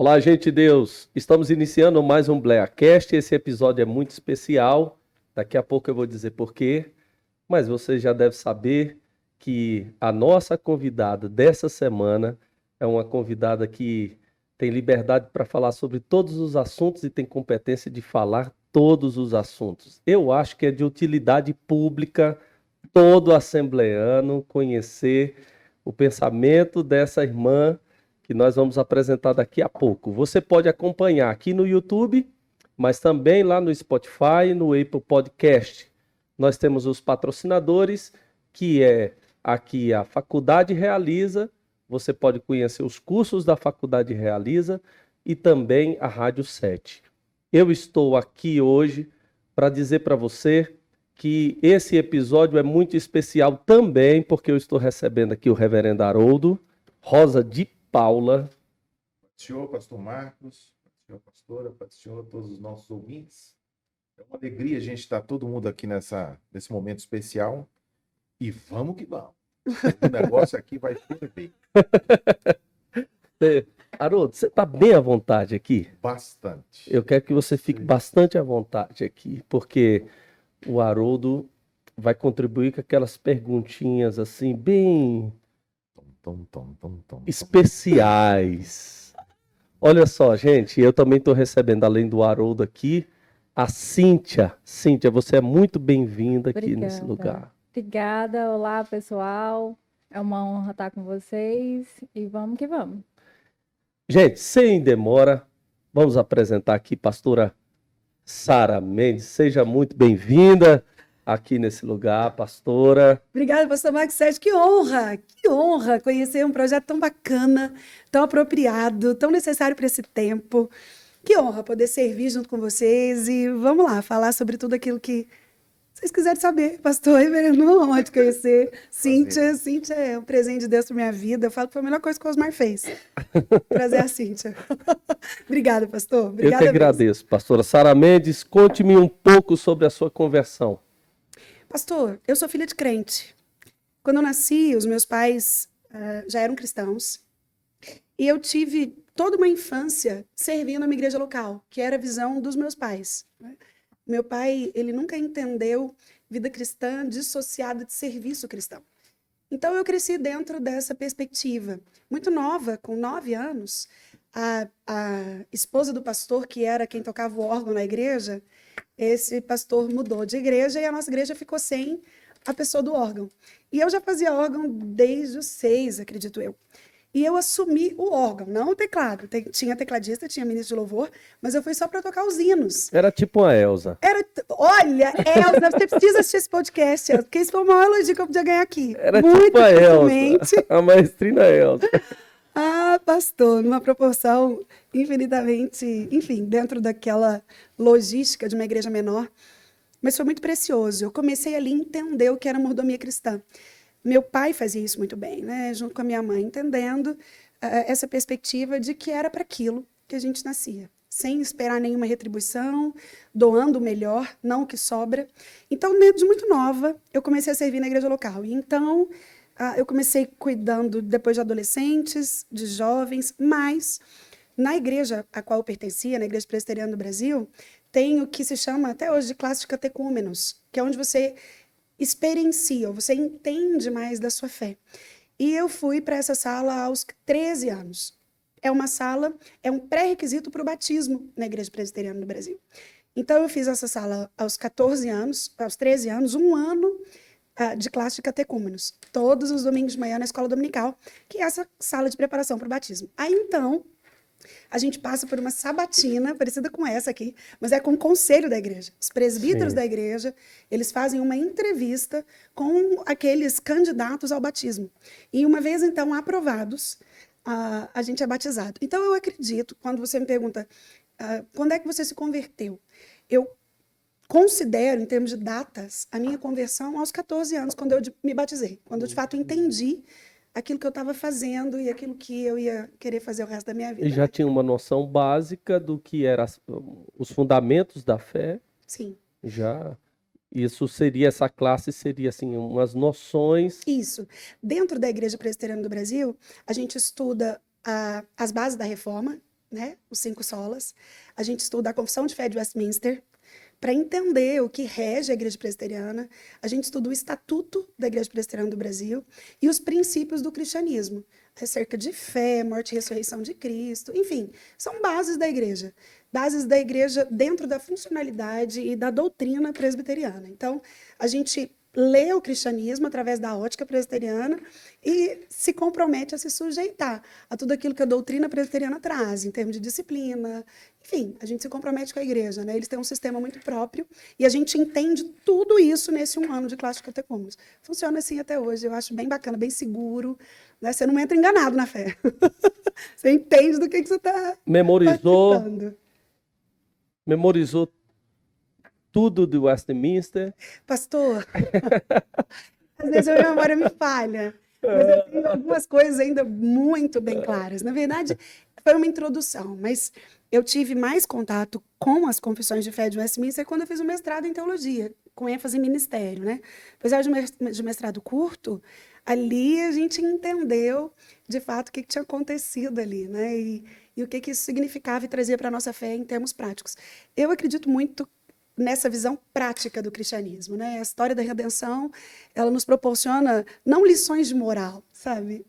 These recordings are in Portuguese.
Olá, gente de Deus. Estamos iniciando mais um BleaCast. Esse episódio é muito especial. Daqui a pouco eu vou dizer por quê, mas você já deve saber que a nossa convidada dessa semana é uma convidada que tem liberdade para falar sobre todos os assuntos e tem competência de falar todos os assuntos. Eu acho que é de utilidade pública todo assembleano conhecer o pensamento dessa irmã que nós vamos apresentar daqui a pouco. Você pode acompanhar aqui no YouTube, mas também lá no Spotify e no Apple Podcast. Nós temos os patrocinadores, que é aqui a Faculdade Realiza. Você pode conhecer os cursos da Faculdade Realiza e também a Rádio 7. Eu estou aqui hoje para dizer para você que esse episódio é muito especial também, porque eu estou recebendo aqui o reverendo Haroldo Rosa de Paula. Senhor, pastor Marcos, senhor pastora, senhor, todos os nossos ouvintes. É uma alegria a gente estar todo mundo aqui nesse momento especial. E vamos que vamos. O negócio aqui vai ferver. Haroldo, você está bem à vontade aqui? Bastante. Eu quero que você fique bastante à vontade aqui, porque o Haroldo vai contribuir com aquelas perguntinhas assim, bem especiais. Olha só, gente, eu também estou recebendo, além do Haroldo aqui, a Cíntia. Cíntia, você é muito bem-vinda aqui nesse lugar. Obrigada, olá pessoal, é uma honra estar com vocês e vamos que vamos. Gente, sem demora, vamos apresentar aqui a pastora Sara Mendes. Seja muito bem-vinda aqui nesse lugar, pastora. Obrigada, pastor Marcos Sérgio. Que honra conhecer um projeto tão bacana, tão apropriado, tão necessário para esse tempo. Que honra poder servir junto com vocês e vamos lá, falar sobre tudo aquilo que vocês quiserem saber. Pastor, reverendo, uma honra te conhecer. Cíntia é um presente de Deus para minha vida. Eu falo que foi a melhor coisa que o Osmar fez. Prazer a Cíntia. Obrigada, pastor. Obrigada eu que agradeço, pastora. Sara Mendes, conte-me um pouco sobre a sua conversão. Pastor, eu sou filha de crente. Quando eu nasci, os meus pais já eram cristãos. E eu tive toda uma infância servindo uma igreja local, que era a visão dos meus pais. Meu pai, ele nunca entendeu vida cristã dissociada de serviço cristão. Então, eu cresci dentro dessa perspectiva. Muito nova, com 9 anos, a esposa do pastor, que era quem tocava o órgão na igreja, esse pastor mudou de igreja e a nossa igreja ficou sem a pessoa do órgão. E eu já fazia órgão desde os 6, acredito eu. E eu assumi o órgão, não o teclado. Tinha tecladista, tinha ministro de louvor, mas eu fui só para tocar os hinos. Era tipo a Elza. Olha, Elza, você precisa assistir esse podcast, porque esse foi o maior elogio que eu podia ganhar aqui. Era muito tipo a Elza, a maestrina Elza. Ah, pastor, numa proporção infinitamente, enfim, dentro daquela logística de uma igreja menor. Mas foi muito precioso. Eu comecei ali a entender o que era mordomia cristã. Meu pai fazia isso muito bem, né? Junto com a minha mãe, entendendo essa perspectiva de que era para aquilo que a gente nascia, sem esperar nenhuma retribuição, doando o melhor, não o que sobra. Então, desde muito nova, eu comecei a servir na igreja local. E então, eu comecei cuidando depois de adolescentes, de jovens, mas na igreja a qual eu pertencia, na Igreja Presbiteriana do Brasil, tem o que se chama até hoje de classe de catecúmenos, que é onde você experiencia, você entende mais da sua fé. E eu fui para essa sala aos 13 anos. É uma sala, é um pré-requisito para o batismo na Igreja Presbiteriana do Brasil. Então, eu fiz essa sala aos 14 anos, aos 13 anos, um ano de classe de catecúmenos, todos os domingos de manhã na escola dominical, que é essa sala de preparação para o batismo. Aí, então, a gente passa por uma sabatina, parecida com essa aqui, mas é com o conselho da igreja. Os presbíteros da igreja, eles fazem uma entrevista com aqueles candidatos ao batismo. E uma vez, então, aprovados, a gente é batizado. Então, eu acredito, quando você me pergunta, quando é que você se converteu? Eu considero, em termos de datas, a minha conversão aos 14 anos, quando eu me batizei. Quando eu, de fato, entendi aquilo que eu estava fazendo e aquilo que eu ia querer fazer o resto da minha vida. E já tinha uma noção básica do que eram os fundamentos da fé? Sim. Já. Isso seria, essa classe seria assim, umas noções. Isso. Dentro da Igreja Presbiteriana do Brasil, a gente estuda as bases da reforma, né? Os 5 solas. A gente estuda a Confissão de Fé de Westminster, para entender o que rege a Igreja Presbiteriana. A gente estuda o Estatuto da Igreja Presbiteriana do Brasil e os princípios do cristianismo, acerca de fé, morte e ressurreição de Cristo, enfim, são bases da igreja dentro da funcionalidade e da doutrina presbiteriana. Então, a gente lê o cristianismo através da ótica presbiteriana e se compromete a se sujeitar a tudo aquilo que a doutrina presbiteriana traz, em termos de disciplina. Enfim, a gente se compromete com a igreja, né? Eles têm um sistema muito próprio e a gente entende tudo isso nesse 1 ano de classe de catecúmenos. Funciona assim até hoje, eu acho bem bacana, bem seguro, né? Você não entra enganado na fé. Você entende do que você está participando. Memorizou tudo de Westminster. Pastor, às vezes a minha memória me falha, mas eu tenho algumas coisas ainda muito bem claras. Na verdade, foi uma introdução, mas eu tive mais contato com as confissões de fé de Westminster quando eu fiz o mestrado em teologia, com ênfase em ministério, né? Apesar de mestrado curto, ali a gente entendeu, de fato, o que tinha acontecido ali, né? E o que isso significava e trazia para a nossa fé em termos práticos. Eu acredito muito nessa visão prática do cristianismo, né? A história da redenção, ela nos proporciona não lições de moral, sabe?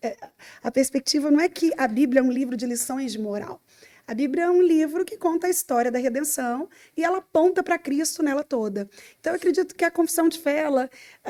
A perspectiva não é que a Bíblia é um livro de lições de moral. A Bíblia é um livro que conta a história da redenção e ela aponta para Cristo nela toda. Então, eu acredito que a confissão de fé, ela,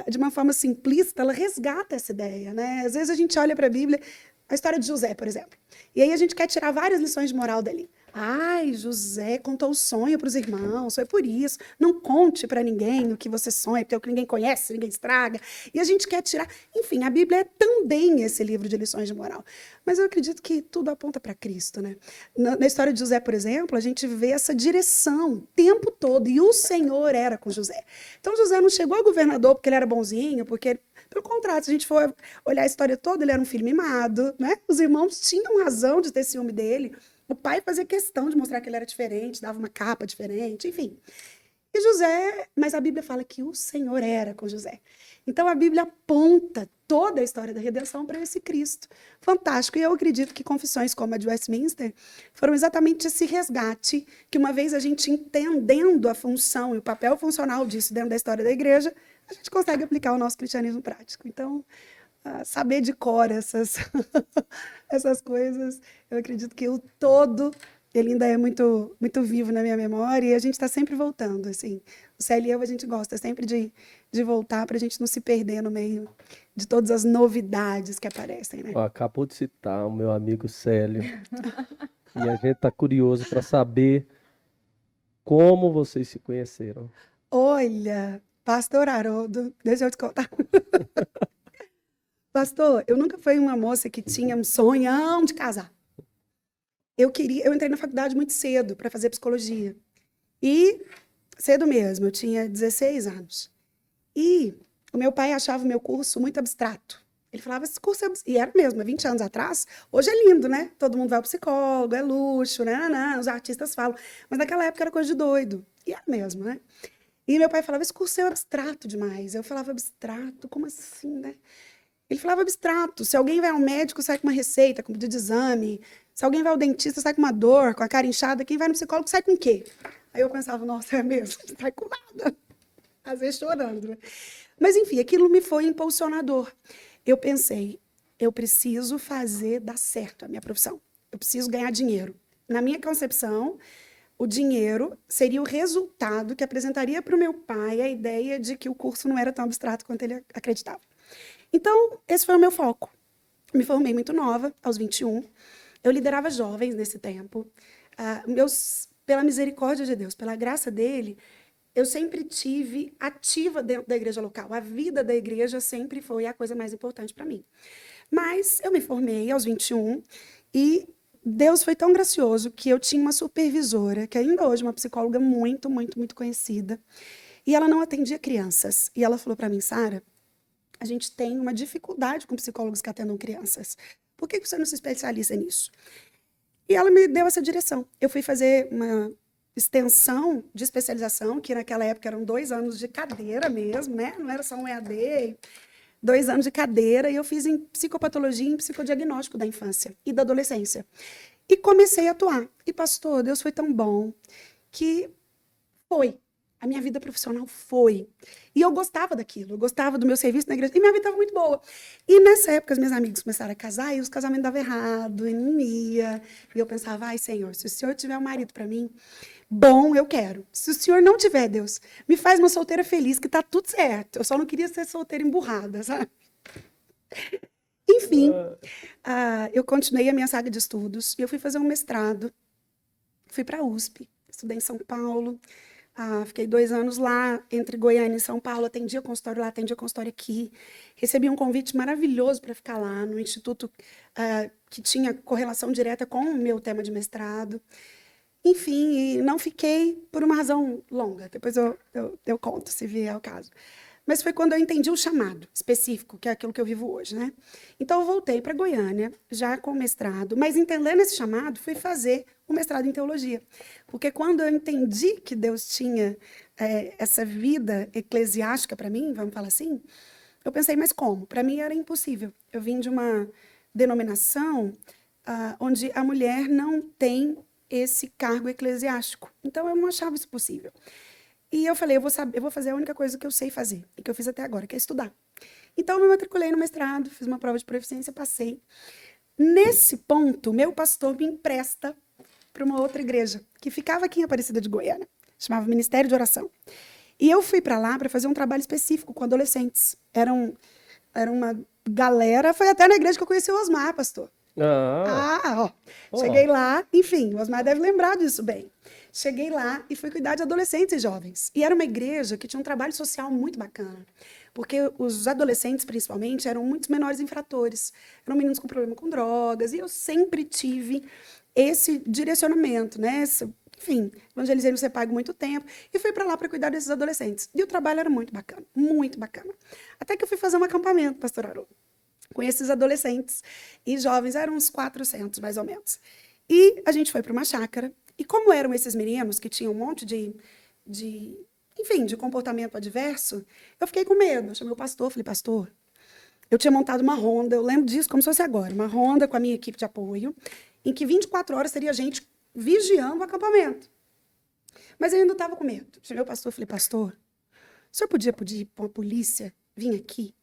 de uma forma simplista, ela resgata essa ideia, né? Às vezes a gente olha para a Bíblia, a história de José, por exemplo, e aí a gente quer tirar várias lições de moral dali. Ai, José contou o sonho para os irmãos, foi por isso. Não conte para ninguém o que você sonha, porque é o que ninguém conhece, ninguém estraga. E a gente quer tirar... Enfim, a Bíblia é também esse livro de lições de moral. Mas eu acredito que tudo aponta para Cristo, né? Na história de José, por exemplo, a gente vê essa direção o tempo todo. E o Senhor era com José. Então, José não chegou a governador porque ele era bonzinho, porque... Pelo contrário, se a gente for olhar a história toda, ele era um filho mimado, né? Os irmãos tinham razão de ter ciúme dele. O pai fazia questão de mostrar que ele era diferente, dava uma capa diferente, enfim. E José, mas a Bíblia fala que o Senhor era com José. Então a Bíblia aponta toda a história da redenção para esse Cristo. Fantástico. E eu acredito que confissões como a de Westminster foram exatamente esse resgate, que uma vez a gente entendendo a função e o papel funcional disso dentro da história da igreja, a gente consegue aplicar o nosso cristianismo prático. Então, saber de cor essas coisas, eu acredito que o todo, ele ainda é muito, muito vivo na minha memória e a gente está sempre voltando, assim. O Célio e eu, a gente gosta sempre de voltar para a gente não se perder no meio de todas as novidades que aparecem, né? Acabou de citar o meu amigo Célio. E a gente está curioso para saber como vocês se conheceram. Olha, Pastor Haroldo, deixa eu te contar. Pastor, eu nunca fui uma moça que tinha um sonhão de casar. Eu entrei na faculdade muito cedo para fazer psicologia. E cedo mesmo, eu tinha 16 anos. E o meu pai achava o meu curso muito abstrato. Ele falava, esse curso é abstrato. E era mesmo, 20 anos atrás. Hoje é lindo, né? Todo mundo vai ao psicólogo, é luxo, né? Os artistas falam. Mas naquela época era coisa de doido. E era mesmo, né? E meu pai falava, esse curso é abstrato demais. Eu falava, abstrato? Como assim, né? Ele falava abstrato. Se alguém vai ao médico, sai com uma receita, com pedido de exame. Se alguém vai ao dentista, sai com uma dor, com a cara inchada. Quem vai no psicólogo, sai com o quê? Aí eu pensava, nossa, é mesmo? Não sai com nada. Às vezes chorando, né? Mas, enfim, aquilo me foi impulsionador. Eu pensei, eu preciso fazer dar certo a minha profissão. Eu preciso ganhar dinheiro. Na minha concepção, o dinheiro seria o resultado que apresentaria para o meu pai a ideia de que o curso não era tão abstrato quanto ele acreditava. Então, esse foi o meu foco. Me formei muito nova, aos 21. Eu liderava jovens nesse tempo. Pela misericórdia de Deus, pela graça dele, eu sempre tive ativa dentro da igreja local. A vida da igreja sempre foi a coisa mais importante para mim. Mas eu me formei aos 21 e Deus foi tão gracioso que eu tinha uma supervisora, que ainda hoje é uma psicóloga muito, muito, muito conhecida, e ela não atendia crianças. E ela falou para mim, Sara, a gente tem uma dificuldade com psicólogos que atendam crianças. Por que você não se especializa nisso? E ela me deu essa direção. Eu fui fazer uma extensão de especialização, que naquela época eram 2 anos de cadeira mesmo, né? Não era só um EAD, 2 anos de cadeira, e eu fiz em psicopatologia e em psicodiagnóstico da infância e da adolescência. E comecei a atuar. E, pastor, Deus foi tão bom que foi. A minha vida profissional foi. E eu gostava daquilo, eu gostava do meu serviço na igreja. E minha vida estava muito boa. E nessa época, os meus amigos começaram a casar e os casamentos davam errado, e não ia. E eu pensava, ai, Senhor, se o Senhor tiver um marido para mim, bom, eu quero. Se o Senhor não tiver, Deus, me faz uma solteira feliz, que tá tudo certo. Eu só não queria ser solteira emburrada, sabe? Enfim, eu continuei a minha saga de estudos e eu fui fazer um mestrado. Fui para a USP, estudei em São Paulo. Fiquei 2 anos lá, entre Goiânia e São Paulo, atendia consultório lá, atendia consultório aqui. Recebi um convite maravilhoso para ficar lá, no instituto que tinha correlação direta com o meu tema de mestrado. Enfim, e não fiquei por uma razão longa, depois eu conto, se vier ao caso. Mas foi quando eu entendi o chamado específico, que é aquilo que eu vivo hoje, né? Então, eu voltei para Goiânia, já com mestrado, mas entendendo esse chamado, fui fazer o mestrado em teologia. Porque quando eu entendi que Deus tinha essa vida eclesiástica para mim, vamos falar assim, eu pensei, mas como? Para mim era impossível. Eu vim de uma denominação onde a mulher não tem esse cargo eclesiástico. Então, eu não achava isso possível. E eu falei, eu vou fazer a única coisa que eu sei fazer, e que eu fiz até agora, que é estudar. Então, eu me matriculei no mestrado, fiz uma prova de proficiência, passei. Nesse ponto, meu pastor me empresta para uma outra igreja, que ficava aqui em Aparecida de Goiânia, chamava Ministério de Oração. E eu fui para lá para fazer um trabalho específico com adolescentes. Era uma galera, foi até na igreja que eu conheci o Osmar, pastor. Cheguei lá, enfim, o Osmar deve lembrar disso bem. Cheguei lá e fui cuidar de adolescentes e jovens. E era uma igreja que tinha um trabalho social muito bacana, porque os adolescentes, principalmente, eram muitos menores infratores, eram meninos com problema com drogas, e eu sempre tive esse direcionamento, né? Enfim, evangelizei no CEPAG há muito tempo, e fui para lá para cuidar desses adolescentes. E o trabalho era muito bacana, muito bacana. Até que eu fui fazer um acampamento, pastor Haroldo, com esses adolescentes e jovens, eram uns 400, mais ou menos. E a gente foi para uma chácara, e como eram esses meninos que tinham um monte de comportamento adverso, eu fiquei com medo. Eu chamei o pastor, falei, pastor, eu tinha montado uma ronda, eu lembro disso como se fosse agora, uma ronda com a minha equipe de apoio, em que 24 horas teria gente vigiando o acampamento. Mas eu ainda estava com medo. Chamei o pastor, falei, pastor, o senhor podia pedir para a polícia vir aqui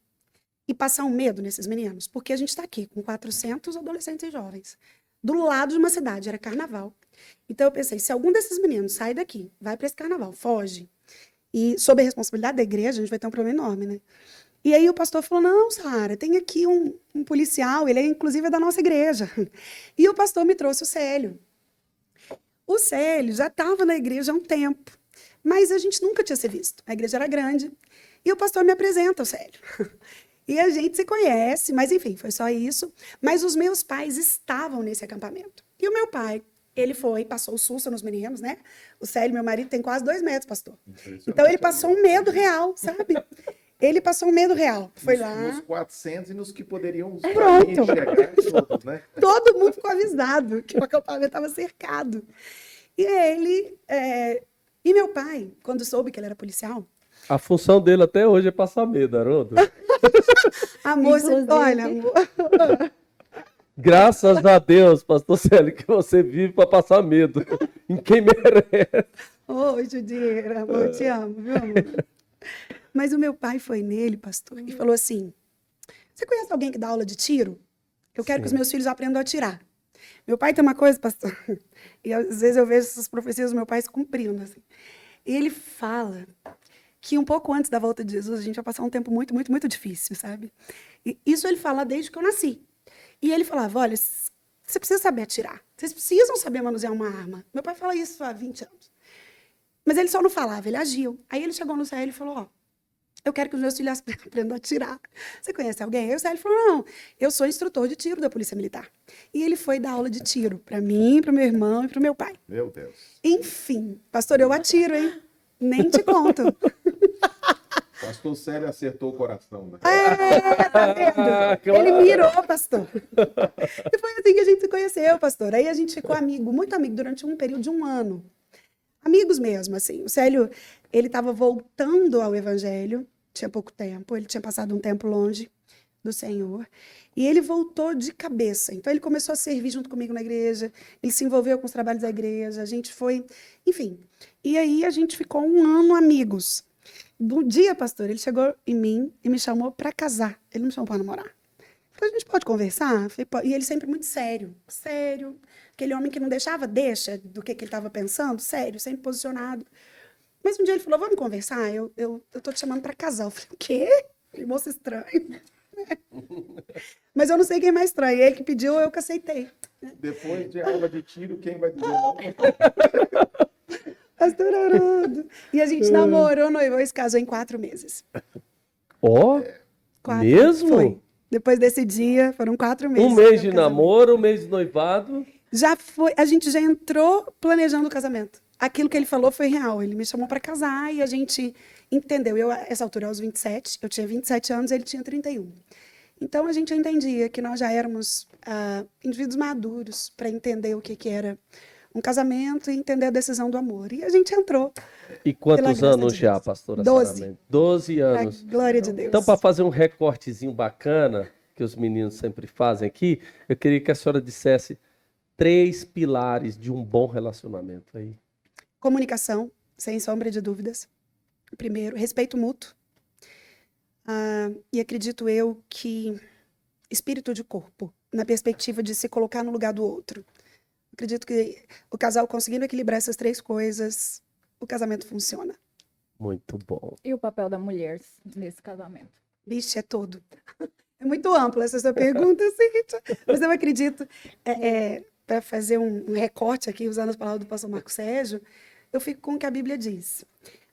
e passar um medo nesses meninos? Porque a gente está aqui com 400 adolescentes e jovens, do lado de uma cidade, era carnaval. Então eu pensei, se algum desses meninos sai daqui, vai para esse carnaval, foge, e sob a responsabilidade da igreja, a gente vai ter um problema enorme, né? E aí o pastor falou, não, Sara, tem aqui um policial, ele inclusive é da nossa igreja. E o pastor me trouxe o Célio. O Célio já estava na igreja há um tempo, mas a gente nunca tinha se visto. A igreja era grande, e o pastor me apresenta o Célio. E a gente se conhece, mas enfim, foi só isso. Mas os meus pais estavam nesse acampamento. E o meu pai, ele passou o susto nos meninos, né? O Célio, meu marido, tem quase 2 metros, pastor. Então ele passou um medo real, sabe? Ele passou um medo real. Foi lá. Nos 400 e nos que poderiam Pronto. chegar todos, né? Todo mundo ficou avisado que o acampamento estava cercado. E e meu pai, quando soube que ele era policial... A função dele até hoje é passar medo, Haroldo. Amor, Inclusive. olha, amor. Graças a Deus, pastor Célio, que você vive para passar medo em quem merece. Ô, Judira, amor, eu te amo, viu, amor? Mas o meu pai foi nele, pastor, e falou assim, você conhece alguém que dá aula de tiro? Eu quero que os meus filhos aprendam a atirar. Meu pai tem uma coisa, pastor, e às vezes eu vejo essas profecias do meu pai se cumprindo, assim. E ele fala que um pouco antes da volta de Jesus, a gente vai passar um tempo muito, muito, muito difícil, sabe? E isso ele fala desde que eu nasci. E ele falava, olha, você precisa saber atirar. Vocês precisam saber manusear uma arma. Meu pai fala isso há 20 anos. Mas ele só não falava, ele agiu. Aí ele chegou no Célio e falou, ó, eu quero que os meus filhos aprendam a atirar. Você conhece alguém? Aí o Célio falou, não, eu sou instrutor de tiro da Polícia Militar. E ele foi dar aula de tiro para mim, para o meu irmão e para o meu pai. Meu Deus. Enfim, pastor, eu atiro, hein? Nem te conto. Pastor Célio acertou o coração, né? Tá vendo? Ele mirou, pastor. E foi assim que a gente se conheceu, pastor. Aí a gente ficou amigo, muito amigo, durante um período de 1 ano. Amigos mesmo, assim. O Célio, ele estava voltando ao evangelho, tinha pouco tempo, ele tinha passado um tempo longe do Senhor. E ele voltou de cabeça. Então, ele começou a servir junto comigo na igreja, ele se envolveu com os trabalhos da igreja, a gente foi, enfim. E aí, a gente ficou 1 ano amigos. Um dia, pastor, ele chegou em mim e me chamou para casar. Ele não me chamou para namorar. Falei, a gente pode conversar? Falei, "Pode." E ele sempre muito sério. Sério. Aquele homem que não deixa do que ele estava pensando. Sério, sempre posicionado. Mas um dia ele falou, vamos conversar? Eu tô te chamando para casar. Eu falei, o quê? Que moço estranho. Mas eu não sei quem é mais estranho. Ele que pediu, eu que aceitei. Depois de aula de tiro, quem vai dizer não? Pastor Haroldo. E a gente namorou, noivou e se casou em 4 meses. Ó, 4 mesmo? Foi. Depois desse dia, foram 4 meses. Um mês até de o casamento. namoro, um mês de noivado. Já foi, a gente já entrou planejando o casamento. Aquilo que ele falou foi real. Ele me chamou para casar e a gente entendeu. Eu, a essa altura, aos 27, eu tinha 27 anos, ele tinha 31. Então, a gente entendia que nós já éramos indivíduos maduros para entender o que era um casamento e entender a decisão do amor. E a gente entrou. E quantos Pela graça anos de já, Deus? pastora 12. Sara Mendes? 12 Pra anos. glória de Deus. Então, para fazer um recortezinho bacana, que os meninos sempre fazem aqui, eu queria que a senhora dissesse 3 pilares de um bom relacionamento aí. Comunicação, sem sombra de dúvidas. Primeiro, respeito mútuo. E acredito eu que espírito de corpo, na perspectiva de se colocar no lugar do outro. Acredito que o casal conseguindo equilibrar essas 3 coisas, o casamento funciona. Muito bom. E o papel da mulher nesse casamento? Vixe, é todo. É muito ampla essa sua pergunta, Cíntia. Mas eu acredito, para fazer um recorte aqui, usando as palavras do pastor Marco Sérgio, eu fico com o que a Bíblia diz,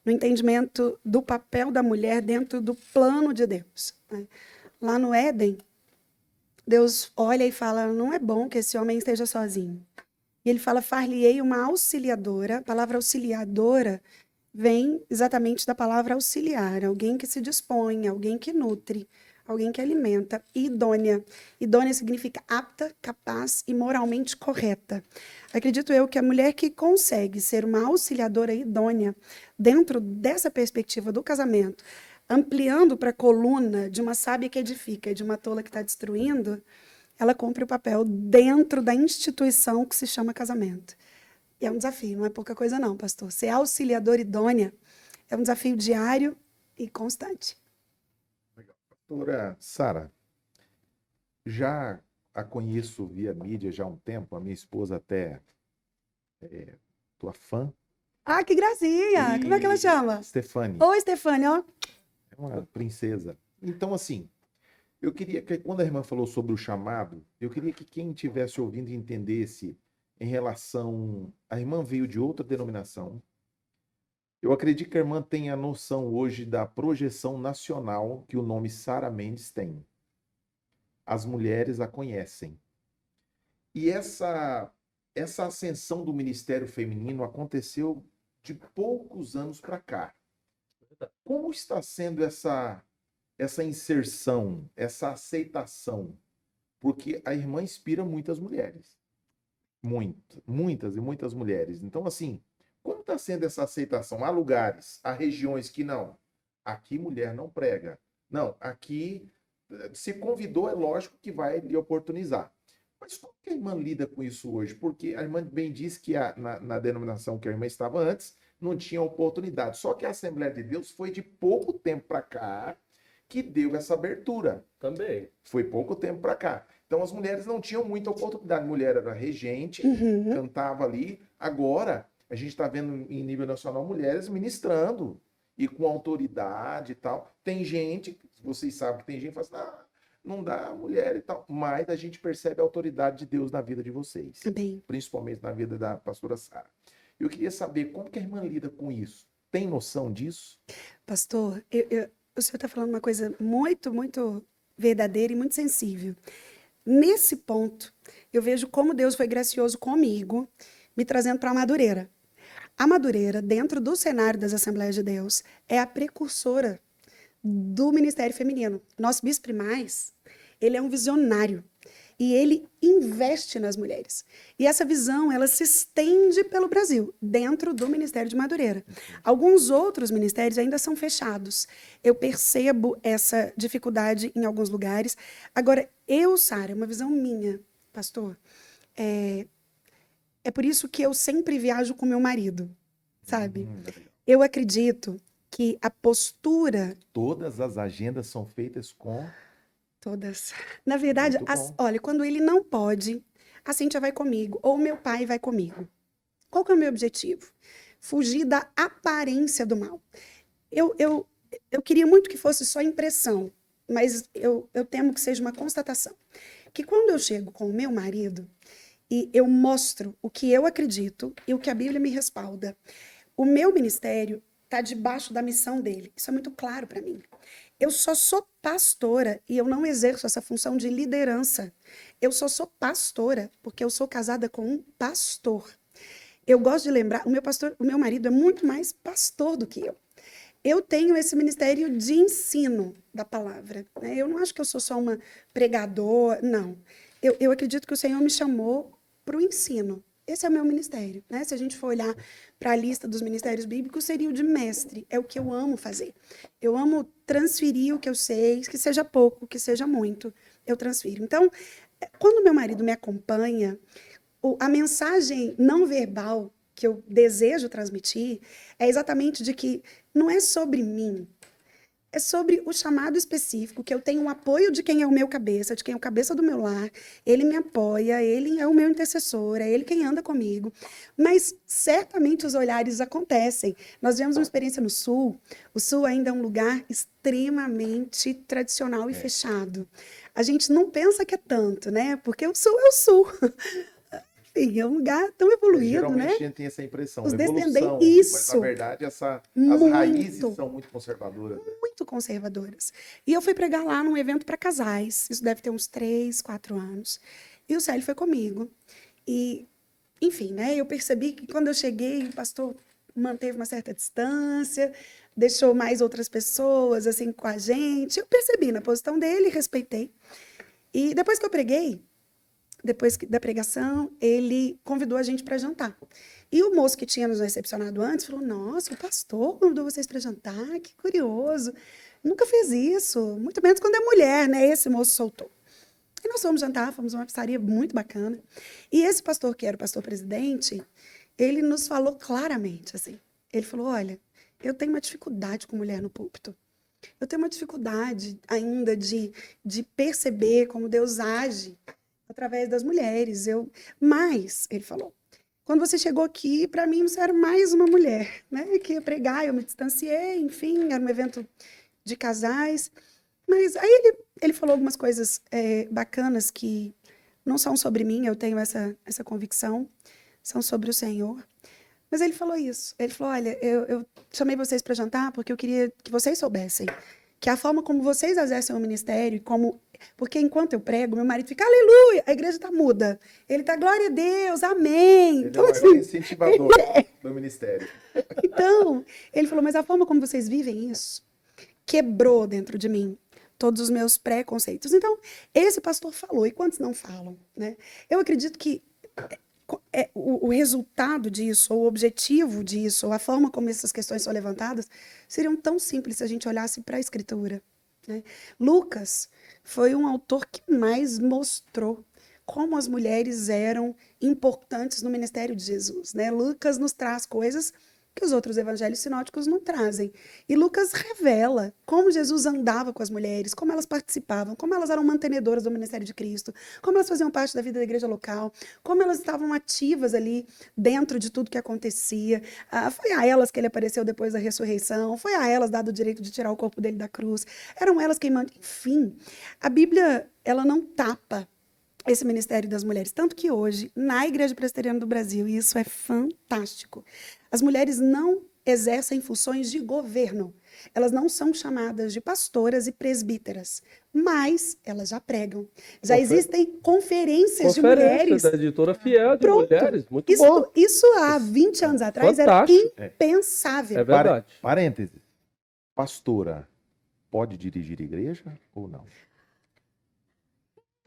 no entendimento do papel da mulher dentro do plano de Deus. Né? Lá no Éden, Deus olha e fala, não é bom que esse homem esteja sozinho. E ele fala, far-lhe-ei uma auxiliadora. A palavra auxiliadora vem exatamente da palavra auxiliar, alguém que se dispõe, alguém que nutre, alguém que alimenta, e idônea. Idônea significa apta, capaz e moralmente correta. Acredito eu que a mulher que consegue ser uma auxiliadora idônea dentro dessa perspectiva do casamento, ampliando para a coluna de uma sábia que edifica e de uma tola que está destruindo, ela cumpre o papel dentro da instituição que se chama casamento. E é um desafio, não é pouca coisa não, pastor. Ser auxiliadora idônea é um desafio diário e constante. Pastora Sara, já a conheço via mídia já há um tempo, a minha esposa até tua fã. Ah, que gracinha! Como é que ela chama? Stefane. Oi, Stefane, ó. É uma princesa. Então, assim, eu queria que, quando a irmã falou sobre o chamado, eu queria que quem estivesse ouvindo entendesse em relação... A irmã veio de outra denominação. Eu acredito que a irmã tenha a noção hoje da projeção nacional que o nome Sara Mendes tem. As mulheres a conhecem. E essa ascensão do ministério feminino aconteceu de poucos anos para cá. Como está sendo essa inserção, essa aceitação? Porque a irmã inspira muitas mulheres. Muitas mulheres. Então, assim, como está sendo essa aceitação? Há lugares, há regiões que não. Aqui mulher não prega. Não, aqui se convidou, é lógico que vai lhe oportunizar. Mas como que a irmã lida com isso hoje? Porque a irmã bem disse que na denominação que a irmã estava antes, não tinha oportunidade. Só que a Assembleia de Deus foi de pouco tempo para cá que deu essa abertura. Também. Foi pouco tempo para cá. Então as mulheres não tinham muita oportunidade. A mulher era regente, cantava ali. Agora, a gente está vendo em nível nacional mulheres ministrando e com autoridade e tal. Tem gente, vocês sabem que tem gente que fala assim, não dá mulher e tal. Mas a gente percebe a autoridade de Deus na vida de vocês. Amém. Principalmente na vida da pastora Sara. Eu queria saber como que a irmã lida com isso. Tem noção disso? Pastor, o senhor está falando uma coisa muito, muito verdadeira e muito sensível. Nesse ponto, eu vejo como Deus foi gracioso comigo, me trazendo para a Madureira. A Madureira, dentro do cenário das Assembleias de Deus, é a precursora do Ministério Feminino. Nosso bispo primaz, ele é um visionário. E ele investe nas mulheres. E essa visão, ela se estende pelo Brasil, dentro do Ministério de Madureira. Alguns outros ministérios ainda são fechados. Eu percebo essa dificuldade em alguns lugares. Agora, Sara, uma visão minha, pastor, é por isso que eu sempre viajo com meu marido, sabe? Eu acredito que a postura... Todas as agendas são feitas com... Todas. Na verdade, olha, quando ele não pode, a Cíntia vai comigo, ou meu pai vai comigo. Qual que é o meu objetivo? Fugir da aparência do mal. Eu queria muito que fosse só impressão, mas eu temo que seja uma constatação. Que quando eu chego com o meu marido e eu mostro o que eu acredito e o que a Bíblia me respalda, o meu ministério está debaixo da missão dele. Isso é muito claro para mim. Eu só sou pastora e eu não exerço essa função de liderança. Eu só sou pastora porque eu sou casada com um pastor. Eu gosto de lembrar, o meu marido é muito mais pastor do que eu. Eu tenho esse ministério de ensino da palavra, né? Eu não acho que eu sou só uma pregadora, não. Eu acredito que o Senhor me chamou para o ensino. Esse é o meu ministério, né? Se a gente for olhar para a lista dos ministérios bíblicos, seria o de mestre. É o que eu amo fazer. Eu amo transferir o que eu sei, que seja pouco, que seja muito, eu transfiro. Então, quando meu marido me acompanha, a mensagem não verbal que eu desejo transmitir é exatamente de que não é sobre mim, é sobre o chamado específico, que eu tenho o apoio de quem é o meu cabeça, de quem é o cabeça do meu lar, ele me apoia, ele é o meu intercessor, é ele quem anda comigo. Mas certamente os olhares acontecem. Nós tivemos uma experiência no Sul, o Sul ainda é um lugar extremamente tradicional e fechado. A gente não pensa que é tanto, né? Porque o Sul é o Sul. Enfim, é um lugar tão evoluído, geralmente né? a gente tem essa impressão, Os evolução, descendentes, mas isso. na verdade as Muito. raízes são muito conservadoras. Né? Muito conservadoras. E eu fui pregar lá num evento para casais, isso deve ter uns 3, 4 anos. E o Célio foi comigo. E, enfim, né, eu percebi que quando eu cheguei, o pastor manteve uma certa distância, deixou mais outras pessoas assim com a gente. Eu percebi na posição dele, respeitei. E depois que eu preguei, depois da pregação, ele convidou a gente para jantar. E o moço que tinha nos recepcionado antes falou, nossa, o pastor convidou vocês para jantar, que curioso. Nunca fez isso, muito menos quando é mulher, né? Esse moço soltou. E nós fomos jantar, fomos uma pizzaria muito bacana. E esse pastor, que era o pastor presidente, ele nos falou claramente, assim, ele falou, olha, eu tenho uma dificuldade com mulher no púlpito. Eu tenho uma dificuldade ainda de perceber como Deus age através das mulheres. Mas, ele falou, quando você chegou aqui, para mim você era mais uma mulher, né? Que ia pregar, eu me distanciei, enfim, era um evento de casais. Mas aí ele falou algumas coisas bacanas que não são sobre mim, eu tenho essa convicção, são sobre o Senhor. Mas ele falou isso, ele falou, olha, eu chamei vocês para jantar porque eu queria que vocês soubessem que a forma como vocês exercem o ministério, porque enquanto eu prego, meu marido fica, aleluia, a igreja está muda. Ele está, glória a Deus, amém. Ele Então, é o maior incentivador do ministério. Então, ele falou, mas a forma como vocês vivem isso quebrou dentro de mim todos os meus preconceitos. Então, esse pastor falou, e quantos não falam? Né? Eu acredito que o resultado disso, ou o objetivo disso, ou a forma como essas questões são levantadas, seriam tão simples se a gente olhasse para a Escritura. Né? Lucas foi um autor que mais mostrou como as mulheres eram importantes no ministério de Jesus. Né? Lucas nos traz coisas que os outros evangelhos sinóticos não trazem. E Lucas revela como Jesus andava com as mulheres, como elas participavam, como elas eram mantenedoras do ministério de Cristo, como elas faziam parte da vida da igreja local, como elas estavam ativas ali dentro de tudo que acontecia. Foi a elas que ele apareceu depois da ressurreição, foi a elas dado o direito de tirar o corpo dele da cruz, eram elas quem mandam. Enfim, a Bíblia, ela não tapa esse ministério das mulheres. Tanto que hoje, na Igreja Presbiteriana do Brasil, e isso é fantástico, as mulheres não exercem funções de governo. Elas não são chamadas de pastoras e presbíteras, mas elas já pregam. Já existem conferências de mulheres. Da editora Fiel de Pronto. mulheres, muito bom. Isso há 20 anos atrás Fantástico. era impensável. É verdade. Parênteses. Pastora pode dirigir igreja ou não?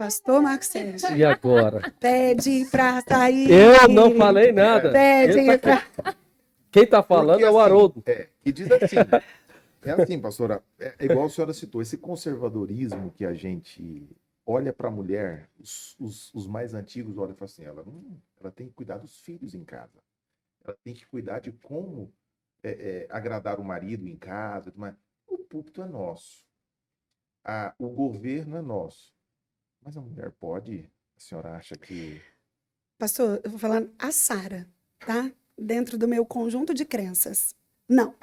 Pastor Marcos Sérgio, E agora? pede pra sair. Eu não falei nada. Pede pra... Quem tá falando Porque, é o assim, Haroldo. E diz assim, é assim, pastora, é igual a senhora citou, esse conservadorismo que a gente olha para a mulher, os mais antigos olham e falam assim, ela tem que cuidar dos filhos em casa, ela tem que cuidar de como agradar o marido em casa, mas o púlpito é nosso, o governo é nosso, mas a mulher pode, a senhora acha que... Pastor, eu vou falar a Sara, tá? Dentro do meu conjunto de crenças. Não.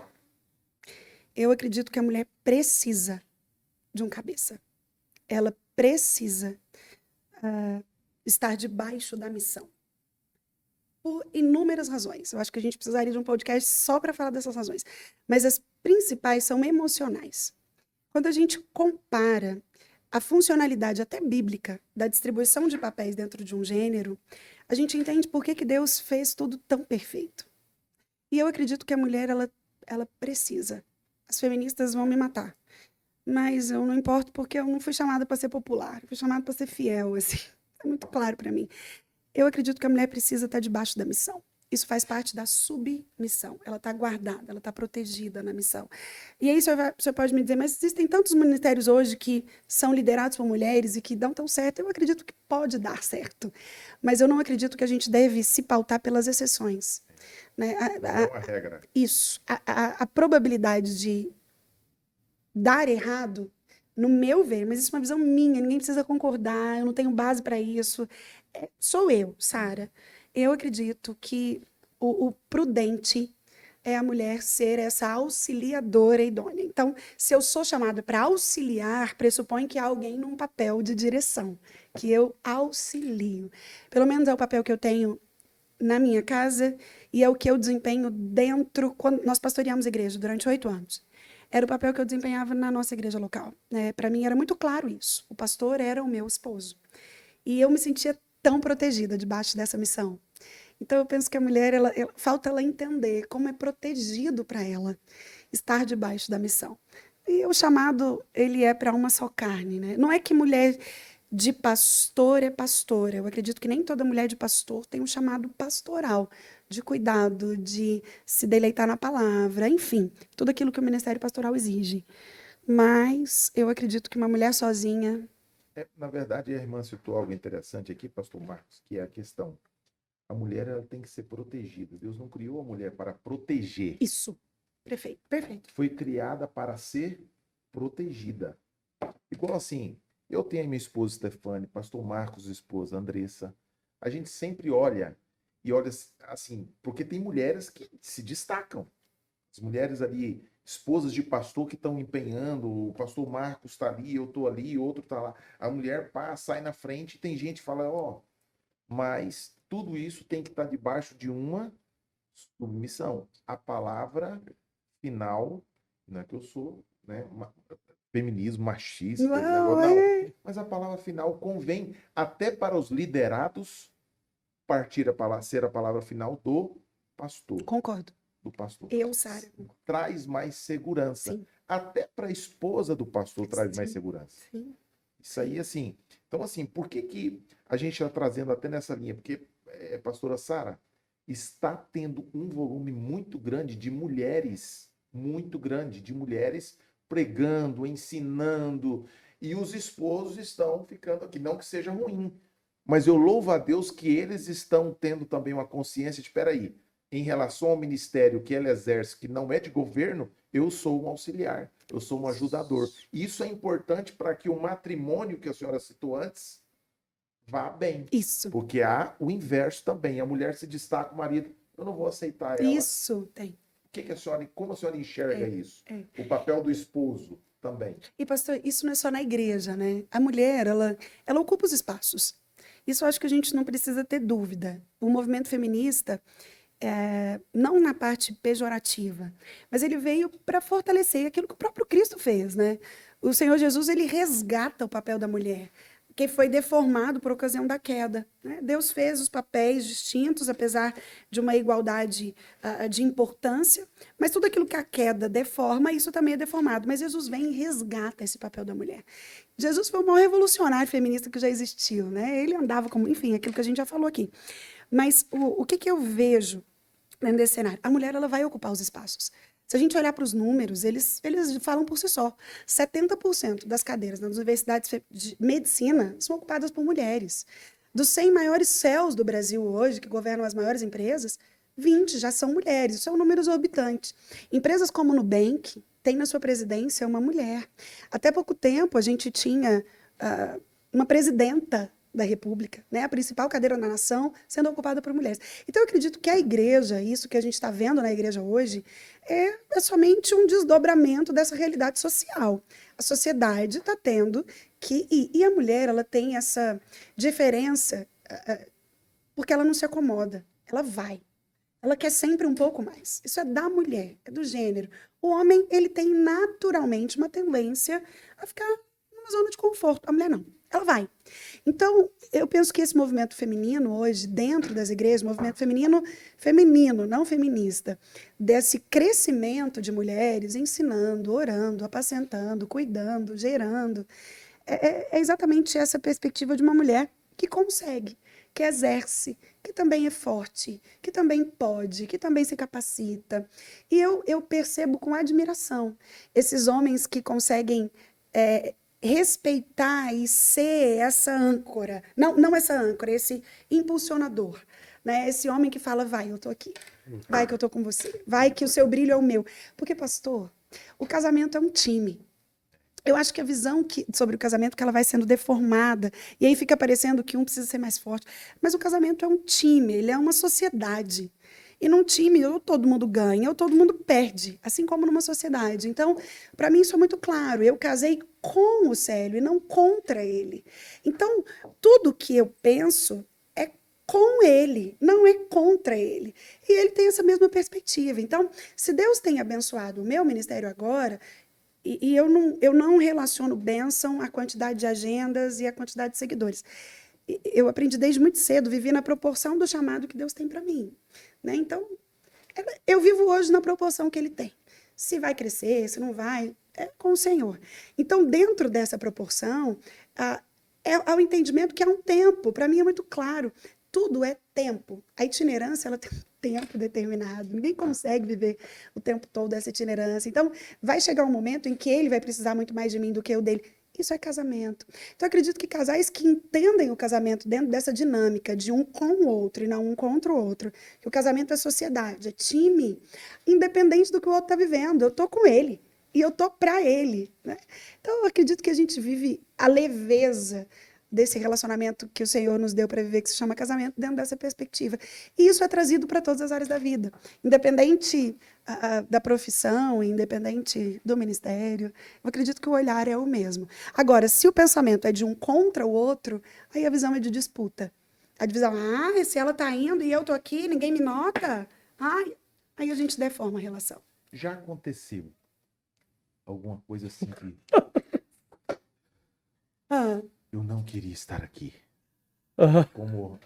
Eu acredito que a mulher precisa de um cabeça. Ela precisa estar debaixo da missão. Por inúmeras razões. Eu acho que a gente precisaria de um podcast só para falar dessas razões. Mas as principais são emocionais. Quando a gente compara a funcionalidade até bíblica da distribuição de papéis dentro de um gênero, a gente entende por que Deus fez tudo tão perfeito. E eu acredito que a mulher, ela precisa. As feministas vão me matar. Mas eu não importo porque eu não fui chamada para ser popular. Eu fui chamada para ser fiel, assim. É muito claro para mim. Eu acredito que a mulher precisa estar debaixo da missão. Isso faz parte da submissão. Ela está guardada, ela está protegida na missão. E aí você pode me dizer, mas existem tantos ministérios hoje que são liderados por mulheres e que dão tão certo. Eu acredito que pode dar certo. Mas eu não acredito que a gente deve se pautar pelas exceções. Né? Não é uma regra. Isso. A probabilidade de dar errado, no meu ver, mas isso é uma visão minha, ninguém precisa concordar, eu não tenho base para isso. Sou eu, Sara. Eu acredito que o prudente é a mulher ser essa auxiliadora idônea. Então, se eu sou chamada para auxiliar, pressupõe que há alguém num papel de direção, que eu auxilio. Pelo menos é o papel que eu tenho na minha casa e é o que eu desempenho dentro, quando nós pastoreamos a igreja durante 8 anos. Era o papel que eu desempenhava na nossa igreja local. Para mim era muito claro isso. O pastor era o meu esposo. E eu me sentia tão protegida debaixo dessa missão. Então eu penso que a mulher, falta ela entender como é protegido para ela estar debaixo da missão. E o chamado, ele é para uma só carne, né? Não é que mulher de pastor é pastora. Eu acredito que nem toda mulher de pastor tem um chamado pastoral, de cuidado, de se deleitar na palavra, enfim, tudo aquilo que o ministério pastoral exige. Mas eu acredito que uma mulher sozinha... Na verdade, a irmã citou algo interessante aqui, pastor Marcos, que é a questão. A mulher, ela tem que ser protegida. Deus não criou a mulher para proteger. Isso. Perfeito, perfeito. Foi criada para ser protegida. Igual assim, eu tenho a minha esposa Stefane, pastor Marcos, esposa Andressa. A gente sempre olha assim, porque tem mulheres que se destacam. As mulheres ali, esposas de pastor que estão empenhando, o pastor Marcos está ali, eu estou ali, outro está lá. A mulher passa, sai na frente e tem gente que fala, mas tudo isso tem que estar debaixo de uma submissão. A palavra final, não é que eu sou, né, feminismo machista, não, mas a palavra final convém até para os liderados ser a palavra final do pastor. Concordo. Do pastor. Eu, Sara. Traz mais segurança. Sim. Até para a esposa do pastor traz mais segurança. Sim. Isso aí, assim. Então, assim, por que a gente está trazendo até nessa linha? Porque, pastora Sara, está tendo um volume muito grande de mulheres, pregando, ensinando, e os esposos estão ficando aqui. Não que seja ruim, mas eu louvo a Deus que eles estão tendo também uma consciência de, espera aí, em relação ao ministério que ela exerce, que não é de governo, eu sou um auxiliar, eu sou um ajudador. Isso é importante para que o matrimônio que a senhora citou antes vá bem. Isso. Porque há o inverso também. A mulher se destaca, o marido, eu não vou aceitar ela. Isso, tem. Como a senhora enxerga isso? O papel do esposo também. E, pastor, isso não é só na igreja, né? A mulher, ela ocupa os espaços. Isso eu acho que a gente não precisa ter dúvida. O movimento feminista, não na parte pejorativa, mas ele veio para fortalecer aquilo que o próprio Cristo fez, né? O Senhor Jesus, ele resgata o papel da mulher. que foi deformado por ocasião da queda, né? Deus fez os papéis distintos, apesar de uma igualdade de importância, mas tudo aquilo que a queda deforma, isso também é deformado. Mas Jesus vem e resgata esse papel da mulher. Jesus foi o maior revolucionário feminista que já existiu, né? Ele andava como, enfim, aquilo que a gente já falou aqui. Mas o que eu vejo dentro desse cenário? A mulher, ela vai ocupar os espaços. Se a gente olhar para os números, eles falam por si só. 70% das cadeiras nas universidades de medicina são ocupadas por mulheres. Dos 100 maiores CEOs do Brasil hoje, que governam as maiores empresas, 20 já são mulheres. Isso é um número exorbitante. Empresas como o Nubank tem na sua presidência uma mulher. Até pouco tempo, a gente tinha uma presidenta da República, né? A principal cadeira da nação sendo ocupada por mulheres. Então, eu acredito que a igreja, isso que a gente está vendo na igreja hoje, é somente um desdobramento dessa realidade social. A sociedade está tendo que... E a mulher, ela tem essa diferença porque ela não se acomoda, ela vai. Ela quer sempre um pouco mais. Isso é da mulher, é do gênero. O homem, ele tem naturalmente uma tendência a ficar numa zona de conforto. A mulher não. Ela vai. Então, eu penso que esse movimento feminino hoje, dentro das igrejas, movimento feminino, não feminista, desse crescimento de mulheres ensinando, orando, apacentando, cuidando, gerando, é exatamente essa perspectiva de uma mulher que consegue, que exerce, que também é forte, que também pode, que também se capacita. E eu percebo com admiração esses homens que conseguem... respeitar e ser essa âncora, não essa âncora, esse impulsionador, né? Esse homem que fala, vai, eu tô aqui, vai que eu tô com você, vai que o seu brilho é o meu. Porque, pastor, o casamento é um time. Eu acho que a visão sobre o casamento que ela vai sendo deformada, e aí fica parecendo que um precisa ser mais forte, mas o casamento é um time, ele é uma sociedade. E num time, ou todo mundo ganha, ou todo mundo perde, assim como numa sociedade. Então, para mim, isso é muito claro. Eu casei com o Célio e não contra ele. Então, tudo que eu penso é com ele, não é contra ele. E ele tem essa mesma perspectiva. Então, se Deus tem abençoado o meu ministério agora, e eu não relaciono bênção à quantidade de agendas e à quantidade de seguidores. Eu aprendi desde muito cedo, vivi na proporção do chamado que Deus tem para mim. Né? Então, eu vivo hoje na proporção que ele tem. Se vai crescer, se não vai, é com o Senhor. Então, dentro dessa proporção, é o entendimento que há um tempo. Para mim é muito claro. Tudo é tempo. A itinerância, ela tem um tempo determinado. Ninguém consegue viver o tempo todo essa itinerância. Então, vai chegar um momento em que ele vai precisar muito mais de mim do que eu dele. Isso é casamento. Então, eu acredito que casais que entendem o casamento dentro dessa dinâmica de um com o outro e não um contra o outro, que o casamento é sociedade, é time, independente do que o outro está vivendo. Eu estou com ele e eu estou para ele. Né? Então, eu acredito que a gente vive a leveza desse relacionamento que o Senhor nos deu para viver, que se chama casamento, dentro dessa perspectiva. E isso é trazido para todas as áreas da vida, independente da profissão, independente do ministério. Eu acredito que o olhar é o mesmo. Agora, se o pensamento é de um contra o outro, aí a visão é de disputa. A divisão, se ela está indo e eu estou aqui, ninguém me nota, aí a gente deforma a relação. Já aconteceu alguma coisa assim que... Eu não queria estar aqui. Como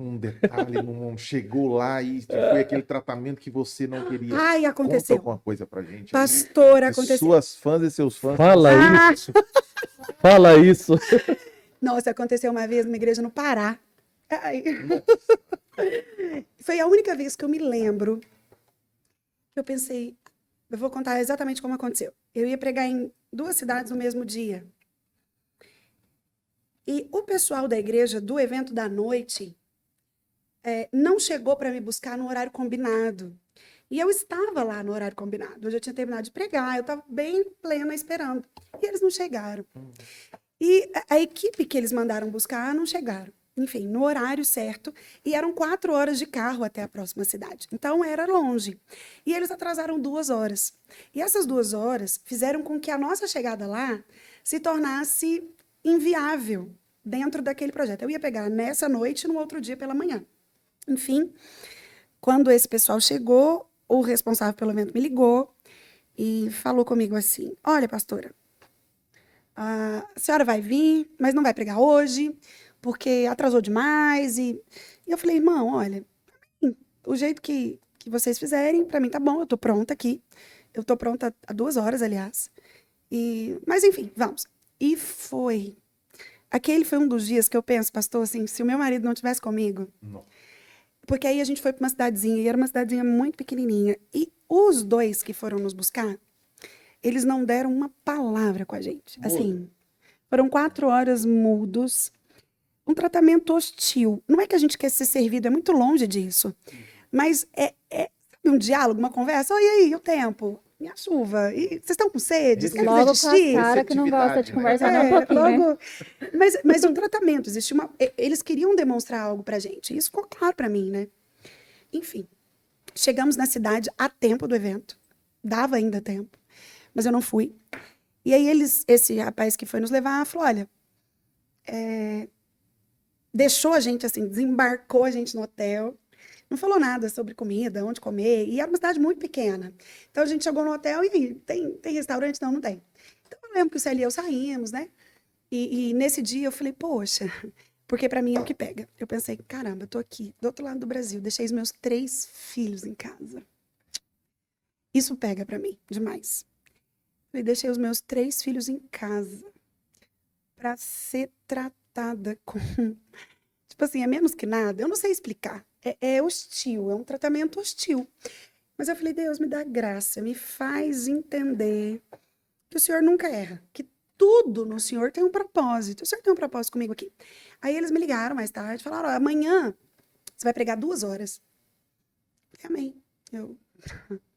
um detalhe, não chegou lá e foi aquele tratamento que você não queria. Aconteceu. Conta alguma coisa pra gente. Pastor, aconteceu. Suas fãs e seus fãs. Fala isso. Fala isso. Nossa, aconteceu uma vez numa igreja no Pará. Foi a única vez que eu me lembro que eu pensei, eu vou contar exatamente como aconteceu. Eu ia pregar em 2 cidades no mesmo dia. E o pessoal da igreja, do evento da noite, não chegou para me buscar no horário combinado. E eu estava lá no horário combinado. Eu já tinha terminado de pregar, eu estava bem plena esperando. E eles não chegaram. E a equipe que eles mandaram buscar não chegaram. Enfim, no horário certo. E eram 4 horas de carro até a próxima cidade. Então, era longe. E eles atrasaram 2 horas. E essas 2 horas fizeram com que a nossa chegada lá se tornasse inviável dentro daquele projeto. Eu ia pegar nessa noite e no outro dia pela manhã. Enfim, quando esse pessoal chegou, o responsável pelo evento me ligou e falou comigo assim, olha, pastora, a senhora vai vir, mas não vai pregar hoje, porque atrasou demais. E eu falei, irmão, olha, o jeito que vocês fizerem, pra mim tá bom, eu tô pronta aqui. Eu tô pronta há 2 horas, aliás. Mas enfim, vamos. E foi. Aquele foi um dos dias que eu penso, pastor, assim, se o meu marido não estivesse comigo, Não. porque aí a gente foi para uma cidadezinha, e era uma cidadezinha muito pequenininha. E os dois que foram nos buscar, eles não deram uma palavra com a gente. Assim, foram 4 horas mudos, um tratamento hostil. Não é que a gente quer ser servido, é muito longe disso. Mas é um diálogo, uma conversa. Oi, e aí, o tempo? E a chuva? E vocês estão com sede? Vocês querem Logo com a desistir? cara que não gosta de Receptividade, conversar nem um pouquinho, né? logo... Mas um tratamento, existe uma... Eles queriam demonstrar algo pra gente. Isso ficou claro pra mim, né? Enfim, chegamos na cidade a tempo do evento. Dava ainda tempo. Mas eu não fui. E aí esse rapaz que foi nos levar, falou, olha... deixou a gente, assim, desembarcou a gente no hotel. Não falou nada sobre comida, onde comer. E era uma cidade muito pequena. Então, a gente chegou no hotel e aí, tem restaurante? Não, não tem. Então, eu lembro que o Celi e eu saímos, né? E nesse dia eu falei, poxa, porque pra mim é o que pega. Eu pensei, caramba, eu tô aqui, do outro lado do Brasil, deixei os meus 3 filhos em casa. Isso pega pra mim, demais. Eu deixei os meus 3 filhos em casa pra ser tratada com... Tipo assim, é menos que nada. Eu não sei explicar. É hostil, é um tratamento hostil. Mas eu falei, Deus, me dá graça, me faz entender que o Senhor nunca erra, que tudo no Senhor tem um propósito. O Senhor tem um propósito comigo aqui. Aí eles me ligaram mais tarde, falaram, ó, amanhã você vai pregar 2 horas. Eu falei, amém.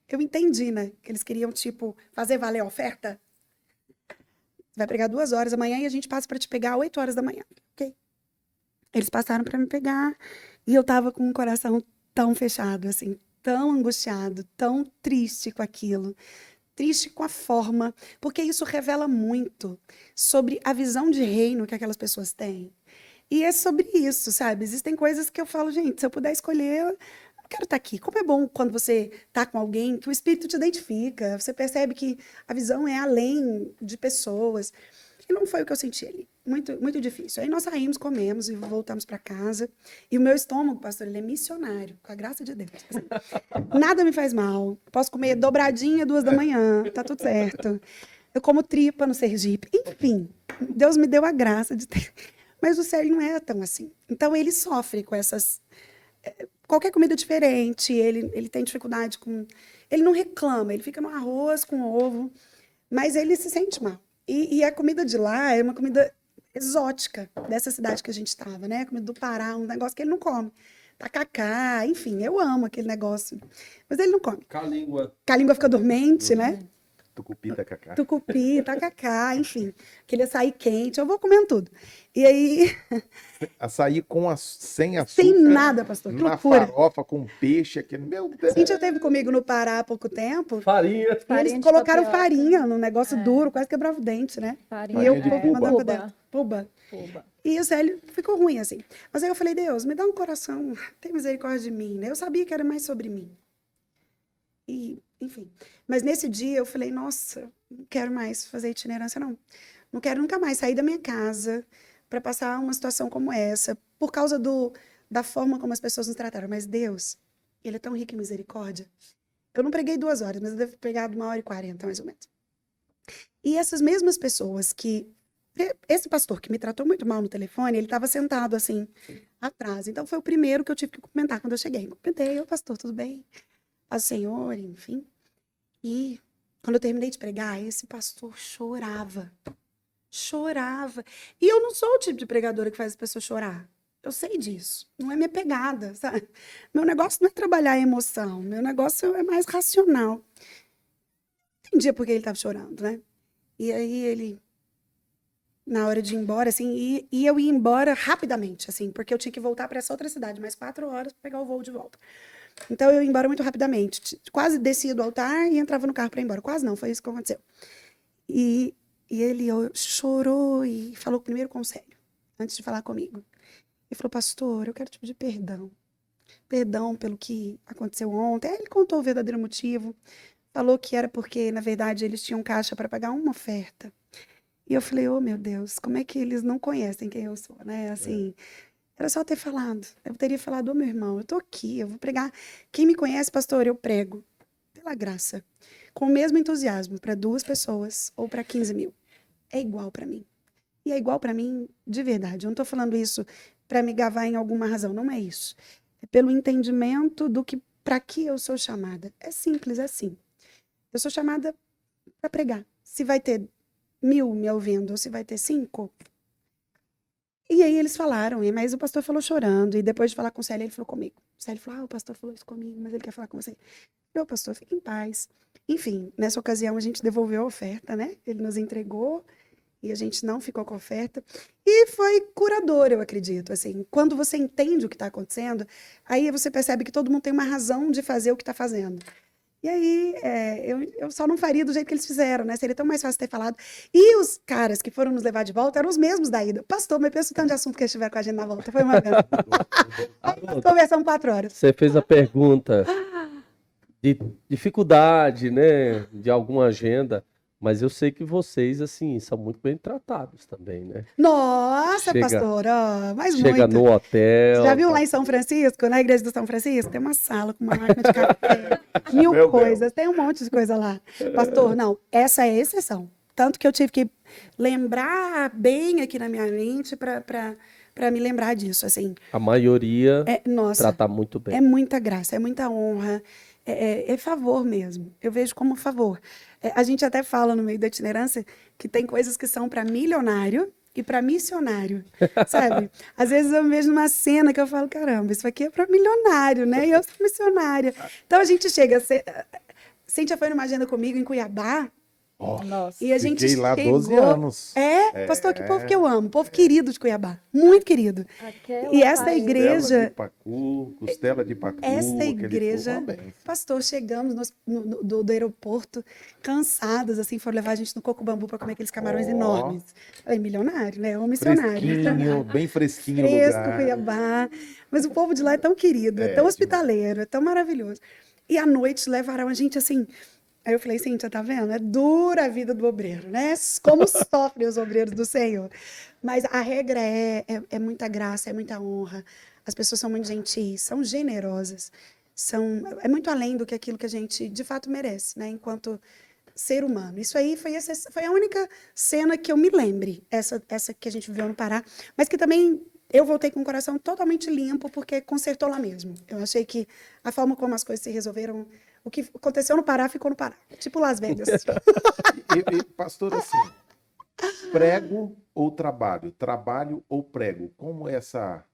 Eu entendi, né? Que eles queriam, tipo, fazer valer a oferta. Você vai pregar 2 horas amanhã e a gente passa para te pegar às 8 horas da manhã. Ok? Eles passaram para me pegar e eu tava com o coração tão fechado, assim, tão angustiado, tão triste com aquilo. Triste com a forma, porque isso revela muito sobre a visão de reino que aquelas pessoas têm. E é sobre isso, sabe? Existem coisas que eu falo, gente, se eu puder escolher, eu quero estar aqui. Como é bom quando você está com alguém que o espírito te identifica, você percebe que a visão é além de pessoas. E não foi o que eu senti ali. Muito, muito difícil. Aí nós saímos, comemos e voltamos para casa. E o meu estômago, pastor, ele é missionário, com a graça de Deus. Assim, nada me faz mal. Posso comer dobradinha 2 da manhã, tá tudo certo. Eu como tripa no Sergipe. Enfim, Deus me deu a graça de ter. Mas o Sérgio não é tão assim. Então ele sofre com essas... Qualquer comida diferente, ele tem dificuldade com... Ele não reclama, ele fica no arroz com ovo, mas ele se sente mal. E a comida de lá é uma comida exótica dessa cidade que a gente estava, né? A comida do Pará, um negócio que ele não come. Tacacá, enfim, eu amo aquele negócio. Mas ele não come. Calíngua. Que a língua fica dormente, né? Tucupi, tacacá. Tucupi, tacacá, enfim. Aquele açaí quente, eu vou comendo tudo. E aí, Açaí sem açúcar. sem nada, pastor, que Na loucura. farofa com peixe. Aquele... Meu Deus. Cíntia esteve comigo no Pará há pouco tempo. Farinha. E Farinha eles de colocaram tapioca. farinha num negócio duro, quase quebrava o dente, né? Farinha E eu de é mandava puba. dentro. Puba. Puba. E o Célio ficou ruim, assim. Mas aí eu falei, Deus, me dá um coração, tem misericórdia de mim, né? Eu sabia que era mais sobre mim. E, enfim. Mas nesse dia eu falei, nossa, não quero mais fazer itinerância, não. Não quero nunca mais sair da minha casa para passar uma situação como essa, por causa da forma como as pessoas nos trataram. Mas Deus, Ele é tão rico em misericórdia. Eu não preguei 2 horas, mas eu devo ter pregado 1h40, mais ou menos. E essas mesmas pessoas que... Esse pastor que me tratou muito mal no telefone, ele estava sentado assim, atrás. Então foi o primeiro que eu tive que cumprimentar quando eu cheguei. Cumprimentei, pastor, tudo bem? Paz do Senhor, enfim. E quando eu terminei de pregar, esse pastor chorava. Chorava. E eu não sou o tipo de pregadora que faz as pessoas chorar. Eu sei disso. Não é minha pegada, sabe? Meu negócio não é trabalhar a emoção. Meu negócio é mais racional. Entendia por que ele estava chorando, né? E aí ele... na hora de ir embora, assim, e eu ia embora rapidamente, assim, porque eu tinha que voltar para essa outra cidade, mais 4 horas para pegar o voo de volta. Então eu ia embora muito rapidamente, quase descia do altar e entrava no carro para ir embora. Quase não, foi isso que aconteceu. E ele chorou e falou primeiro conselho, antes de falar comigo. Ele falou, pastor, eu quero te pedir perdão. Perdão pelo que aconteceu ontem. Aí ele contou o verdadeiro motivo, falou que era porque, na verdade, eles tinham caixa para pagar uma oferta. E eu falei, oh meu Deus, como é que eles não conhecem quem eu sou, né? Assim, era só ter falado. Eu teria falado, ô meu irmão, eu tô aqui, eu vou pregar. Quem me conhece, pastor, eu prego, pela graça, com o mesmo entusiasmo, para 2 pessoas ou para 15 mil. É igual para mim. E é igual para mim de verdade. Eu não tô falando isso para me gabar em alguma razão, não é isso. É pelo entendimento do que, para que eu sou chamada. É simples assim. Eu sou chamada para pregar. Se vai ter 1000 me ouvindo ou se vai ter 5. E aí eles falaram, mas o pastor falou chorando. E depois de falar com o Célio, ele falou comigo. O Célio falou, o pastor falou isso comigo, mas ele quer falar com você. Eu, pastor, fique em paz. Enfim, nessa ocasião a gente devolveu a oferta, né? Ele nos entregou e a gente não ficou com a oferta. E foi curador, eu acredito. Assim, quando você entende o que está acontecendo, aí você percebe que todo mundo tem uma razão de fazer o que está fazendo. E aí, eu só não faria do jeito que eles fizeram, né? Seria tão mais fácil ter falado. E os caras que foram nos levar de volta eram os mesmos da ida. Pastor, mas pensa o tanto de assunto que eles tiveram com a gente na volta. Foi uma vez. Aí nós conversamos 4 horas. Você fez a pergunta de dificuldade, né, de alguma agenda, mas eu sei que vocês, assim, são muito bem tratados também, né? Nossa, Chega- pastor, ó, mas Chega muito. no hotel. Já viu lá em São Francisco, na igreja do São Francisco? Tem uma sala com uma máquina de café, 1000 Meu coisas, tem um monte de coisa lá. Pastor, não, essa é a exceção. Tanto que eu tive que lembrar bem aqui na minha mente para me lembrar disso, assim. A maioria Nossa, trata muito é bem. muita graça, é muita honra, é favor mesmo. Eu vejo como favor. A gente até fala no meio da itinerância que tem coisas que são para milionário e para missionário, sabe? Às vezes eu vejo uma cena que eu falo, caramba, isso aqui é para milionário, né? E eu sou missionária. Então a gente chega. Cíntia foi numa agenda comigo em Cuiabá. Ó, Nossa. E a gente fiquei lá 12 chegou. anos. Pastor, que povo que eu amo, povo querido de Cuiabá, muito querido. Aquela E essa paella. igreja, Costela de pacu, essa aquele igreja, povo, uma benção. pastor, chegamos do aeroporto, cansadas, assim, foram levar a gente no Coco Bambu para comer aqueles camarões Ó. enormes. Falei, milionário, né? Um missionário. Fresquinho, bem fresquinho o Fresco, lugar. Cuiabá. Mas o povo de lá é tão querido, é tão demais. hospitaleiro, é tão maravilhoso. E à noite levaram a gente assim. Aí eu falei, Cíntia, tá vendo? É dura a vida do obreiro, né? Como sofrem os obreiros do Senhor. Mas a regra é muita graça, é muita honra. As pessoas são muito gentis, são generosas. É muito além do que aquilo que a gente de fato merece, né? Enquanto ser humano. Isso aí foi a única cena que eu me lembre, essa que a gente viveu no Pará, mas que também eu voltei com o coração totalmente limpo, porque consertou lá mesmo. Eu achei que a forma como as coisas se resolveram, o que aconteceu no Pará, ficou no Pará. Tipo Las Vegas. Pastor, assim, prego ou trabalho? Trabalho ou prego? Como é essa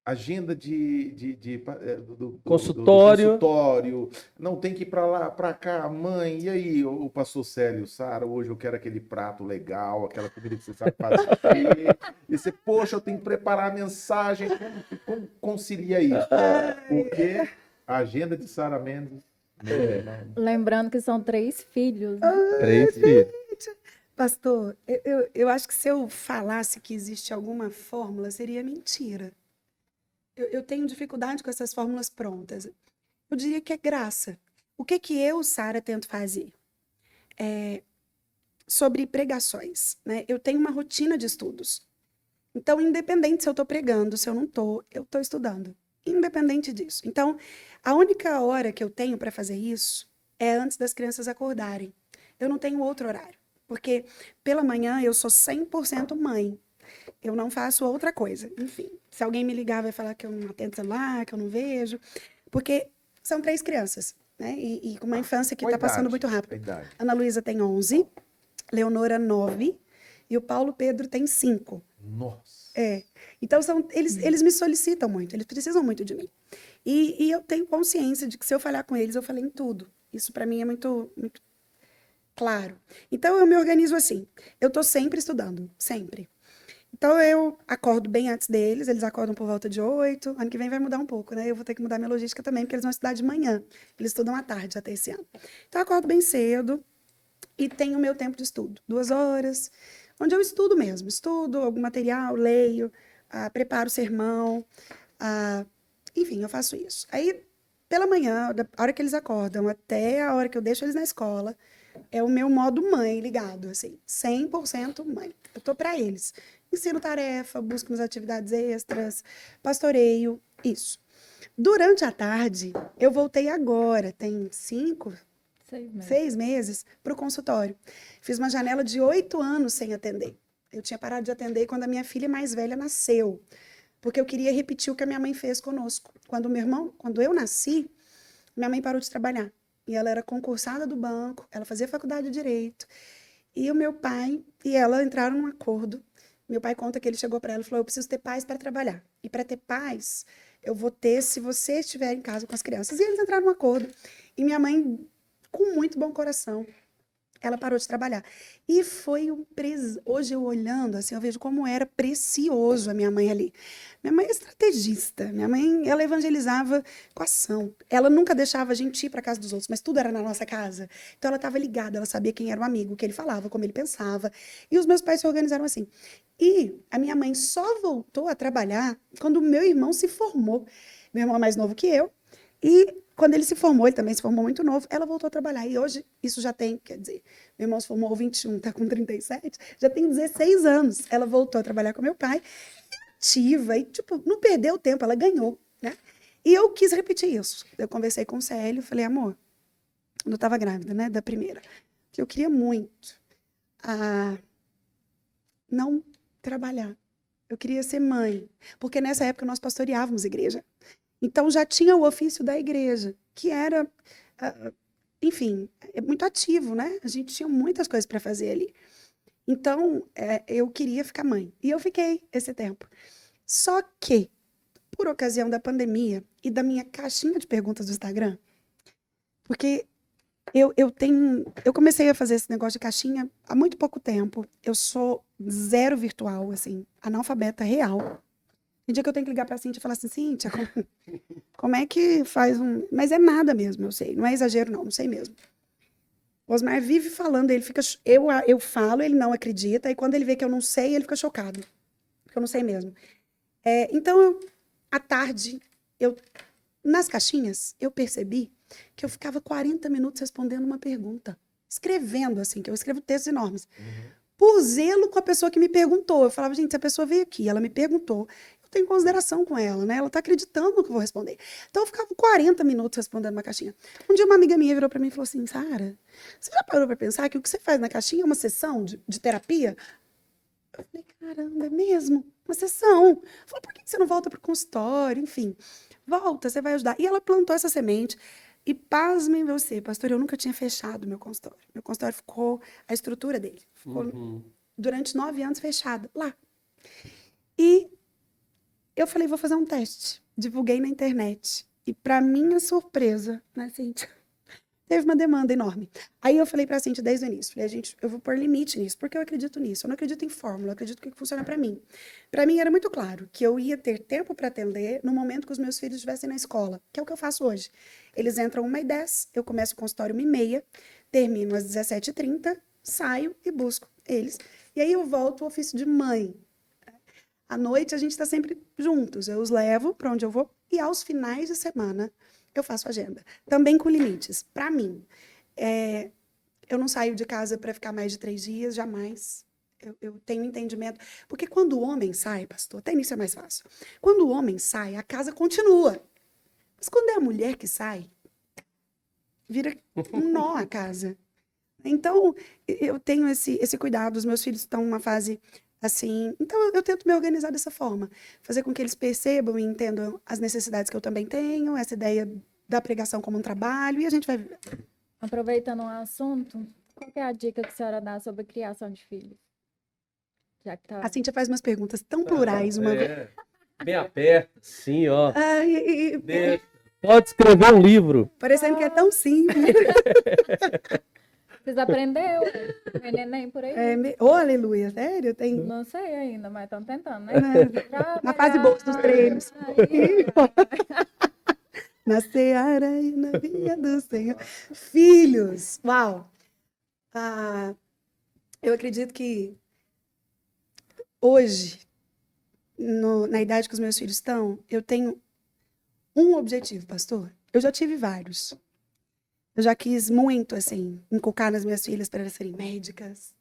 agenda do Consultório. consultório? Não tem que ir para lá, para cá, mãe. E aí, o pastor Célio, Sara, hoje eu quero aquele prato legal, aquela comida que você sabe fazer. E você, poxa, eu tenho que preparar a mensagem. Como concilia isso? Porque a agenda de Sara Mendes. Lembrando que são 3 filhos, né? 3 filhos. Pastor, eu acho que se eu falasse que existe alguma fórmula, seria mentira. Eu tenho dificuldade com essas fórmulas prontas. Eu diria que é graça. O que eu, Sara, tento fazer? Sobre pregações, né? Eu tenho uma rotina de estudos. Então, independente se eu estou pregando, se eu não estou, eu estou estudando. Independente disso. Então, a única hora que eu tenho para fazer isso é antes das crianças acordarem. Eu não tenho outro horário. Porque pela manhã eu sou 100% mãe. Eu não faço outra coisa. Enfim, se alguém me ligar, vai falar que eu não atendo celular, que eu não vejo. Porque são 3 crianças, né? E com uma infância que Qual está passando idade? muito A rápido. idade. Ana Luísa tem 11, Leonora 9 e o Paulo Pedro tem 5. Nossa. Então, eles me solicitam muito, eles precisam muito de mim. E eu tenho consciência de que se eu falhar com eles, eu falei em tudo. Isso para mim é muito, muito claro. Então, eu me organizo assim. Eu estou sempre estudando, sempre. Então, eu acordo bem antes deles, eles acordam por volta de 8. Ano que vem vai mudar um pouco, né? Eu vou ter que mudar minha logística também, porque eles vão estudar de manhã. Eles estudam à tarde até esse ano. Então, eu acordo bem cedo e tenho o meu tempo de estudo. 2 horas, onde eu estudo mesmo. Estudo algum material, leio, preparo o sermão. Enfim, eu faço isso. Aí, pela manhã, da hora que eles acordam até a hora que eu deixo eles na escola, é o meu modo mãe ligado, assim, 100% mãe. Eu tô para eles. Ensino tarefa, busco minhas atividades extras, pastoreio, isso. Durante a tarde, eu voltei agora, tem 6 meses, para o consultório. Fiz uma janela de 8 anos sem atender. Eu tinha parado de atender quando a minha filha mais velha nasceu, porque eu queria repetir o que a minha mãe fez conosco. Quando eu nasci, minha mãe parou de trabalhar. E ela era concursada do banco, ela fazia faculdade de Direito. E o meu pai e ela entraram num acordo. Meu pai conta que ele chegou para ela e falou: eu preciso ter paz para trabalhar. E para ter paz, eu vou ter se você estiver em casa com as crianças. E eles entraram num acordo. E minha mãe, com muito bom coração, ela parou de trabalhar. E foi hoje eu olhando, assim, eu vejo como era precioso a minha mãe ali. Minha mãe é estrategista. Minha mãe, ela evangelizava com ação. Ela nunca deixava a gente ir para casa dos outros, mas tudo era na nossa casa. Então ela estava ligada, ela sabia quem era o amigo, o que ele falava, como ele pensava. E os meus pais se organizaram assim. E a minha mãe só voltou a trabalhar quando o meu irmão se formou. Meu irmão é mais novo que eu. E quando ele se formou, ele também se formou muito novo, ela voltou a trabalhar. E hoje, isso já tem, quer dizer, meu irmão se formou aos 21, está com 37, já tem 16 anos. Ela voltou a trabalhar com meu pai, ativa, e tipo, não perdeu tempo, ela ganhou, né? E eu quis repetir isso. Eu conversei com o Célio, falei: amor, quando eu estava grávida, né, da primeira, que eu queria muito não trabalhar. Eu queria ser mãe, porque nessa época nós pastoreávamos igreja. Então já tinha o ofício da igreja, que era, enfim, é muito ativo, né? A gente tinha muitas coisas para fazer ali. Então, eu queria ficar mãe. E eu fiquei esse tempo. Só que, por ocasião da pandemia e da minha caixinha de perguntas do Instagram, porque eu comecei a fazer esse negócio de caixinha há muito pouco tempo. Eu sou zero virtual, assim, analfabeta real. Tem dia que eu tenho que ligar pra Cíntia e falar assim: Cíntia, como é que faz um... Mas é nada mesmo, eu sei. Não é exagero, não sei mesmo. O Osmar vive falando, ele fica... Eu falo, ele não acredita, e quando ele vê que eu não sei, ele fica chocado. Porque eu não sei mesmo. Então, à tarde, nas caixinhas, eu percebi que eu ficava 40 minutos respondendo uma pergunta. Escrevendo, assim, que eu escrevo textos enormes. Por zelo com a pessoa que me perguntou. Eu falava: gente, se a pessoa veio aqui, ela me perguntou, tenho consideração com ela, né? Ela tá acreditando no que eu vou responder. Então eu ficava 40 minutos respondendo uma caixinha. Um dia uma amiga minha virou para mim e falou assim: Sara, você já parou para pensar que o que você faz na caixinha é uma sessão de terapia? Eu falei: caramba, é mesmo? Uma sessão. Falei: por que você não volta pro consultório? Enfim, volta, você vai ajudar. E ela plantou essa semente. E pasmem você, pastor, eu nunca tinha fechado meu consultório. Meu consultório ficou, a estrutura dele ficou durante 9 anos fechada lá. E eu falei: vou fazer um teste. Divulguei na internet. E para minha surpresa, né, Cíntia? Teve uma demanda enorme. Aí eu falei pra Cíntia desde o início. Falei: gente, eu vou pôr limite nisso, porque eu acredito nisso. Eu não acredito em fórmula, eu acredito que funciona para mim. Para mim era muito claro que eu ia ter tempo para atender no momento que os meus filhos estivessem na escola, que é o que eu faço hoje. Eles entram 1h10, eu começo o consultório 1h30, termino às 17h30, saio e busco eles. E aí eu volto ao ofício de mãe. À noite a gente está sempre juntos. Eu os levo para onde eu vou e aos finais de semana eu faço agenda. Também com limites. Para mim, eu não saio de casa para ficar mais de 3 dias, jamais. Eu tenho entendimento. Porque quando o homem sai, pastor, até nisso é mais fácil. Quando o homem sai, a casa continua. Mas quando é a mulher que sai, vira um nó a casa. Então, eu tenho esse cuidado. Os meus filhos estão numa fase assim. Então, eu tento me organizar dessa forma. Fazer com que eles percebam e entendam as necessidades que eu também tenho, essa ideia da pregação como um trabalho, e a gente vai... Aproveitando o assunto, qual que é a dica que a senhora dá sobre criação de filhos? Já que tá... A Cíntia faz umas perguntas tão plurais uma vez. Bem aperta, sim, ó. Ai, Pode escrever um livro. parecendo que é tão simples. Vocês aprenderam? Tem neném por aí? Oh, aleluia, sério? Tem... Não sei ainda, mas estão tentando, né? Na fase boa dos treinos. Na seara e na vinha do Senhor. Filhos, uau! Eu acredito que hoje, na idade que os meus filhos estão, eu tenho um objetivo, pastor. Eu já tive vários. Eu já quis muito, assim, inculcar nas minhas filhas para elas serem médicas.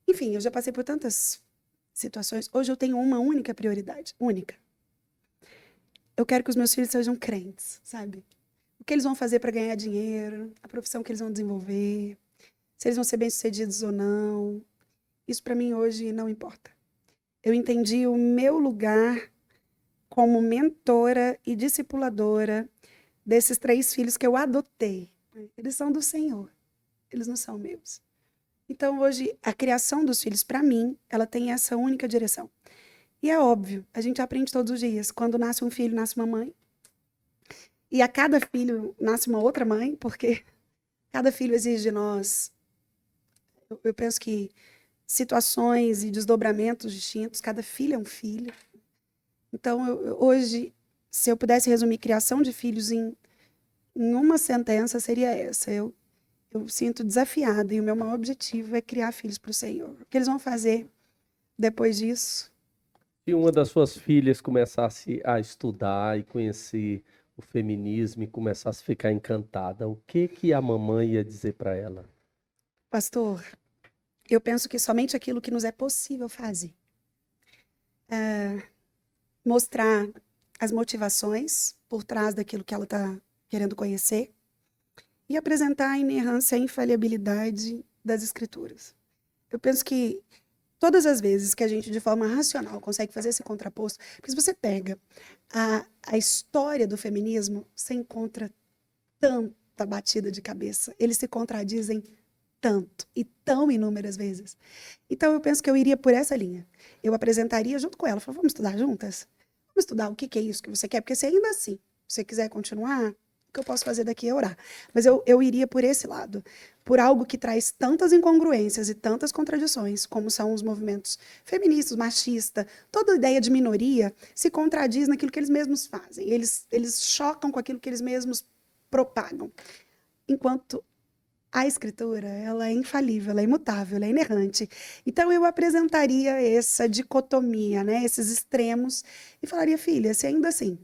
Enfim, eu já passei por tantas situações. Hoje eu tenho uma única prioridade, única. Eu quero que os meus filhos sejam crentes, sabe? O que eles vão fazer para ganhar dinheiro, a profissão que eles vão desenvolver, se eles vão ser bem-sucedidos ou não. Isso para mim hoje não importa. Eu entendi o meu lugar como mentora e discipuladora desses 3 filhos que eu adotei. Eles são do Senhor, eles não são meus. Então, hoje, a criação dos filhos, para mim, ela tem essa única direção. E é óbvio, a gente aprende todos os dias. Quando nasce um filho, nasce uma mãe. E a cada filho nasce uma outra mãe, porque cada filho exige de nós. Eu penso que situações e desdobramentos distintos, cada filho é um filho. Então, hoje, se eu pudesse resumir criação de filhos em uma sentença, seria essa. Eu sinto desafiada e o meu maior objetivo é criar filhos para o Senhor. O que eles vão fazer depois disso? Se uma das suas filhas começasse a estudar e conhecer o feminismo e começasse a ficar encantada, o que a mamãe ia dizer para ela? Pastor, eu penso que somente aquilo que nos é possível fazer. Mostrar as motivações por trás daquilo que ela está querendo conhecer e apresentar a inerrância e a infalibilidade das Escrituras. Eu penso que todas as vezes que a gente, de forma racional, consegue fazer esse contraposto, porque se você pega a história do feminismo, você encontra tanta batida de cabeça. Eles se contradizem tanto e tão inúmeras vezes. Então, eu penso que eu iria por essa linha. Eu apresentaria junto com ela. Falei, vamos estudar juntas? Vamos estudar o que é isso que você quer? Porque se ainda assim, se você quiser continuar, o que eu posso fazer daqui é orar. Mas eu iria por esse lado. Por algo que traz tantas incongruências e tantas contradições, como são os movimentos feministas, machistas, toda ideia de minoria se contradiz naquilo que eles mesmos fazem. Eles chocam com aquilo que eles mesmos propagam. Enquanto a Escritura, ela é infalível, ela é imutável, ela é inerrante. Então, eu apresentaria essa dicotomia, né, esses extremos, e falaria, filha, se ainda assim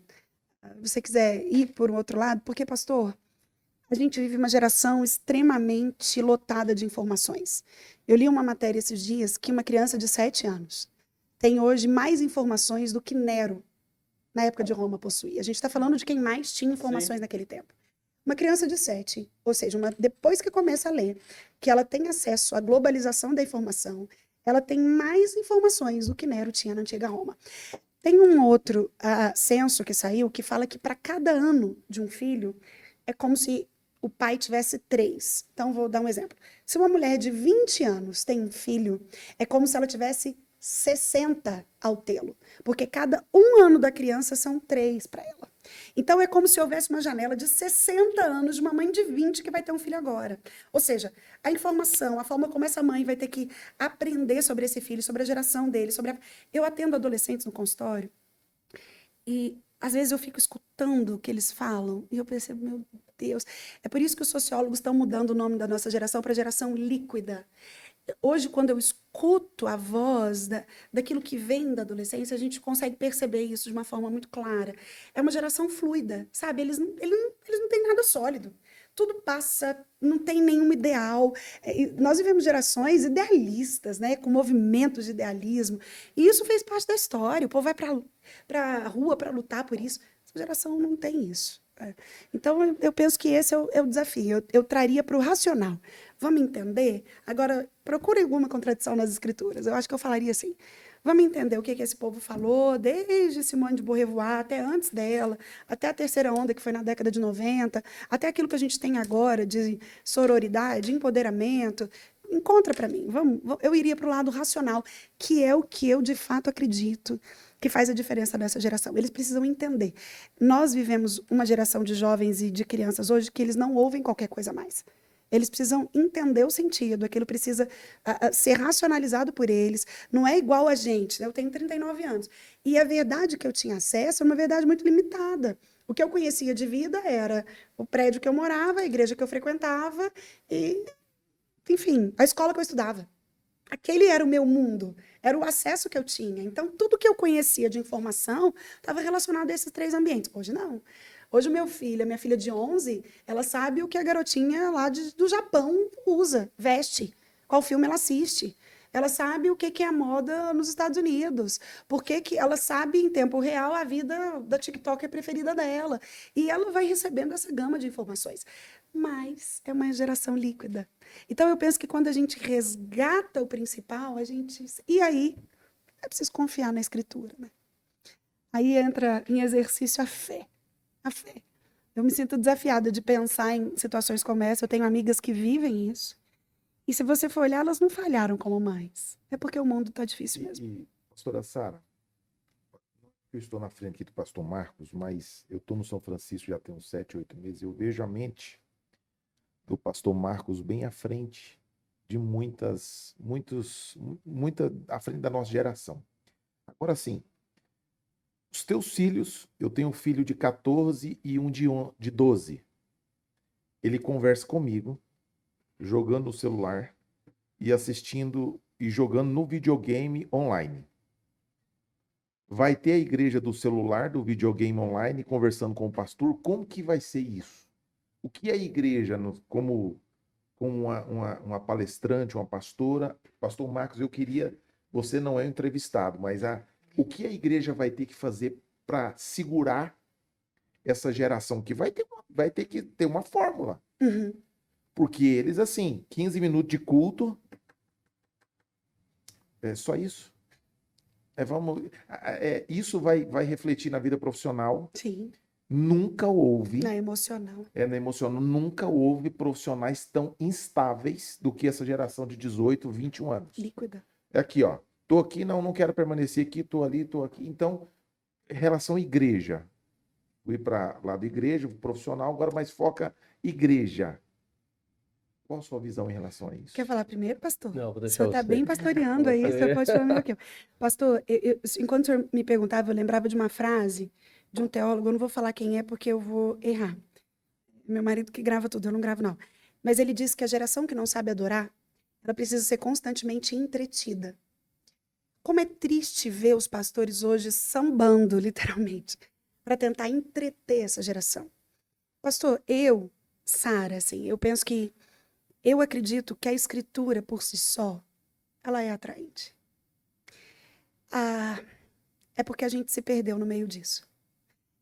você quiser ir por um outro lado, porque, pastor, a gente vive uma geração extremamente lotada de informações. Eu li uma matéria esses dias que uma criança de 7 anos tem hoje mais informações do que Nero, na época de Roma, possuía. A gente está falando de quem mais tinha informações naquele tempo. Uma criança de 7, ou seja, depois que começa a ler, que ela tem acesso à globalização da informação, ela tem mais informações do que Nero tinha na antiga Roma. Tem um outro censo que saiu que fala que para cada ano de um filho é como se o pai tivesse 3. Então, vou dar um exemplo. Se uma mulher de 20 anos tem um filho, é como se ela tivesse 60 ao tê-lo. Porque cada 1 ano da criança são 3 para ela. Então, é como se houvesse uma janela de 60 anos de uma mãe de 20 que vai ter um filho agora. Ou seja, a informação, a forma como essa mãe vai ter que aprender sobre esse filho, sobre a geração dele, Eu atendo adolescentes no consultório e, às vezes, eu fico escutando o que eles falam e eu percebo, meu Deus. É por isso que os sociólogos estão mudando o nome da nossa geração para geração líquida. Hoje, quando eu escuto a voz daquilo que vem da adolescência, a gente consegue perceber isso de uma forma muito clara. É uma geração fluida, sabe? Eles não têm nada sólido. Tudo passa, não tem nenhum ideal. Nós vivemos gerações idealistas, né? Com movimentos de idealismo. E isso fez parte da história. O povo vai para a rua para lutar por isso. Essa geração não tem isso. Então, eu penso que esse é o desafio. Eu traria para o racional. Vamos entender? Agora, procure alguma contradição nas Escrituras. Eu acho que eu falaria assim. Vamos entender o que esse povo falou, desde Simone de Beauvoir, até antes dela, até a terceira onda, que foi na década de 90, até aquilo que a gente tem agora de sororidade, empoderamento. Encontra para mim. Eu iria para o lado racional, que é o que eu, de fato, acredito que faz a diferença nessa geração. Eles precisam entender. Nós vivemos uma geração de jovens e de crianças hoje que eles não ouvem qualquer coisa mais. Eles precisam entender o sentido, aquilo precisa ser racionalizado por eles. Não é igual a gente, né? Eu tenho 39 anos. E a verdade que eu tinha acesso é uma verdade muito limitada. O que eu conhecia de vida era o prédio que eu morava, a igreja que eu frequentava e, enfim, a escola que eu estudava. Aquele era o meu mundo, era o acesso que eu tinha. Então, tudo que eu conhecia de informação estava relacionado a esses 3 ambientes. Hoje, não. Hoje a minha filha de 11, ela sabe o que a garotinha lá do Japão usa, veste, qual filme ela assiste. Ela sabe o que é a moda nos Estados Unidos. Porque ela sabe em tempo real a vida da TikToker preferida dela. E ela vai recebendo essa gama de informações. Mas é uma geração líquida. Então eu penso que quando a gente resgata o principal, a gente... E aí, é preciso confiar na Escritura, né? Aí entra em exercício a fé. A fé. Eu me sinto desafiada de pensar em situações como essa. Eu tenho amigas que vivem isso. E se você for olhar, elas não falharam como mães. É porque o mundo está difícil mesmo. E, pastora Sara, eu estou na frente aqui do pastor Marcos, mas eu estou no São Francisco já tem uns 7, 8 meses. Eu vejo a mente do pastor Marcos bem à frente de muita à frente da nossa geração. Agora sim, os teus filhos, eu tenho um filho de 14 e um de 12. Ele conversa comigo, jogando no celular e assistindo e jogando no videogame online. Vai ter a igreja do celular, do videogame online, conversando com o pastor. Como que vai ser isso? O que a igreja, como uma palestrante, uma pastora, pastor Marcos, eu queria, você não é um entrevistado, mas o que a igreja vai ter que fazer para segurar essa geração que vai ter que ter uma fórmula. Uhum. Porque eles, assim, 15 minutos de culto, é só isso. Isso vai refletir na vida profissional. Sim. Nunca houve, Na emocional. na emocional, nunca houve profissionais tão instáveis do que essa geração de 18, 21 anos. Líquida. É aqui, ó. Tô aqui, não quero permanecer aqui, tô ali, tô aqui. Então, relação igreja. Fui para lá da igreja, profissional, agora mais foca igreja. Qual a sua visão em relação a isso? Quer falar primeiro, pastor? Não, vou O deixar senhor está você. bem pastoreando aí, o senhor pode falar melhor que eu. Pastor, enquanto o senhor me perguntava, eu lembrava de uma frase de um teólogo, eu não vou falar quem é porque eu vou errar. Meu marido que grava tudo, eu não gravo não. Mas ele disse que a geração que não sabe adorar, ela precisa ser constantemente entretida. Como é triste ver os pastores hoje sambando, literalmente, para tentar entreter essa geração. Pastor, Sara, assim, eu acredito que a escritura, por si só, ela é atraente. É porque a gente se perdeu no meio disso.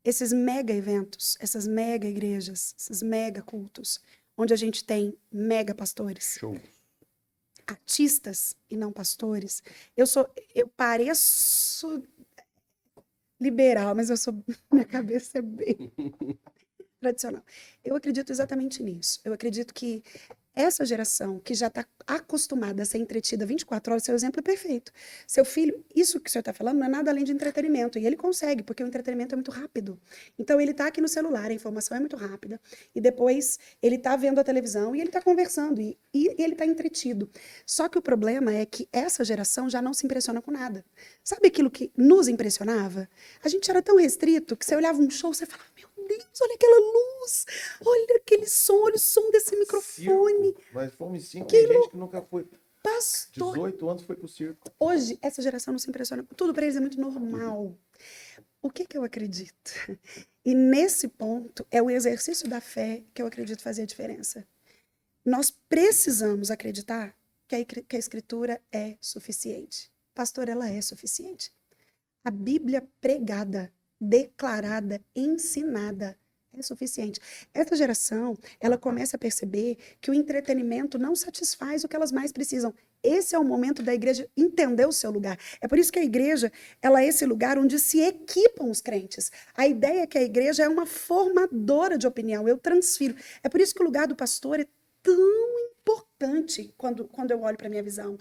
Esses mega eventos, essas mega igrejas, esses mega cultos, onde a gente tem mega pastores, Show. artistas e não pastores. Eu pareço liberal, mas minha cabeça é bem tradicional. Eu acredito exatamente nisso. Eu acredito que essa geração que já está acostumada a ser entretida 24 horas, seu exemplo é perfeito. Seu filho, isso que o senhor está falando não é nada além de entretenimento. E ele consegue, porque o entretenimento é muito rápido. Então, ele está aqui no celular, a informação é muito rápida. E depois, ele está vendo a televisão e ele está conversando. E ele está entretido. Só que o problema é que essa geração já não se impressiona com nada. Sabe aquilo que nos impressionava? A gente era tão restrito que você olhava um show, você falava, meu Deus, olha aquela luz, olha aquele som, olha o som desse microfone. Circo. Mas fomos sim, tem gente que nunca foi. Pastor, 18 anos foi pro circo. hoje essa geração não se impressiona. Tudo para eles é muito normal. O que eu acredito? E nesse ponto é o exercício da fé que eu acredito fazer a diferença. Nós precisamos acreditar que a escritura é suficiente. Pastor, ela é suficiente. A Bíblia pregada, declarada, ensinada é suficiente. Essa geração, ela começa a perceber que o entretenimento não satisfaz o que elas mais precisam. Esse é o momento da igreja entender o seu lugar. É por isso que a igreja, ela é esse lugar onde se equipam os crentes. A ideia é que a igreja é uma formadora de opinião, eu transfiro. É por isso que o lugar do pastor é tão importante quando eu olho para a minha visão.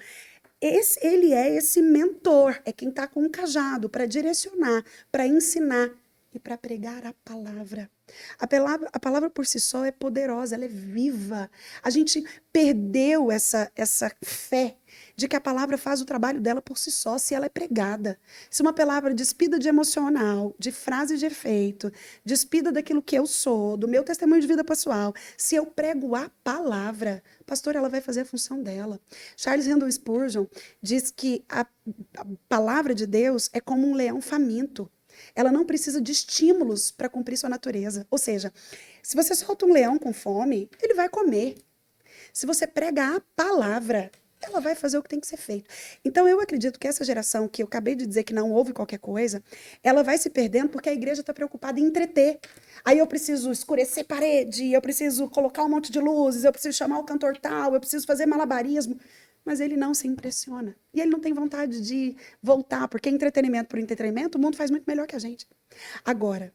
Ele é esse mentor, é quem está com um cajado para direcionar, para ensinar e para pregar a palavra. A palavra por si só é poderosa, ela é viva. A gente perdeu essa fé de que a palavra faz o trabalho dela por si só, se ela é pregada. Se uma palavra despida de emocional, de frase de efeito, despida daquilo que eu sou, do meu testemunho de vida pessoal, se eu prego a palavra, pastor, ela vai fazer a função dela. Charles Haddon Spurgeon diz que a palavra de Deus é como um leão faminto. Ela não precisa de estímulos para cumprir sua natureza. Ou seja, se você solta um leão com fome, ele vai comer. Se você prega a palavra, ela vai fazer o que tem que ser feito. Então, eu acredito que essa geração, que eu acabei de dizer que não ouve qualquer coisa, ela vai se perdendo porque a igreja está preocupada em entreter. Aí eu preciso escurecer parede, eu preciso colocar um monte de luzes, eu preciso chamar o cantor tal, eu preciso fazer malabarismo. Mas ele não se impressiona. E ele não tem vontade de voltar, porque entretenimento por entretenimento, o mundo faz muito melhor que a gente. Agora,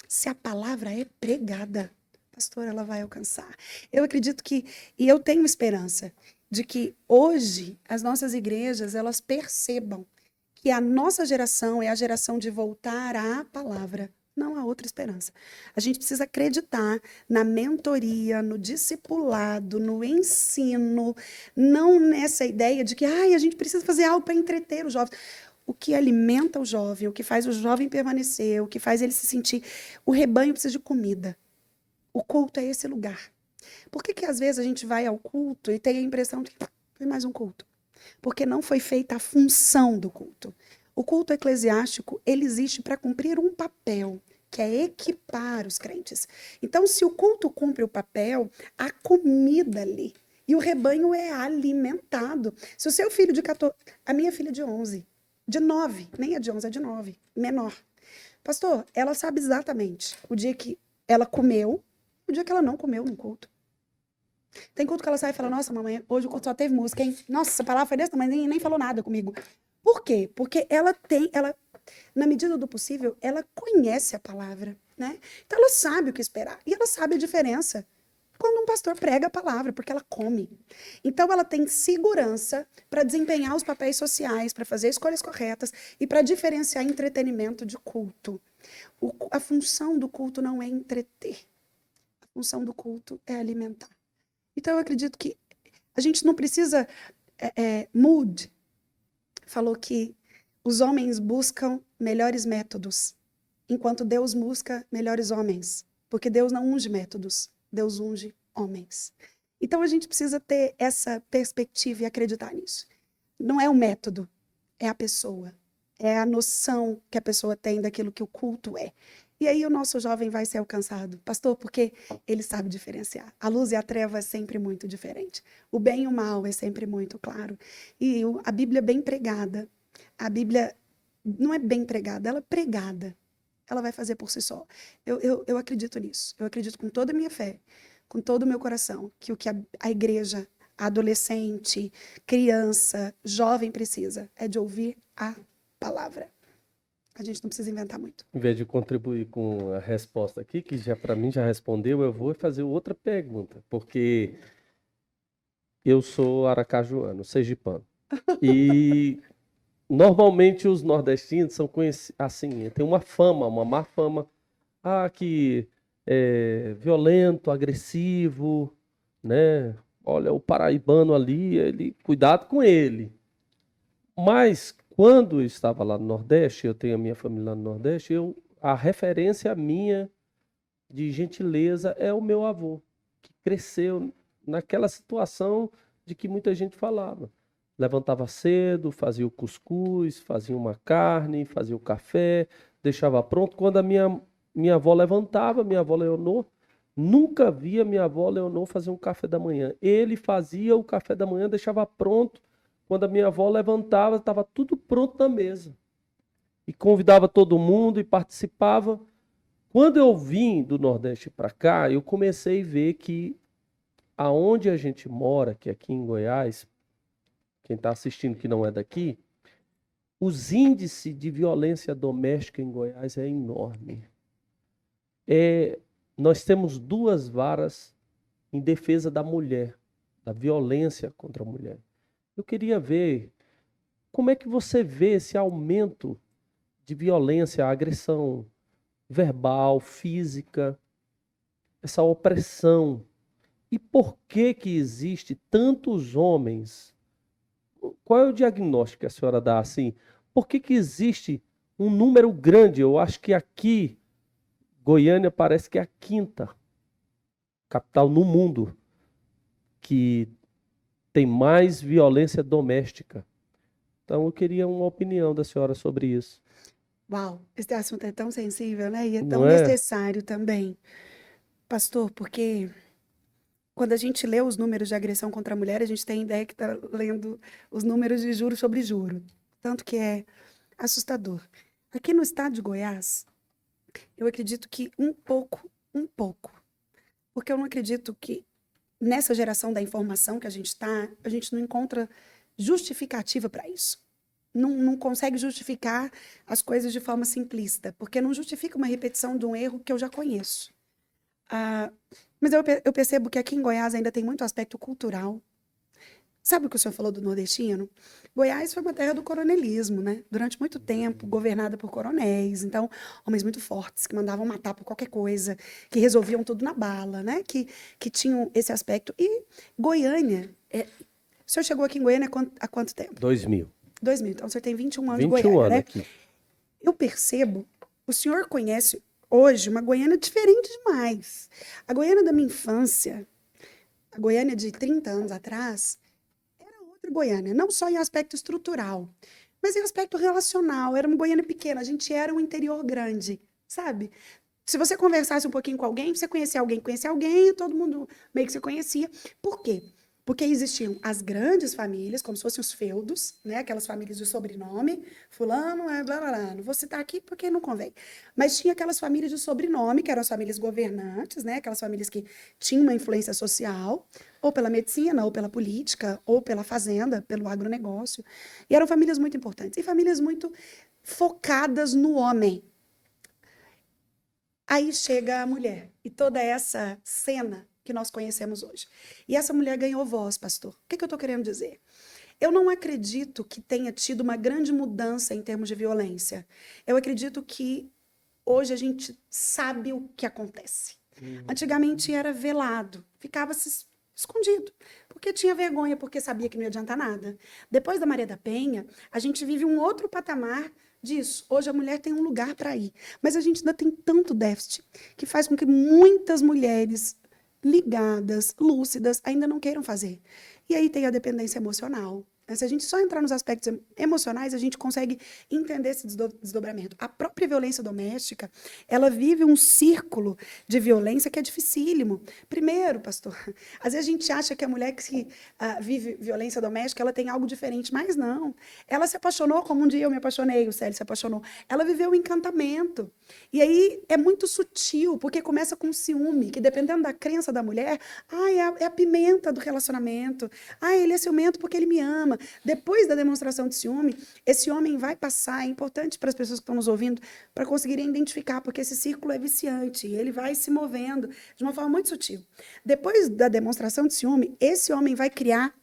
se a palavra é pregada, pastor, ela vai alcançar. Eu acredito que, e eu tenho esperança, de que hoje as nossas igrejas, elas percebam que a nossa geração é a geração de voltar à palavra. Não há outra esperança. A gente precisa acreditar na mentoria, no discipulado, no ensino, não nessa ideia de que a gente precisa fazer algo para entreter os jovens. O que alimenta o jovem, o que faz o jovem permanecer, o que faz ele se sentir... O rebanho precisa de comida. O culto é esse lugar. Por que às vezes a gente vai ao culto e tem a impressão de que foi mais um culto? Porque não foi feita a função do culto. O culto eclesiástico, ele existe para cumprir um papel, que é equipar os crentes. Então, se o culto cumpre o papel, há comida ali. E o rebanho é alimentado. Se o seu filho de 14... A minha filha de 11, de 9, nem é de 11, é de 9, menor. Pastor, ela sabe exatamente o dia que ela comeu, o dia que ela não comeu no culto. Tem culto que ela sai e fala, nossa, mamãe, hoje o culto só teve música, hein? Nossa, essa palavra foi dessa, mas nem falou nada comigo. Por quê? Porque ela, na medida do possível, ela conhece a palavra, né? Então ela sabe o que esperar. E ela sabe a diferença quando um pastor prega a palavra, porque ela come. Então ela tem segurança para desempenhar os papéis sociais, para fazer escolhas corretas e para diferenciar entretenimento de culto. A função do culto não é entreter. A função do culto é alimentar. Então eu acredito que a gente não precisa... Mood falou que os homens buscam melhores métodos, enquanto Deus busca melhores homens. Porque Deus não unge métodos, Deus unge homens. Então a gente precisa ter essa perspectiva e acreditar nisso. Não é o método, é a pessoa. É a noção que a pessoa tem daquilo que o culto é. E aí o nosso jovem vai ser alcançado. Pastor, porque ele sabe diferenciar. A luz e a treva é sempre muito diferente. O bem e o mal é sempre muito claro. E a Bíblia é bem pregada. A Bíblia não é bem pregada, ela é pregada. Ela vai fazer por si só. Eu acredito nisso. Eu acredito com toda a minha fé, com todo o meu coração, que o que a igreja, adolescente, criança, jovem precisa é de ouvir a palavra. A gente não precisa inventar muito. Em vez de contribuir com a resposta aqui, que já para mim já respondeu, eu vou fazer outra pergunta, porque eu sou aracajuano, sergipano. E normalmente os nordestinos são conhecidos, assim, tem uma fama, uma má fama, que é violento, agressivo, né? Olha, o paraibano ali, cuidado com ele. Mas quando eu estava lá no Nordeste, eu tenho a minha família lá no Nordeste, a referência minha de gentileza é o meu avô, que cresceu naquela situação de que muita gente falava. Levantava cedo, fazia o cuscuz, fazia uma carne, fazia o café, deixava pronto. Quando a minha avó levantava, minha avó Leonor, nunca via minha avó Leonor fazer um café da manhã. Ele fazia o café da manhã, deixava pronto. Quando a minha avó levantava, estava tudo pronto na mesa. E convidava todo mundo e participava. Quando eu vim do Nordeste para cá, eu comecei a ver que aonde a gente mora, que é aqui em Goiás, quem está assistindo que não é daqui, os índices de violência doméstica em Goiás é enorme. Nós temos 2 varas em defesa da mulher, da violência contra a mulher. Eu queria ver como é que você vê esse aumento de violência, agressão verbal, física, essa opressão. E por que existe tantos homens? Qual é o diagnóstico que a senhora dá assim? Por que existe um número grande? Eu acho que aqui, Goiânia parece que é a 5ª capital no mundo que tem mais violência doméstica. Então, eu queria uma opinião da senhora sobre isso. Uau, esse assunto é tão sensível, né? E é tão Não é? necessário também, pastor, porque quando a gente lê os números de agressão contra a mulher, a gente tem a ideia que está lendo os números de juro sobre juro. Tanto que é assustador. Aqui no estado de Goiás, eu acredito que um pouco, porque eu não acredito que nessa geração da informação que a gente está, a gente não encontra justificativa para isso. Não consegue justificar as coisas de forma simplista, porque não justifica uma repetição de um erro que eu já conheço. Mas eu percebo que aqui em Goiás ainda tem muito aspecto cultural. Sabe o que o senhor falou do nordestino? Goiás foi uma terra do coronelismo, né? Durante muito tempo, governada por coronéis. Então, homens muito fortes, que mandavam matar por qualquer coisa, que resolviam tudo na bala, né? Que tinham esse aspecto. E Goiânia... O senhor chegou aqui em Goiânia há quanto tempo? 2000. 2000. Então, o senhor tem 21 anos de 21 Goiânia, anos né? aqui. Eu percebo, o senhor conhece hoje uma Goiânia diferente demais. A Goiânia da minha infância, a Goiânia de 30 anos atrás, era outra Goiânia, não só em aspecto estrutural, mas em aspecto relacional. Era uma Goiânia pequena, a gente era um interior grande, sabe? Se você conversasse um pouquinho com alguém, você conhecia alguém, todo mundo meio que se conhecia. Por quê? Porque existiam as grandes famílias, como se fossem os feudos, né? Aquelas famílias de sobrenome, fulano, blá, blá, blá. Não vou citar aqui porque não convém. Mas tinha aquelas famílias de sobrenome, que eram as famílias governantes, né? Aquelas famílias que tinham uma influência social, ou pela medicina, ou pela política, ou pela fazenda, pelo agronegócio. E eram famílias muito importantes. E famílias muito focadas no homem. Aí chega a mulher e toda essa cena que nós conhecemos hoje. E essa mulher ganhou voz, pastor. O que eu estou querendo dizer? Eu não acredito que tenha tido uma grande mudança em termos de violência. Eu acredito que hoje a gente sabe o que acontece. Antigamente era velado, ficava-se escondido, porque tinha vergonha, porque sabia que não ia adiantar nada. Depois da Maria da Penha, a gente vive um outro patamar disso. Hoje a mulher tem um lugar para ir, mas a gente ainda tem tanto déficit que faz com que muitas mulheres ligadas, lúcidas, ainda não queiram fazer. E aí tem a dependência emocional. Se a gente só entrar nos aspectos emocionais, a gente consegue entender esse desdobramento. A própria violência doméstica, ela vive um círculo de violência que é dificílimo. Primeiro, pastor, às vezes a gente acha que a mulher que vive violência doméstica, ela tem algo diferente, mas não. Ela se apaixonou como um dia eu me apaixonei, o Célio se apaixonou. Ela viveu o encantamento. E aí é muito sutil, porque começa com ciúme, que dependendo da crença da mulher, é a pimenta do relacionamento. Ele é ciumento porque ele me ama. Depois da demonstração de ciúme, esse homem vai passar, é importante para as pessoas que estão nos ouvindo, para conseguirem identificar, porque esse círculo é viciante, ele vai se movendo de uma forma muito sutil. Depois da demonstração de ciúme, esse homem vai criar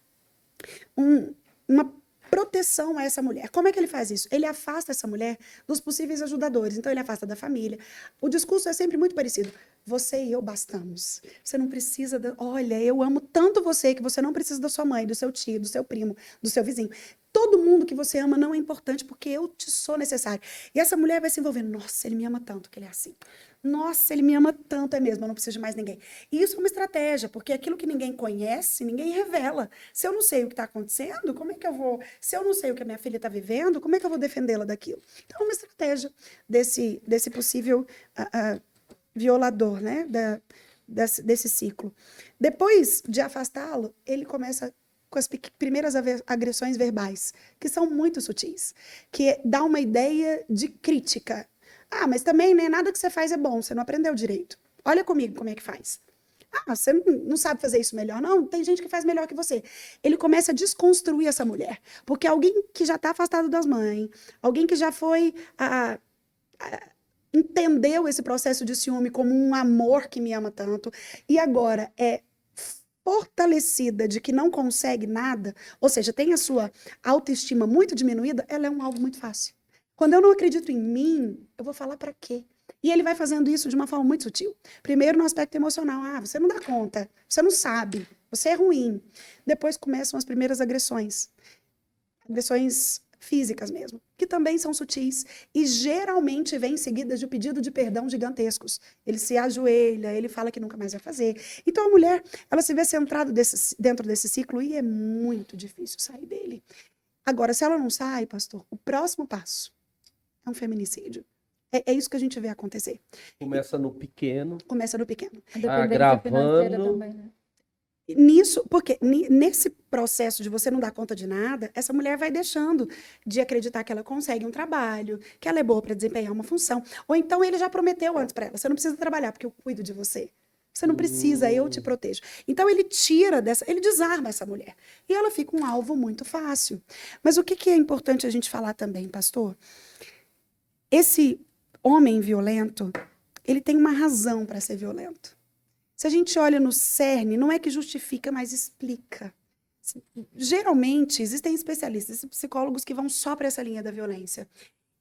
uma proteção a essa mulher. Como é que ele faz isso? Ele afasta essa mulher dos possíveis ajudadores. Então, ele afasta da família. O discurso é sempre muito parecido. Você e eu bastamos. Você não precisa... Olha, eu amo tanto você que você não precisa da sua mãe, do seu tio, do seu primo, do seu vizinho. Todo mundo que você ama não é importante porque eu te sou necessário. E essa mulher vai se envolvendo. Nossa, ele me ama tanto que ele é assim. Nossa, ele me ama tanto, é mesmo, eu não preciso de mais ninguém. E isso é uma estratégia, porque aquilo que ninguém conhece, ninguém revela. Se eu não sei o que está acontecendo, como é que eu vou... Se eu não sei o que a minha filha está vivendo, como é que eu vou defendê-la daquilo? Então, é uma estratégia desse possível violador, né? Desse ciclo. Depois de afastá-lo, ele começa com as primeiras agressões verbais, que são muito sutis, que dá uma ideia de crítica. Mas também, né, nada que você faz é bom, você não aprendeu direito. Olha comigo como é que faz. Você não sabe fazer isso melhor? Não, tem gente que faz melhor que você. Ele começa a desconstruir essa mulher, porque alguém que já está afastado das mães, alguém que já foi... entendeu esse processo de ciúme como um amor que me ama tanto, e agora é fortalecida de que não consegue nada, ou seja, tem a sua autoestima muito diminuída, ela é um alvo muito fácil. Quando eu não acredito em mim, eu vou falar para quê? E ele vai fazendo isso de uma forma muito sutil. Primeiro no aspecto emocional. Você não dá conta, você não sabe, você é ruim. Depois começam as primeiras agressões. Agressões físicas mesmo, que também são sutis e geralmente vêm seguidas de pedido de perdão gigantescos. Ele se ajoelha, ele fala que nunca mais vai fazer. Então a mulher, ela se vê centrada dentro desse ciclo e é muito difícil sair dele. Agora, se ela não sai, pastor, o próximo passo é um feminicídio. É isso que a gente vê acontecer. Começa no pequeno, Começa no pequeno. A dependência financeira agravando. também, né? Nisso, porque nesse processo de você não dar conta de nada, essa mulher vai deixando de acreditar que ela consegue um trabalho, que ela é boa para desempenhar uma função. Ou então ele já prometeu antes para ela: você não precisa trabalhar porque eu cuido de você. Você não precisa, eu te protejo. Então ele ele desarma essa mulher. E ela fica um alvo muito fácil. Mas o que é importante a gente falar também, pastor? Esse homem violento, ele tem uma razão para ser violento. Se a gente olha no cerne, não é que justifica, mas explica. Geralmente, existem especialistas, psicólogos que vão só para essa linha da violência.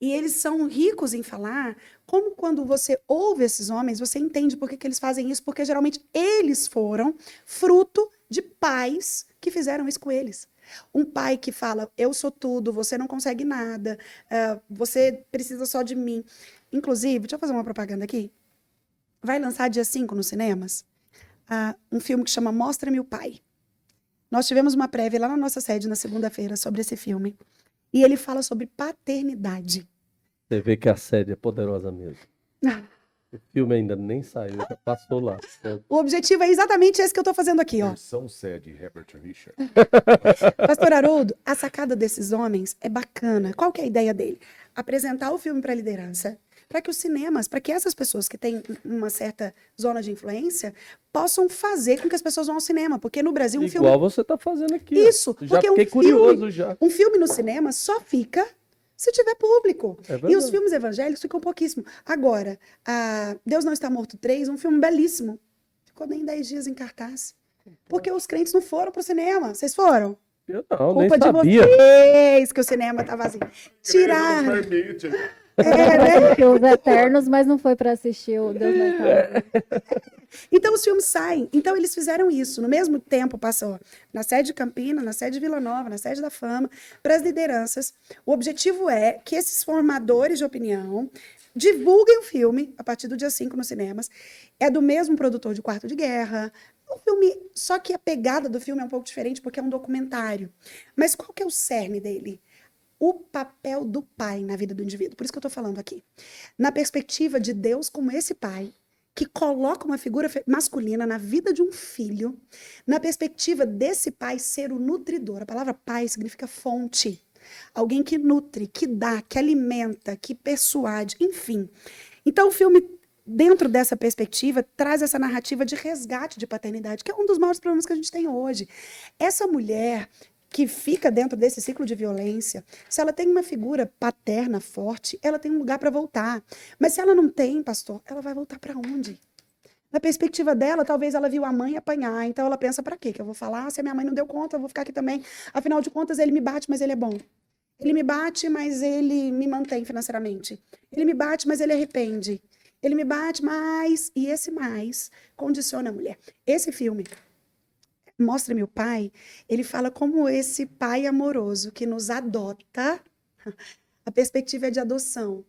E eles são ricos em falar como quando você ouve esses homens, você entende por que eles fazem isso, porque geralmente eles foram fruto de pais que fizeram isso com eles. Um pai que fala: eu sou tudo, você não consegue nada, você precisa só de mim. Inclusive, deixa eu fazer uma propaganda aqui. Vai lançar dia 5 nos cinemas um filme que chama Mostra-me o Pai. Nós tivemos uma prévia lá na nossa sede na segunda-feira sobre esse filme. E ele fala sobre paternidade. Você vê que a série é poderosa mesmo. O filme ainda nem saiu, já passou lá. O objetivo é exatamente esse que eu estou fazendo aqui, ó. Versão sede, Herbert Richard. Pastor Haroldo, a sacada desses homens é bacana. Qual que é a ideia dele? Apresentar o filme para a liderança, para que os cinemas, para que essas pessoas que têm uma certa zona de influência possam fazer com que as pessoas vão ao cinema. Porque no Brasil um filme... Igual você está fazendo aqui. Ó. Isso, Já porque fiquei curioso já. Um filme no cinema só fica se tiver público. É E os verdade. filmes evangélicos ficam pouquíssimo. Agora, Deus Não Está Morto 3, um filme belíssimo. Ficou nem 10 dias em cartaz. Porque os crentes não foram pro cinema. Vocês foram? Eu não, nem Culpa de sabia. vocês que o cinema tá vazio. Tirar. Né? Porque os Eternos, mas não foi para assistir o Deus Não Está. Então os filmes saem. Então eles fizeram isso. No mesmo tempo passou na sede de Campinas, na sede de Vila Nova, na sede da Fama, para as lideranças. O objetivo é que esses formadores de opinião divulguem o filme a partir do dia 5 nos cinemas. É do mesmo produtor de Quarto de Guerra. O filme, só que a pegada do filme é um pouco diferente porque é um documentário. Mas qual que é o cerne dele? O papel do pai na vida do indivíduo. Por isso que eu estou falando aqui. Na perspectiva de Deus como esse pai, que coloca uma figura masculina na vida de um filho, na perspectiva desse pai ser o nutridor. A palavra pai significa fonte. Alguém que nutre, que dá, que alimenta, que persuade, enfim. Então o filme, dentro dessa perspectiva, traz essa narrativa de resgate de paternidade, que é um dos maiores problemas que a gente tem hoje. Essa mulher que fica dentro desse ciclo de violência, se ela tem uma figura paterna forte, ela tem um lugar para voltar. Mas se ela não tem, pastor, ela vai voltar para onde? Na perspectiva dela, talvez ela viu a mãe apanhar, então ela pensa: para quê? Que eu vou falar? Se a minha mãe não deu conta, eu vou ficar aqui também. Afinal de contas, ele me bate, mas ele é bom. Ele me bate, mas ele me mantém financeiramente. Ele me bate, mas ele arrepende. Ele me bate, mas... E esse mais condiciona a mulher. Esse filme, Mostra-me o Pai, ele fala como esse pai amoroso que nos adota, a perspectiva é de adoção.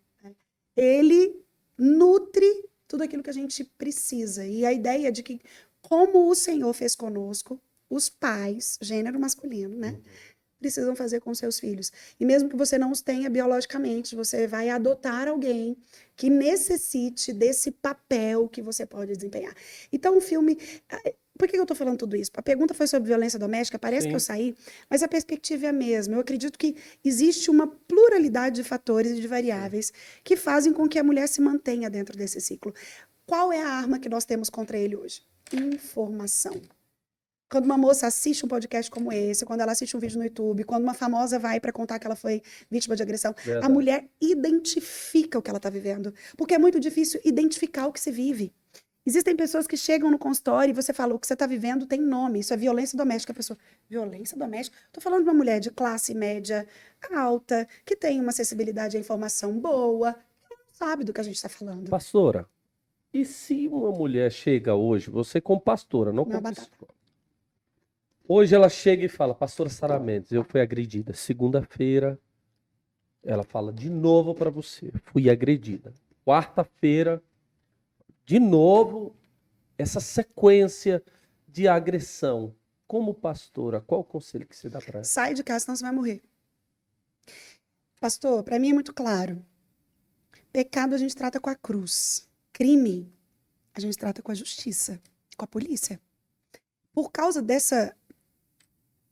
Ele nutre tudo aquilo que a gente precisa. E a ideia de que, como o Senhor fez conosco, os pais, gênero masculino, né? Precisam fazer com seus filhos. E mesmo que você não os tenha biologicamente, você vai adotar alguém que necessite desse papel que você pode desempenhar. Então, o filme... Por que eu estou falando tudo isso? A pergunta foi sobre violência doméstica, parece Sim. que eu saí, mas a perspectiva é a mesma. Eu acredito que existe uma pluralidade de fatores e de variáveis que fazem com que a mulher se mantenha dentro desse ciclo. Qual é a arma que nós temos contra ele hoje? Informação. Quando uma moça assiste um podcast como esse, quando ela assiste um vídeo no YouTube, quando uma famosa vai para contar que ela foi vítima de agressão, Verdade. a mulher identifica o que ela está vivendo. Porque é muito difícil identificar o que se vive. Existem pessoas que chegam no consultório e você fala: o que você está vivendo tem nome, isso é violência doméstica. A pessoa: violência doméstica? Estou falando de uma mulher de classe média alta, que tem uma acessibilidade à informação boa, que não sabe do que a gente está falando. Pastora, e se uma mulher chega hoje, você como pastora, não como batata. psicóloga. Hoje ela chega e fala: pastora Sara Mendes, eu fui agredida. Segunda-feira, ela fala de novo para você: fui agredida. Quarta-feira, de novo, essa sequência de agressão. Como pastora, qual o conselho que você dá para ela? Sai de casa, senão você vai morrer. Pastor, para mim é muito claro. Pecado a gente trata com a cruz. Crime a gente trata com a justiça, com a polícia. Por causa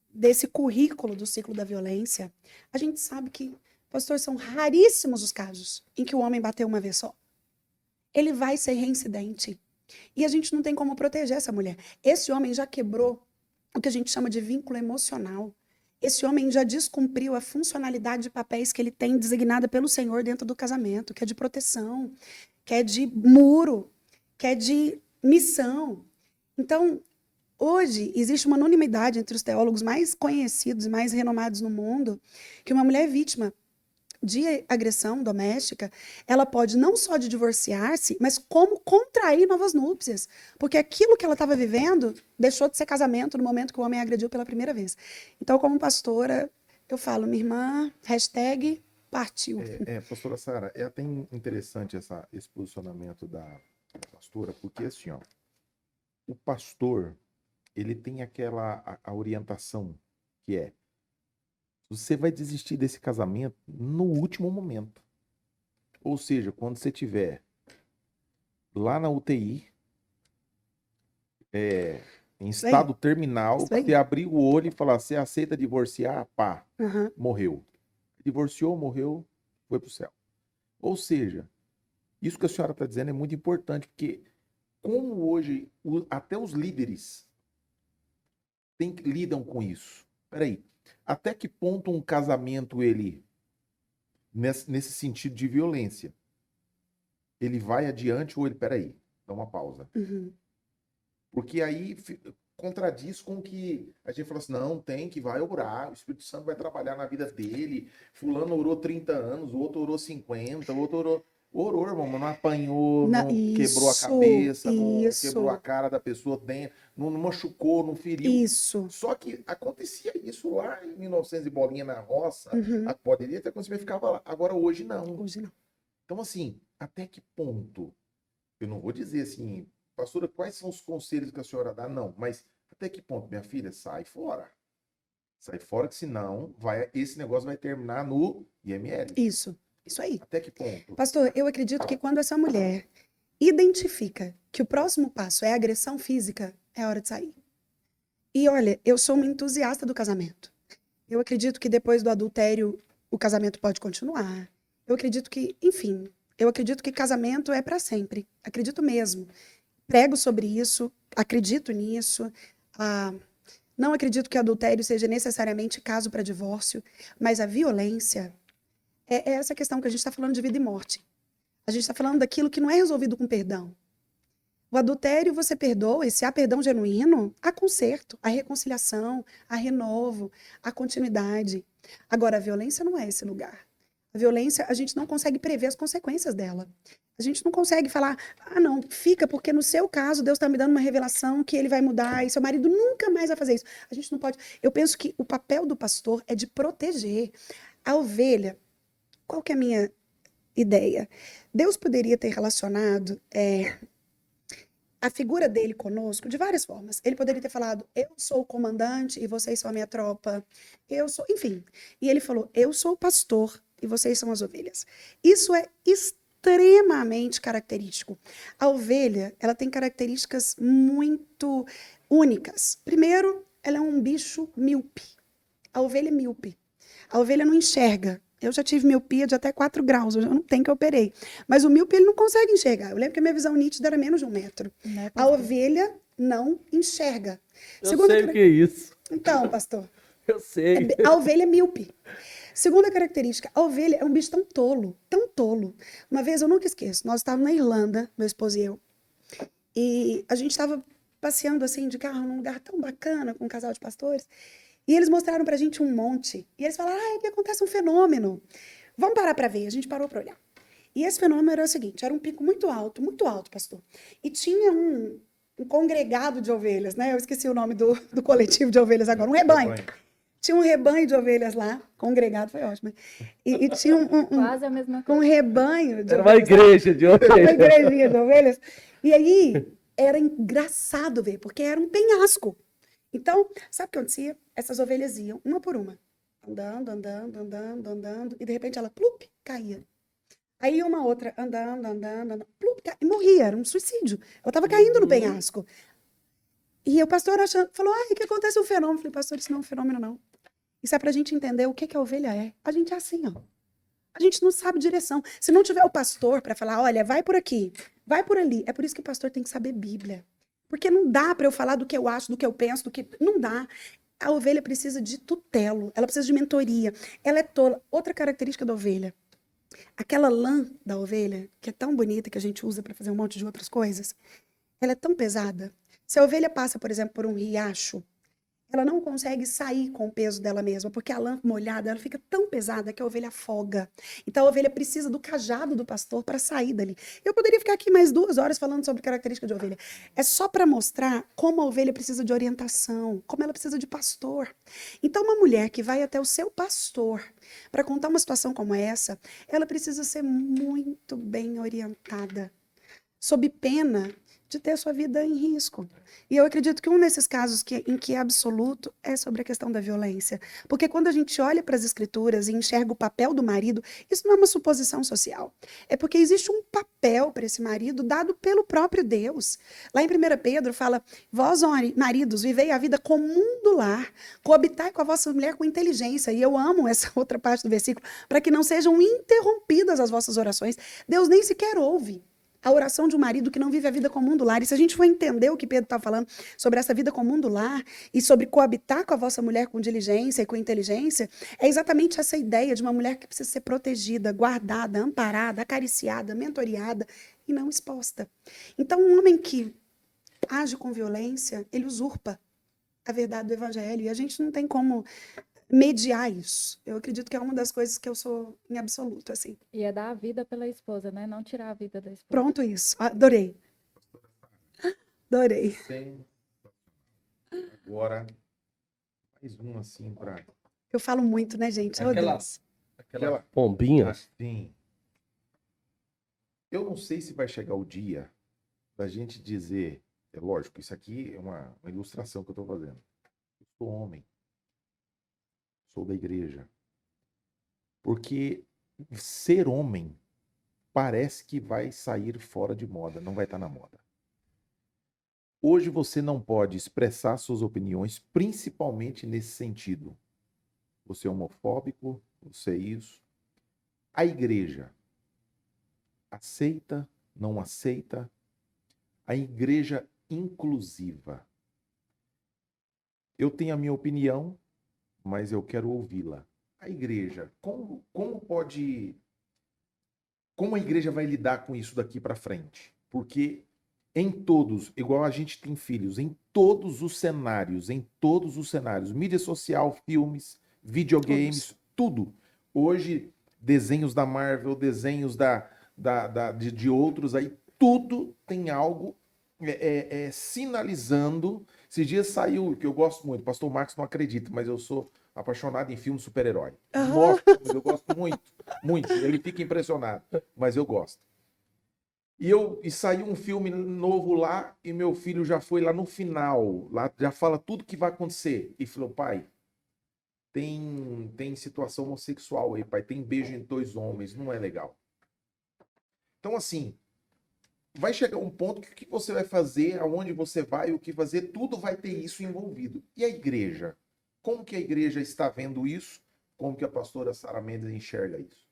desse currículo do ciclo da violência, a gente sabe que, pastor, são raríssimos os casos em que o homem bateu uma vez só. Ele vai ser reincidente. E a gente não tem como proteger essa mulher. Esse homem já quebrou o que a gente chama de vínculo emocional. Esse homem já descumpriu a funcionalidade de papéis que ele tem designada pelo Senhor dentro do casamento, que é de proteção, que é de muro, que é de missão. Então, hoje, existe uma unanimidade entre os teólogos mais conhecidos e mais renomados no mundo que uma mulher vítima de agressão doméstica, ela pode não só de divorciar-se, mas como contrair novas núpcias. Porque aquilo que ela estava vivendo deixou de ser casamento no momento que o homem a agrediu pela primeira vez. Então, como pastora, eu falo, minha irmã, hashtag partiu. Pastora Sara, é até interessante esse posicionamento da pastora, porque assim, ó, o pastor, ele tem a orientação que é: você vai desistir desse casamento no último momento. Ou seja, quando você estiver lá na UTI, em estado terminal, você abrir o olho e falar, você aceita divorciar? Pá, morreu. Divorciou, morreu, foi pro céu. Ou seja, isso que a senhora está dizendo é muito importante, porque como hoje até os líderes lidam com isso. Peraí, até que ponto um casamento, ele, nesse sentido de violência, ele vai adiante ou ele, peraí, dá uma pausa. Porque aí contradiz com que a gente fala assim, não, vai orar, o Espírito Santo vai trabalhar na vida dele, fulano orou 30 anos, o outro orou 50, o outro orou, irmão, mas não apanhou, não quebrou a cabeça, não quebrou a cara da pessoa dentro, não machucou, não feriu. Isso. Só que acontecia isso lá em 1900 e bolinha na roça, poderia ter acontecido, mas ficava lá. Agora, hoje não. Hoje não. Então, assim, até que ponto? Eu não vou dizer assim, pastora, quais são os conselhos que a senhora dá? Não, mas até que ponto, minha filha? Sai fora. Sai fora, que senão esse negócio vai terminar no IML. Isso aí. Até que ponto? Pastor, eu acredito que quando essa mulher identifica que o próximo passo é agressão física, é hora de sair. E olha, eu sou uma entusiasta do casamento. Eu acredito que depois do adultério, o casamento pode continuar. Eu acredito que, enfim, casamento é para sempre. Acredito mesmo. Prego sobre isso, acredito nisso. Não acredito que adultério seja necessariamente caso para divórcio, mas a violência é essa questão que a gente está falando de vida e morte. A gente está falando daquilo que não é resolvido com perdão. O adultério você perdoa, e se há perdão genuíno, há conserto, há reconciliação, há renovo, há continuidade. Agora, a violência não é esse lugar. A violência, a gente não consegue prever as consequências dela. A gente não consegue falar, não, fica, porque no seu caso Deus está me dando uma revelação que ele vai mudar e seu marido nunca mais vai fazer isso. A gente não pode. Eu penso que o papel do pastor é de proteger a ovelha. Qual que é a minha ideia? Deus poderia ter relacionado a figura dele conosco de várias formas. Ele poderia ter falado, eu sou o comandante e vocês são a minha tropa. Enfim. E ele falou, eu sou o pastor e vocês são as ovelhas. Isso é extremamente característico. A ovelha, ela tem características muito únicas. Primeiro, ela é um bicho míope. A ovelha é míope. A ovelha não enxerga. Eu já tive miopia de até 4 graus, eu não tenho que eu operei. Mas o míope, ele não consegue enxergar. Eu lembro que a minha visão nítida era menos de 1 metro. A ovelha não enxerga. Eu sei o que é isso. Então, pastor. Eu sei. A ovelha é míope. Segunda característica, a ovelha é um bicho tão tolo, tão tolo. Uma vez, eu nunca esqueço, nós estávamos na Irlanda, meu esposo e eu, e a gente estava passeando assim de carro num lugar tão bacana com um casal de pastores, e eles mostraram pra gente um monte, e eles falaram, aqui acontece um fenômeno, vamos parar pra ver. A gente parou pra olhar. E esse fenômeno era o seguinte, era um pico muito alto, pastor, e tinha um congregado de ovelhas, né? Eu esqueci o nome do coletivo de ovelhas agora, um rebanho. Tinha um rebanho de ovelhas lá, congregado, foi ótimo. E tinha Quase a mesma coisa. um rebanho de ovelhas. Era uma igreja de ovelhas. Uma igrejinha de ovelhas. E aí, era engraçado ver, porque era um penhasco. Então, sabe o que acontecia? Essas ovelhas iam, uma por uma, andando, e de repente ela, plup, caía. Aí uma outra andando, e morria, era um suicídio. Ela estava caindo no penhasco. E o pastor falou, ai, que acontece um fenômeno. Eu falei, pastor, isso não é um fenômeno, não. Isso é pra gente entender o que a ovelha é. A gente é assim, ó. A gente não sabe direção. Se não tiver o pastor para falar, olha, vai por aqui, vai por ali. É por isso que o pastor tem que saber Bíblia. Porque não dá para eu falar do que eu acho, do que eu penso, do que... Não dá. A ovelha precisa de tutelo, ela precisa de mentoria. Ela é tola. Outra característica da ovelha, aquela lã da ovelha, que é tão bonita, que a gente usa para fazer um monte de outras coisas, ela é tão pesada. Se a ovelha passa, por exemplo, por um riacho, ela não consegue sair com o peso dela mesma, porque a lã molhada, ela fica tão pesada que a ovelha afoga. Então a ovelha precisa do cajado do pastor para sair dali. Eu poderia ficar aqui mais 2 horas falando sobre característica de ovelha. É só para mostrar como a ovelha precisa de orientação, como ela precisa de pastor. Então uma mulher que vai até o seu pastor para contar uma situação como essa, ela precisa ser muito bem orientada, sob pena de ter sua vida em risco. E eu acredito que um desses casos em que é absoluto é sobre a questão da violência. Porque quando a gente olha para as escrituras e enxerga o papel do marido, isso não é uma suposição social. É porque existe um papel para esse marido dado pelo próprio Deus. Lá em 1 Pedro fala, vós, maridos, vivei a vida comum do lar, coabitai com a vossa mulher com inteligência. E eu amo essa outra parte do versículo, para que não sejam interrompidas as vossas orações. Deus nem sequer ouve a oração de um marido que não vive a vida comum do lar. E se a gente for entender o que Pedro está falando sobre essa vida comum do lar e sobre coabitar com a vossa mulher com diligência e com inteligência, é exatamente essa ideia de uma mulher que precisa ser protegida, guardada, amparada, acariciada, mentoreada e não exposta. Então, um homem que age com violência, ele usurpa a verdade do evangelho e a gente não tem como mediar isso. Eu acredito que é uma das coisas que eu sou em absoluto, assim. E é dar a vida pela esposa, né? Não tirar a vida da esposa. Pronto, isso. Adorei. Adorei. Agora, mais um assim para... Eu falo muito, né, gente? Oh, Deus. Aquela pombinha. Assim. Eu não sei se vai chegar o dia da gente dizer, é lógico, isso aqui é uma ilustração que eu estou fazendo. Eu sou homem. Sou da igreja. Porque ser homem parece que vai sair fora de moda, não vai estar na moda. Hoje você não pode expressar suas opiniões, principalmente nesse sentido. Você é homofóbico, você é isso. A igreja aceita, não aceita. A igreja inclusiva. Eu tenho a minha opinião, mas eu quero ouvi-la. A igreja, como a igreja vai lidar com isso daqui para frente? Porque em todos, igual a gente tem filhos, em todos os cenários, mídia social, filmes, videogames, tudo. Hoje, desenhos da Marvel, desenhos de outros aí, tudo tem algo sinalizando. Esses dias saiu, que eu gosto muito, o pastor Marcos não acredita, mas eu sou apaixonado em filme super-herói. Nossa, eu gosto muito, muito. Ele fica impressionado, mas eu gosto. E saiu um filme novo lá, e meu filho já foi lá no final, lá já fala tudo que vai acontecer. E falou, pai, tem situação homossexual aí, pai, tem beijo em 2 homens, não é legal. Então, assim, vai chegar um ponto que o que você vai fazer, aonde você vai, o que fazer, tudo vai ter isso envolvido. E a igreja? Como que a igreja está vendo isso? Como que a pastora Sara Mendes enxerga isso?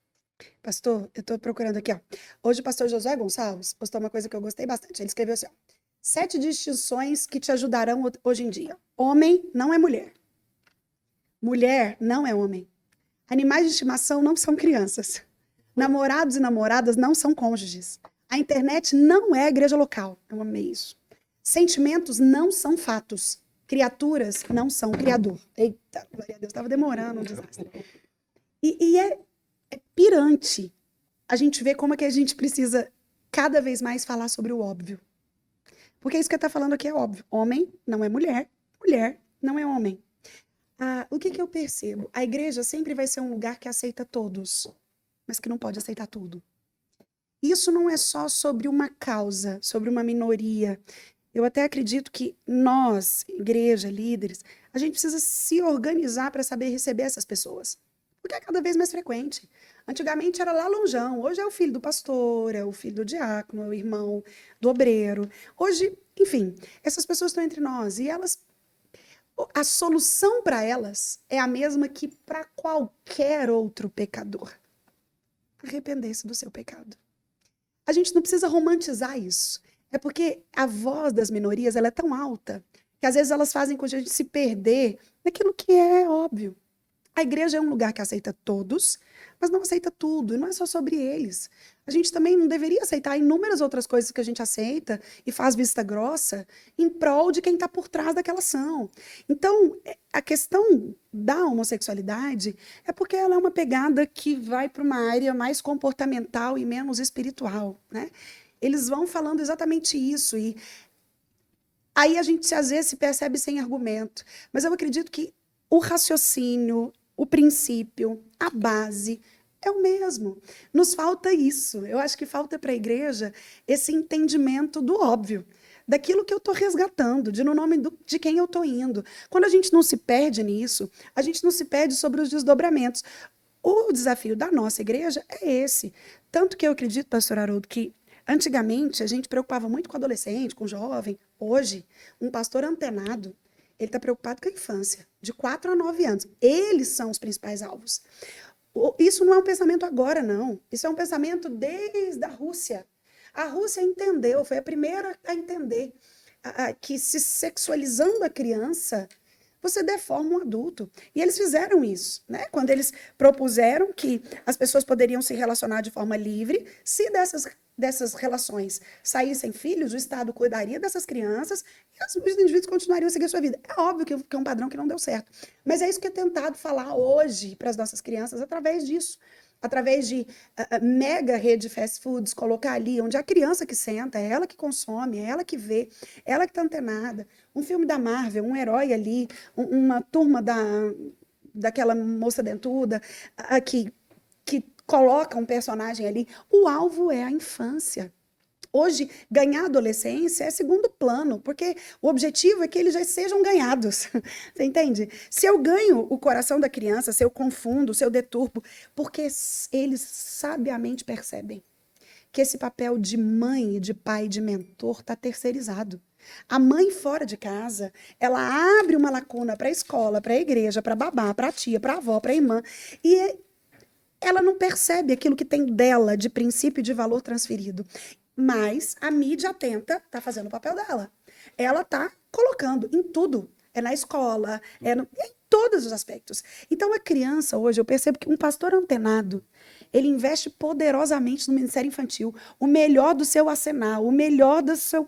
Pastor, eu estou procurando aqui, ó. Hoje o pastor Josué Gonçalves postou uma coisa que eu gostei bastante. Ele escreveu assim, ó, 7 distinções que te ajudarão hoje em dia. Homem não é mulher. Mulher não é homem. Animais de estimação não são crianças. Namorados e namoradas não são cônjuges. A internet não é a igreja local. Eu amei isso. Sentimentos não são fatos. Criaturas não são criador. Eita, glória a Deus, estava demorando um desastre. E é pirante a gente ver como é que a gente precisa cada vez mais falar sobre o óbvio. Porque isso que eu estou falando aqui é óbvio. Homem não é mulher, mulher não é homem. O que eu percebo? A igreja sempre vai ser um lugar que aceita todos, mas que não pode aceitar tudo. Isso não é só sobre uma causa, sobre uma minoria. Eu até acredito que nós, igreja, líderes, a gente precisa se organizar para saber receber essas pessoas. Porque é cada vez mais frequente. Antigamente era lá lonjão, hoje é o filho do pastor, é o filho do diácono, é o irmão do obreiro. Hoje, enfim, essas pessoas estão entre nós e a solução para elas é a mesma que para qualquer outro pecador. Arrepender-se do seu pecado. A gente não precisa romantizar isso. É porque a voz das minorias ela é tão alta que às vezes elas fazem com que a gente se perder naquilo que é óbvio. A igreja é um lugar que aceita todos, mas não aceita tudo, e não é só sobre eles. A gente também não deveria aceitar inúmeras outras coisas que a gente aceita e faz vista grossa em prol de quem está por trás daquela ação. Então, a questão da homossexualidade é porque ela é uma pegada que vai para uma área mais comportamental e menos espiritual, né? Eles vão falando exatamente isso, e aí a gente às vezes se percebe sem argumento. Mas eu acredito que o raciocínio, o princípio, a base é o mesmo. Nos falta isso. Eu acho que falta para a igreja esse entendimento do óbvio, daquilo que eu estou resgatando, no nome de quem eu estou indo. Quando a gente não se perde nisso, a gente não se perde sobre os desdobramentos. O desafio da nossa igreja é esse. Tanto que eu acredito, pastor Haroldo, que antigamente a gente preocupava muito com adolescente, com jovem. Hoje, um pastor antenado, ele está preocupado com a infância, de 4 a 9 anos. Eles são os principais alvos. Isso não é um pensamento agora, não. Isso é um pensamento desde a Rússia. A Rússia entendeu, foi a primeira a entender que se sexualizando a criança, você deforma um adulto. E eles fizeram isso, né? Quando eles propuseram que as pessoas poderiam se relacionar de forma livre, se dessas relações saíssem filhos, o Estado cuidaria dessas crianças e os indivíduos continuariam a seguir a sua vida. É óbvio que é um padrão que não deu certo. Mas é isso que é tentado falar hoje para as nossas crianças através disso. Através de mega rede de fast foods, colocar ali onde a criança que senta, é ela que consome, é ela que vê, é ela que está antenada. Um filme da Marvel, um herói ali, uma turma daquela moça dentuda, que coloca um personagem ali. O alvo é a infância. Hoje, ganhar a adolescência é segundo plano, porque o objetivo é que eles já sejam ganhados. Você entende? Se eu ganho o coração da criança, se eu confundo, se eu deturpo, porque eles sabiamente percebem que esse papel de mãe, de pai, de mentor está terceirizado. A mãe fora de casa, ela abre uma lacuna para a escola, para a igreja, para a babá, para a tia, para a avó, para a irmã, e ela não percebe aquilo que tem dela de princípio e de valor transferido. Mas a mídia atenta está fazendo o papel dela. Ela está colocando em tudo. É na escola, em todos os aspectos. Então, a criança, hoje, eu percebo que um pastor antenado, ele investe poderosamente no Ministério Infantil, o melhor do seu arsenal, o melhor do seu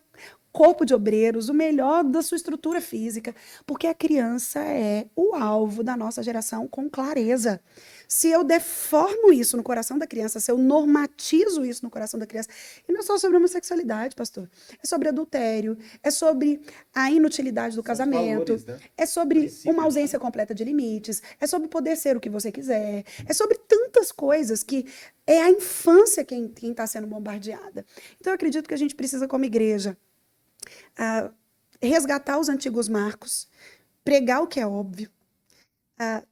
corpo de obreiros, o melhor da sua estrutura física, porque a criança é o alvo da nossa geração com clareza. Se eu deformo isso no coração da criança, se eu normatizo isso no coração da criança, e não é só sobre homossexualidade, pastor, é sobre adultério, é sobre a inutilidade do casamento, valores, né? é sobre Princípios, uma ausência completa de limites, é sobre poder ser o que você quiser, é sobre tantas coisas que é a infância quem está sendo bombardeada. Então, eu acredito que a gente precisa, como igreja, resgatar os antigos marcos, pregar o que é óbvio,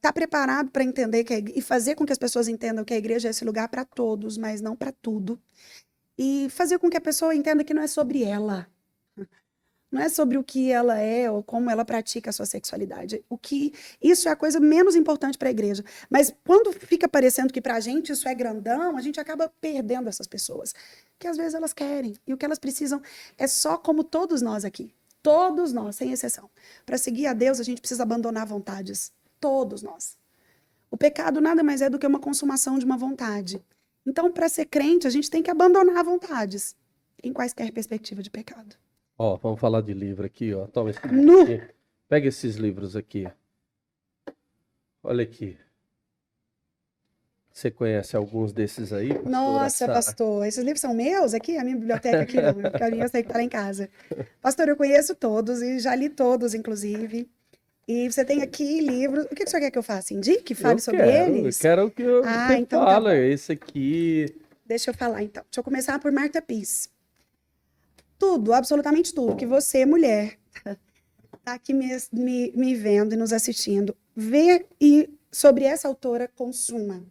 tá preparado para entender e fazer com que as pessoas entendam que a igreja é esse lugar para todos, mas não para tudo. E fazer com que a pessoa entenda que não é sobre ela. Não é sobre o que ela é ou como ela pratica a sua sexualidade. Isso é a coisa menos importante para a igreja. Mas quando fica parecendo que para a gente isso é grandão, a gente acaba perdendo essas pessoas. Que às vezes elas querem. E o que elas precisam é só como todos nós aqui. Todos nós, sem exceção. Para seguir a Deus, a gente precisa abandonar vontades. Todos nós. O pecado nada mais é do que uma consumação de uma vontade. Então, para ser crente, a gente tem que abandonar vontades. Em quaisquer perspectiva de pecado. Ó, vamos falar de livro aqui, ó. Toma esse Nu. aqui. Pega esses livros aqui. Olha aqui. Você conhece alguns desses aí, pastora Nossa, Sara? pastor, esses livros são meus aqui? A minha biblioteca aqui não, porque a minha eu sei que está lá em casa. Pastor, eu conheço todos e já li todos, inclusive. E você tem aqui livros. O que o senhor quer que eu faça? Indique? Fale sobre eles? Eu quero que eu Ah, você então tá fala. bom. Esse aqui. Deixa eu falar, então. Deixa eu começar por Martha Peace. Tudo, absolutamente tudo, que você, mulher, está aqui me vendo e nos assistindo, vê e sobre essa autora, consuma.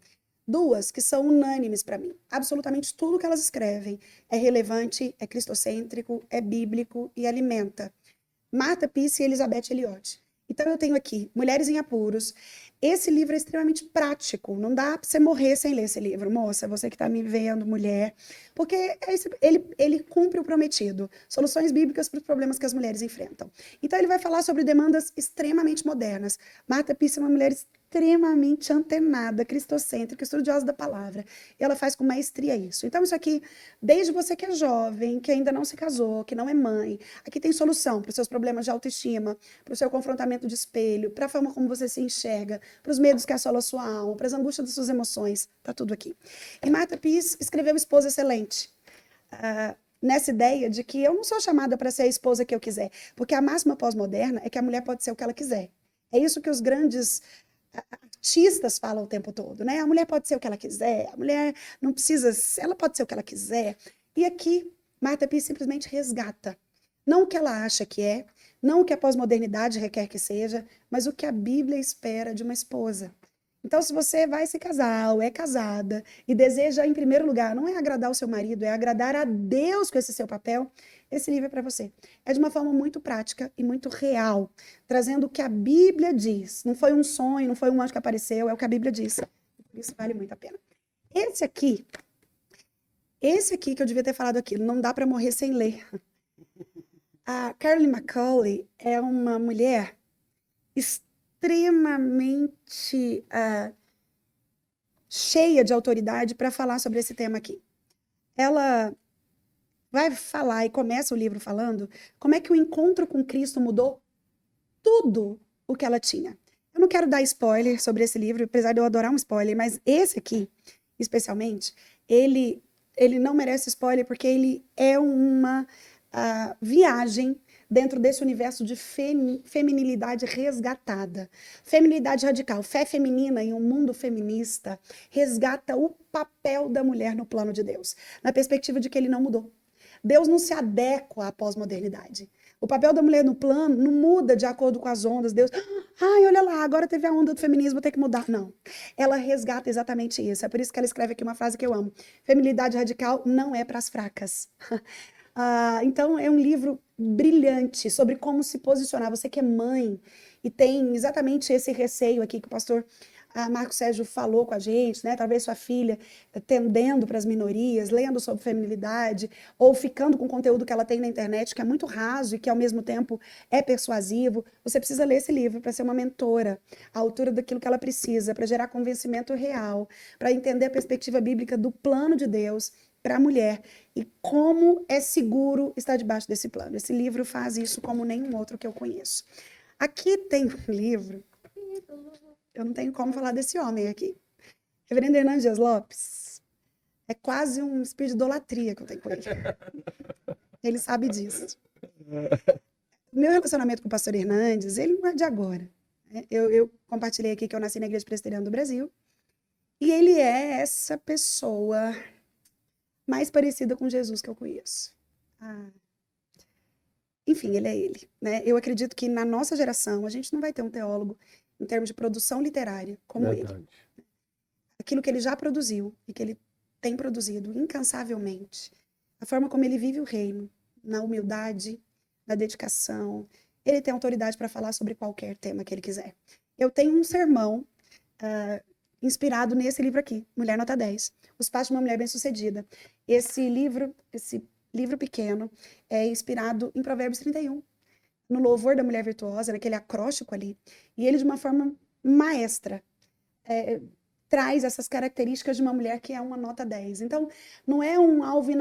duas que são unânimes para mim. Absolutamente tudo que elas escrevem é relevante, é cristocêntrico, é bíblico e alimenta. Martha Peace e Elizabeth Elliot. Então eu tenho aqui Mulheres em Apuros. Esse livro é extremamente prático. Não dá para você morrer sem ler esse livro, moça, você que está me vendo, mulher. Porque ele cumpre o prometido. Soluções bíblicas para os problemas que as mulheres enfrentam. Então ele vai falar sobre demandas extremamente modernas. Martha Peace é uma mulher extremamente antenada, cristocêntrica, estudiosa da palavra. E ela faz com maestria isso. Então isso aqui, desde você que é jovem, que ainda não se casou, que não é mãe, aqui tem solução para os seus problemas de autoestima, para o seu confrontamento de espelho, para a forma como você se enxerga, para os medos que assolam a sua alma, para as angústias das suas emoções. Está tudo aqui. E Martha Peace escreveu Esposa Excelente. Nessa ideia de que eu não sou chamada para ser a esposa que eu quiser, porque a máxima pós-moderna é que a mulher pode ser o que ela quiser. É isso que os grandes artistas falam o tempo todo, né? A mulher pode ser o que ela quiser, a mulher não precisa, ela pode ser o que ela quiser. E aqui, Martha Peace simplesmente resgata. Não o que ela acha que é, não o que a pós-modernidade requer que seja, mas o que a Bíblia espera de uma esposa. Então, se você vai se casar ou é casada e deseja, em primeiro lugar, não é agradar o seu marido, é agradar a Deus com esse seu papel, esse livro é para você. É de uma forma muito prática e muito real, trazendo o que a Bíblia diz. Não foi um sonho, não foi um anjo que apareceu, é o que a Bíblia diz. Isso vale muito a pena. Esse aqui que eu devia ter falado aquilo, não dá para morrer sem ler. A Carolyn McCauley é uma mulher extremamente cheia de autoridade para falar sobre esse tema aqui. Ela vai falar e começa o livro falando como é que o encontro com Cristo mudou tudo o que ela tinha. Eu não quero dar spoiler sobre esse livro, apesar de eu adorar um spoiler, mas esse aqui, especialmente, ele não merece spoiler porque ele é uma viagem dentro desse universo de feminilidade resgatada. Feminilidade radical, fé feminina em um mundo feminista, resgata o papel da mulher no plano de Deus, na perspectiva de que ele não mudou. Deus não se adequa à pós-modernidade. O papel da mulher no plano não muda de acordo com as ondas. Deus, ai, olha lá, agora teve a onda do feminismo, vou ter que mudar. Não. Ela resgata exatamente isso. É por isso que ela escreve aqui uma frase que eu amo. Feminilidade radical não é para as fracas. Então, é um livro brilhante sobre como se posicionar. Você que é mãe e tem exatamente esse receio aqui que o pastor Marco Sérgio falou com a gente, né? Talvez sua filha tendendo para as minorias, lendo sobre feminilidade, ou ficando com o conteúdo que ela tem na internet, que é muito raso e que, ao mesmo tempo, é persuasivo. Você precisa ler esse livro para ser uma mentora, à altura daquilo que ela precisa, para gerar convencimento real, para entender a perspectiva bíblica do plano de Deus para a mulher e como é seguro estar debaixo desse plano. Esse livro faz isso como nenhum outro que eu conheço. Aqui tem um livro, eu não tenho como falar desse homem aqui, Reverendo Hernandes Dias Lopes. É quase um espírito de idolatria que eu tenho com ele. Ele sabe disso. Meu relacionamento com o pastor Hernandes, ele não é de agora. Eu compartilhei aqui que eu nasci na Igreja Presbiteriana do Brasil e ele é essa pessoa mais parecida com Jesus que eu conheço. Enfim, ele é ele, né? Eu acredito que na nossa geração a gente não vai ter um teólogo em termos de produção literária como ele. Aquilo que ele já produziu e que ele tem produzido incansavelmente, a forma como ele vive o reino, na humildade, na dedicação. Ele tem autoridade para falar sobre qualquer tema que ele quiser. Eu tenho um sermão inspirado nesse livro aqui, Mulher Nota 10, Os Passos de uma Mulher Bem-Sucedida. Esse livro pequeno é inspirado em Provérbios 31, no louvor da mulher virtuosa, naquele acróstico ali. E ele, de uma forma maestra, traz essas características de uma mulher que é uma nota 10. Então, não é um alvo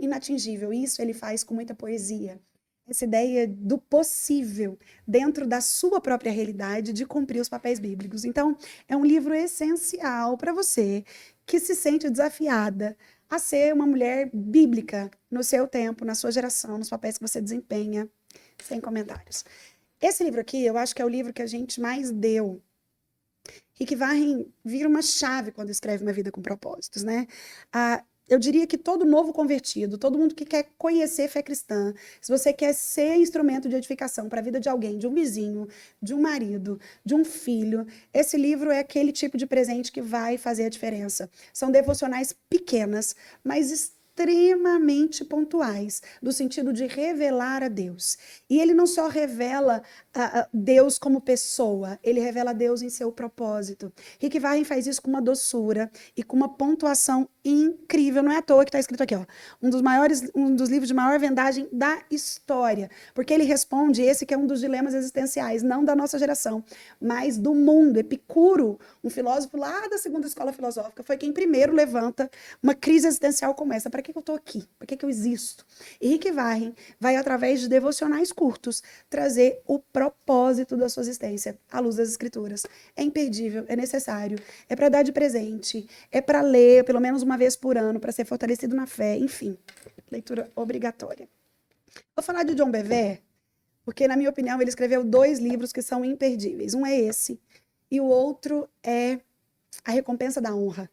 inatingível. Isso ele faz com muita poesia. Essa ideia do possível dentro da sua própria realidade de cumprir os papéis bíblicos. Então, é um livro essencial para você que se sente desafiada a ser uma mulher bíblica no seu tempo, na sua geração, nos papéis que você desempenha. Sem comentários. Esse livro aqui, eu acho que é o livro que a gente mais deu. Rick Warren vira uma chave quando escreve Uma Vida com Propósitos, né? eu diria que todo novo convertido, todo mundo que quer conhecer fé cristã, se você quer ser instrumento de edificação para a vida de alguém, de um vizinho, de um marido, de um filho, esse livro é aquele tipo de presente que vai fazer a diferença. São devocionais pequenas, mas extremamente pontuais, no sentido de revelar a Deus. E ele não só revela Deus como pessoa, ele revela Deus em seu propósito. Rick Warren faz isso com uma doçura e com uma pontuação incrível. Não é à toa que está escrito aqui, ó, um dos livros de maior vendagem da história, porque ele responde esse que é um dos dilemas existenciais, não da nossa geração, mas do mundo. Epicuro, um filósofo lá da segunda escola filosófica, foi quem primeiro levanta uma crise existencial como essa. Para que eu estou aqui? Para que eu existo? E Rick Warren vai, através de devocionais curtos, trazer o propósito da sua existência à luz das escrituras. É imperdível, é necessário, é para dar de presente, é para ler pelo menos uma vez por ano, para ser fortalecido na fé, enfim, leitura obrigatória. Vou falar de John Bevere, porque, na minha opinião, ele escreveu 2 livros que são imperdíveis. Um é esse, e o outro é A Recompensa da Honra.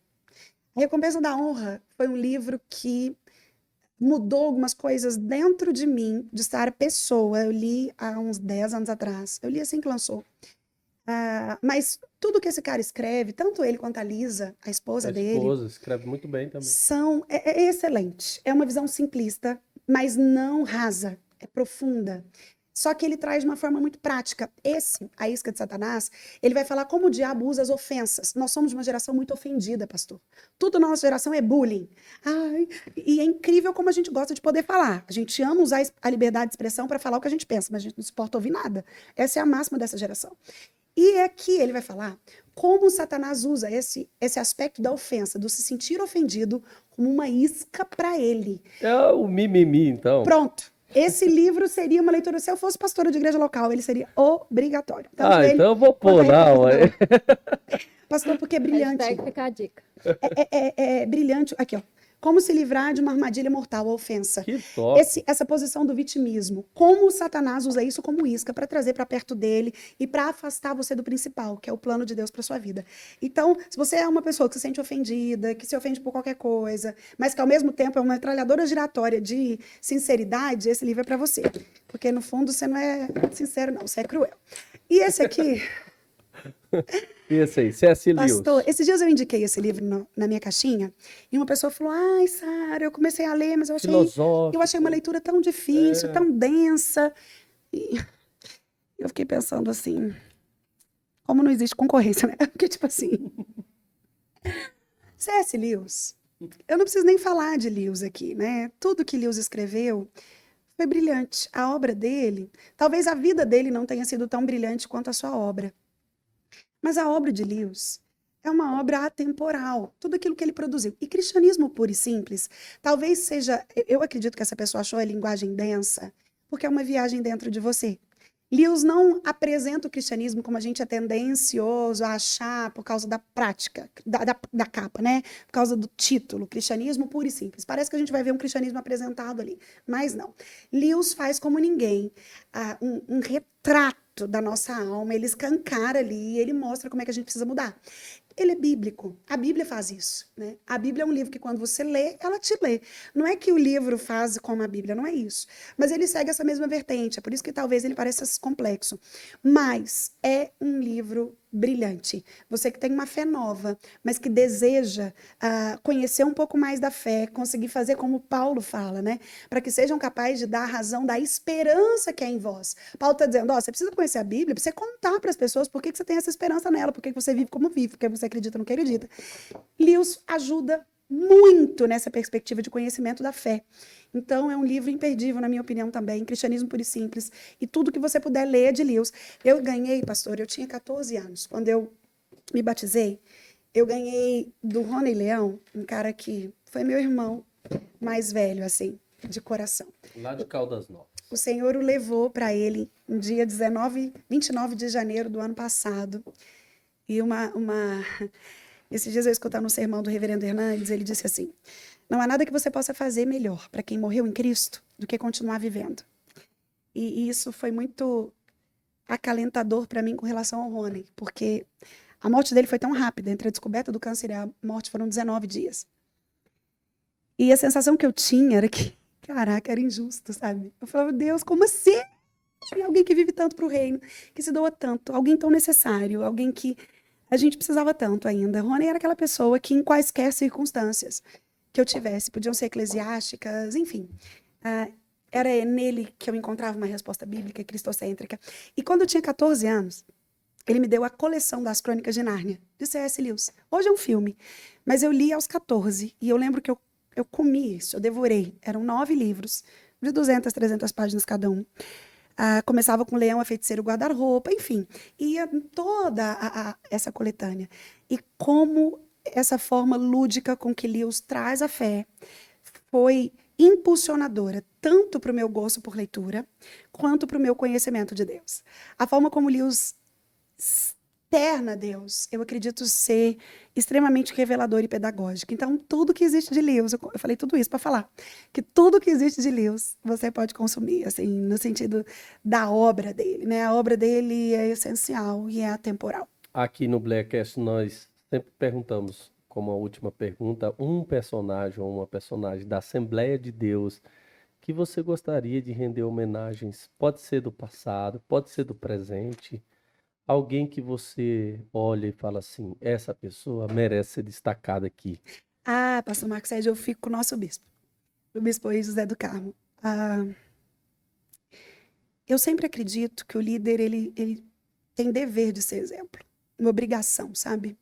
A Recompensa da Honra foi um livro que mudou algumas coisas dentro de mim, de estar pessoa. Eu li há uns 10 anos atrás. Eu li assim que lançou. Mas tudo que esse cara escreve, tanto ele quanto a Lisa, a esposa dele, escreve muito bem também. é excelente. É uma visão simplista, mas não rasa, é profunda. Só que ele traz de uma forma muito prática. Esse, A Isca de Satanás, ele vai falar como o diabo usa as ofensas. Nós somos uma geração muito ofendida, pastor. Tudo na nossa geração é bullying. Ai, e é incrível como a gente gosta de poder falar. A gente ama usar a liberdade de expressão para falar o que a gente pensa, mas a gente não suporta ouvir nada. Essa é a máxima dessa geração. E aqui ele vai falar como Satanás usa esse aspecto da ofensa, do se sentir ofendido, como uma isca para ele. É o mimimi, então. Pronto. Esse livro seria uma leitura, se eu fosse pastora de igreja local, ele seria obrigatório. Tanto ele, então eu vou pôr, não. pastor, porque é brilhante. Hashtag fica a dica. É brilhante. Aqui, ó. Como se livrar de uma armadilha mortal, a ofensa. Que top. Essa posição do vitimismo. Como o Satanás usa isso como isca para trazer para perto dele e para afastar você do principal, que é o plano de Deus para sua vida. Então, se você é uma pessoa que se sente ofendida, que se ofende por qualquer coisa, mas que ao mesmo tempo é uma metralhadora giratória de sinceridade, esse livro é para você. Porque no fundo você não é sincero, não, você é cruel. E esse aqui... E esse aí, C.S. Lewis. Pastor, esses dias eu indiquei esse livro na minha caixinha e uma pessoa falou: ai, Sara, eu comecei a ler, mas eu achei uma leitura tão difícil, tão densa. E eu fiquei pensando assim, como não existe concorrência, né? Porque, tipo assim, C.S. Lewis, eu não preciso nem falar de Lewis aqui, né? Tudo que Lewis escreveu foi brilhante. A obra dele, talvez a vida dele não tenha sido tão brilhante quanto a sua obra. Mas a obra de Lewis é uma obra atemporal, tudo aquilo que ele produziu. E cristianismo puro e simples, talvez seja, eu acredito que essa pessoa achou a linguagem densa, porque é uma viagem dentro de você. Lewis não apresenta o cristianismo como a gente é tendencioso a achar por causa da prática, da capa, né? Por causa do título, cristianismo puro e simples. Parece que a gente vai ver um cristianismo apresentado ali, mas não. Lewis faz como ninguém um retrato da nossa alma, ele escancara ali, ele mostra como é que a gente precisa mudar. Ele é bíblico, a Bíblia faz isso, né? A Bíblia é um livro que quando você lê, ela te lê. Não é que o livro faz como a Bíblia, não é isso. Mas ele segue essa mesma vertente, é por isso que talvez ele pareça complexo. Mas é um livro brilhante. Você que tem uma fé nova, mas que deseja conhecer um pouco mais da fé, conseguir fazer como Paulo fala, né? Para que sejam capazes de dar a razão da esperança que é em vós. Paulo está dizendo, você precisa conhecer a Bíblia, para você contar para as pessoas por que você tem essa esperança nela, por que você vive como vive, porque você acredita no que acredita. Lewis ajuda muito nessa perspectiva de conhecimento da fé. Então, é um livro imperdível, na minha opinião, também. Cristianismo Puro e Simples. E tudo que você puder ler de Lewis. Eu ganhei, pastor, eu tinha 14 anos. Quando eu me batizei, eu ganhei do Rony Leão, um cara que foi meu irmão mais velho, assim, de coração. Lá de Caldas Novas. O Senhor o levou para ele no dia 29 de janeiro do ano passado. E esses dias eu escutava no sermão do reverendo Hernandes, ele disse assim, não há nada que você possa fazer melhor para quem morreu em Cristo do que continuar vivendo. E isso foi muito acalentador para mim com relação ao Rony, porque a morte dele foi tão rápida, entre a descoberta do câncer e a morte foram 19 dias. E a sensação que eu tinha era que, caraca, era injusto, sabe? Eu falava, Deus, como assim? Tem alguém que vive tanto pro reino, que se doa tanto, alguém tão necessário, alguém que a gente precisava tanto ainda. Rony era aquela pessoa que, em quaisquer circunstâncias que eu tivesse, podiam ser eclesiásticas, enfim, ah, era nele que eu encontrava uma resposta bíblica, cristocêntrica. E quando eu tinha 14 anos, ele me deu a coleção das Crônicas de Nárnia, de C.S. Lewis. Hoje é um filme, mas eu li aos 14, e eu lembro que eu comi isso, eu devorei. Eram 9 livros, de 200, 300 páginas cada um. Começava com Leão, a Feiticeira, o Guarda-Roupa, enfim. Ia toda essa coletânea. E como essa forma lúdica com que Lewis traz a fé foi impulsionadora, tanto para o meu gosto por leitura, quanto para o meu conhecimento de Deus. A forma como Lewis externa Deus, eu acredito ser extremamente revelador e pedagógico. Então, tudo que existe de Lewis, eu falei tudo isso para falar, que tudo que existe de Lewis, você pode consumir, assim, no sentido da obra dele, né? A obra dele é essencial e é atemporal. Aqui no Blackcast nós sempre perguntamos, como a última pergunta, um personagem ou uma personagem da Assembleia de Deus que você gostaria de render homenagens. Pode ser do passado, pode ser do presente. Alguém que você olha e fala assim, essa pessoa merece ser destacada aqui. Pastor Marcos Sérgio, eu fico com o nosso bispo, o bispo José do Carmo. Eu sempre acredito que o líder, ele tem dever de ser exemplo, uma obrigação, sabe?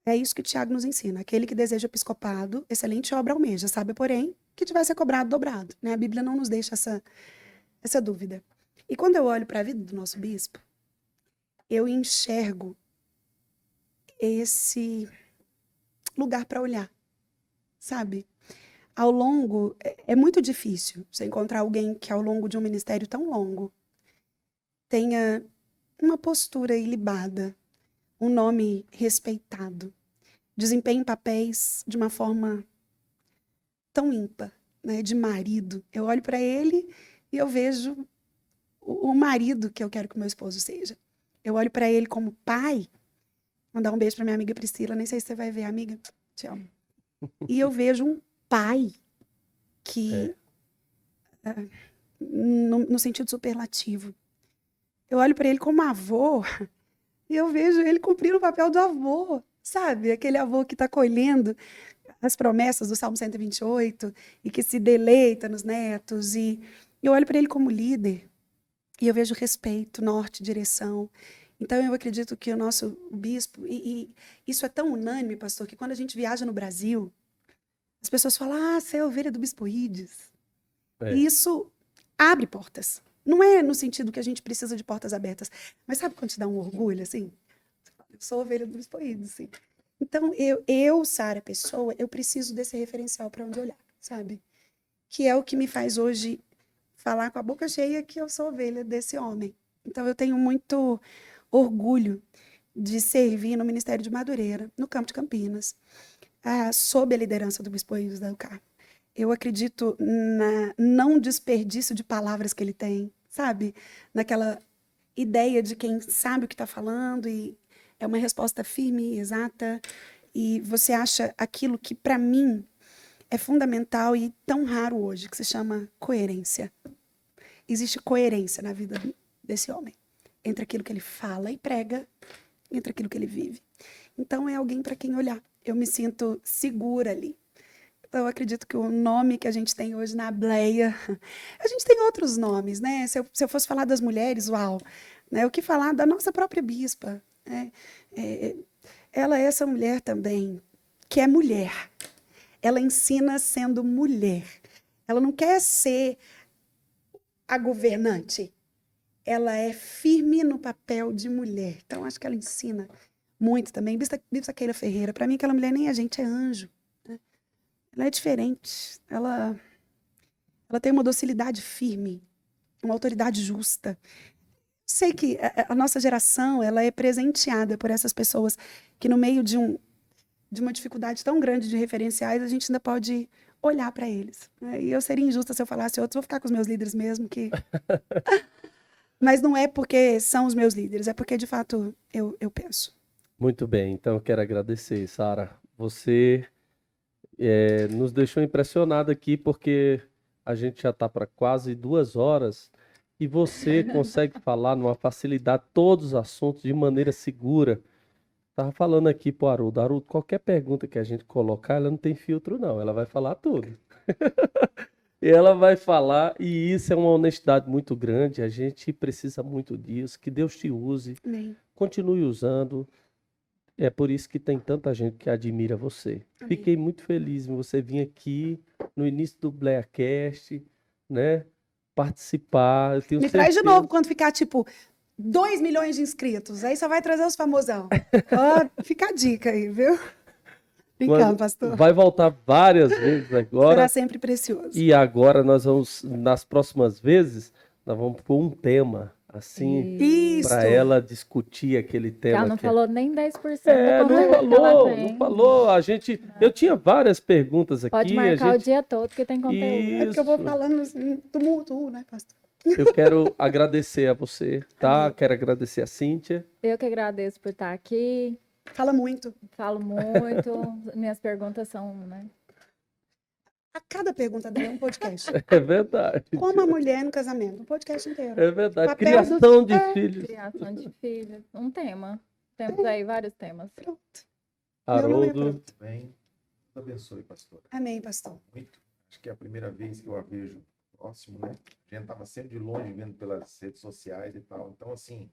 É isso que o Tiago nos ensina. Aquele que deseja episcopado, excelente obra almeja, sabe, porém, que tiver ser cobrado dobrado, né? A Bíblia não nos deixa essa dúvida. E quando eu olho para a vida do nosso bispo, eu enxergo esse lugar para olhar, sabe? Ao longo, é muito difícil você encontrar alguém que ao longo de um ministério tão longo tenha uma postura ilibada, um nome respeitado, desempenhe papéis de uma forma tão ímpar, né? De marido. Eu olho para ele e eu vejo o marido que eu quero que o meu esposo seja. Eu olho para ele como pai. Mandar um beijo para minha amiga Priscila. Nem sei se você vai ver, amiga. Te amo. E eu vejo um pai que, no sentido superlativo, eu olho para ele como avô e eu vejo ele cumprindo o papel do avô, sabe? Aquele avô que está colhendo as promessas do Salmo 128 e que se deleita nos netos. E eu olho para ele como líder e eu vejo respeito, norte, direção. Então, eu acredito que o nosso bispo, e isso é tão unânime, pastor, que quando a gente viaja no Brasil, as pessoas falam, você é a ovelha do Bispo Ides. E isso abre portas. Não é no sentido que a gente precisa de portas abertas, mas sabe quando te dá um orgulho, assim? Eu sou a ovelha do Bispo Ides, assim. Então, Sara Pessoa, eu preciso desse referencial para onde olhar, sabe? Que é o que me faz hoje falar com a boca cheia que eu sou ovelha desse homem. Então, eu tenho muito orgulho de servir no Ministério de Madureira, no campo de Campinas, sob a liderança do Bispo José do Carmo. Eu acredito na não desperdício de palavras que ele tem, sabe? Naquela ideia de quem sabe o que está falando e é uma resposta firme, exata, e você acha aquilo que, para mim, é fundamental e tão raro hoje, que se chama coerência. Existe coerência na vida desse homem, entre aquilo que ele fala e prega, entre aquilo que ele vive. Então, é alguém para quem olhar. Eu me sinto segura ali. Então, eu acredito que o nome que a gente tem hoje na Ableia, a gente tem outros nomes, né? Se eu fosse falar das mulheres, uau! Né? O que falar da nossa própria bispa? Né? Ela é essa mulher também, que é mulher. Ela ensina sendo mulher. Ela não quer ser a governante. Ela é firme no papel de mulher. Então, acho que ela ensina muito também. Bispa Keila Ferreira, para mim, aquela mulher nem é gente, é anjo. Né? Ela é diferente. Ela tem uma docilidade firme, uma autoridade justa. Sei que a nossa geração ela é presenteada por essas pessoas que, no meio de uma dificuldade tão grande de referenciais, a gente ainda pode olhar para eles. Né? E eu seria injusta se eu falasse outros, vou ficar com os meus líderes mesmo, que... Mas não é porque são os meus líderes, é porque, de fato, eu penso. Muito bem, então eu quero agradecer, Sara. Você nos deixou impressionado aqui, porque a gente já está para quase 2 horas e você consegue falar numa facilidade todos os assuntos de maneira segura. Tava falando aqui pro Haroldo, Haroldo, qualquer pergunta que a gente colocar, ela não tem filtro não, ela vai falar tudo. E ela vai falar, e isso é uma honestidade muito grande, a gente precisa muito disso, que Deus te use, Amém. continue usando, é por isso que tem tanta gente que admira você. Amém. Fiquei muito feliz em você vir aqui no início do BleaCast, né, participar, eu tenho Me traz de certeza- novo quando ficar, tipo, 2 milhões de inscritos. Aí só vai trazer os famosão. Ó, fica a dica aí, viu? Brincando, Quando- pastor. Vai voltar várias vezes agora. Será sempre precioso. E agora nós vamos, nas próximas vezes, nós vamos pôr um tema, assim, Isso. para ela discutir aquele tema. Ela não que é- falou nem 10% É, do não conteúdo que ela falou, tem. não falou. A gente, eu tinha várias perguntas aqui. Pode a marcar o gente, dia todo que tem conteúdo. É porque eu vou Isso. falando assim, tumulto, né, pastor? Eu quero agradecer a você, tá? Quero agradecer a Cíntia. Eu que agradeço por estar aqui. Fala muito. Falo muito. Minhas perguntas são, né? A cada pergunta dela é um podcast. É verdade. Como a mulher no casamento. Um podcast inteiro. É verdade. Papel Criação de é, filhos. Criação de filhos. Um tema. Temos aí vários temas. Pronto. Meu nome é Haroldo, pronto. Bem, Deus abençoe, pastor. Amém, pastor. Muito. Acho que é a primeira vez que eu a vejo próximo, né? A gente tava sempre de longe vendo pelas redes sociais e tal. Então, assim,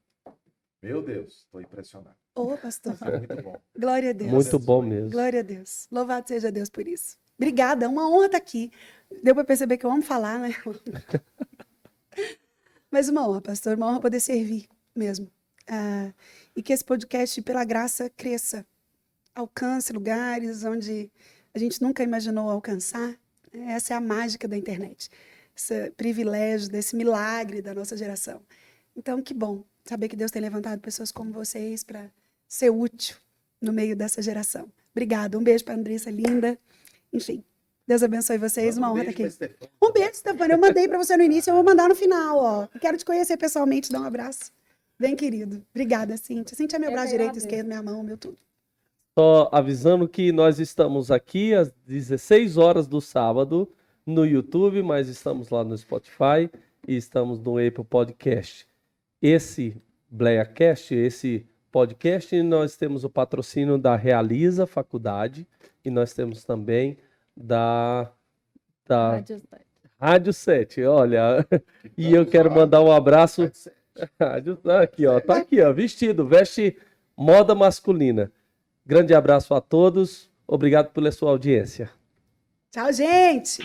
meu Deus, estou impressionado. Ô, pastor. Isso é muito bom. Glória a Deus. muito bom mesmo. Glória a Deus. Louvado seja Deus por isso. Obrigada, é uma honra estar aqui. Deu para perceber que eu amo falar, né? Mas uma honra, pastor, uma honra poder servir mesmo. E que esse podcast, pela graça, cresça. Alcance lugares onde a gente nunca imaginou alcançar. Essa é a mágica da internet. Esse privilégio, desse milagre da nossa geração. Então, que bom saber que Deus tem levantado pessoas como vocês para ser útil no meio dessa geração. Obrigada. Um beijo para a Andressa linda. Enfim, Deus abençoe vocês. Uma honra estar aqui. Um beijo, Stefania. Eu mandei para você no início, eu vou mandar no final. Ó. Eu quero te conhecer pessoalmente, dar um abraço. Bem querido. Obrigada, Cíntia. Cíntia é meu Eu braço que direito, agradeço. esquerdo, minha mão, meu tudo. Só avisando que nós estamos aqui às 16 horas do sábado no YouTube, mas estamos lá no Spotify e estamos no Apple Podcast. Esse BleaCast, esse podcast, nós temos o patrocínio da Realiza Faculdade e nós temos também da Rádio Sete. Rádio 7. Olha, e eu quero mandar um abraço. Rádio, aqui, ó, tá aqui, ó, vestido, veste moda masculina. Grande abraço a todos. Obrigado pela sua audiência. Tchau, gente!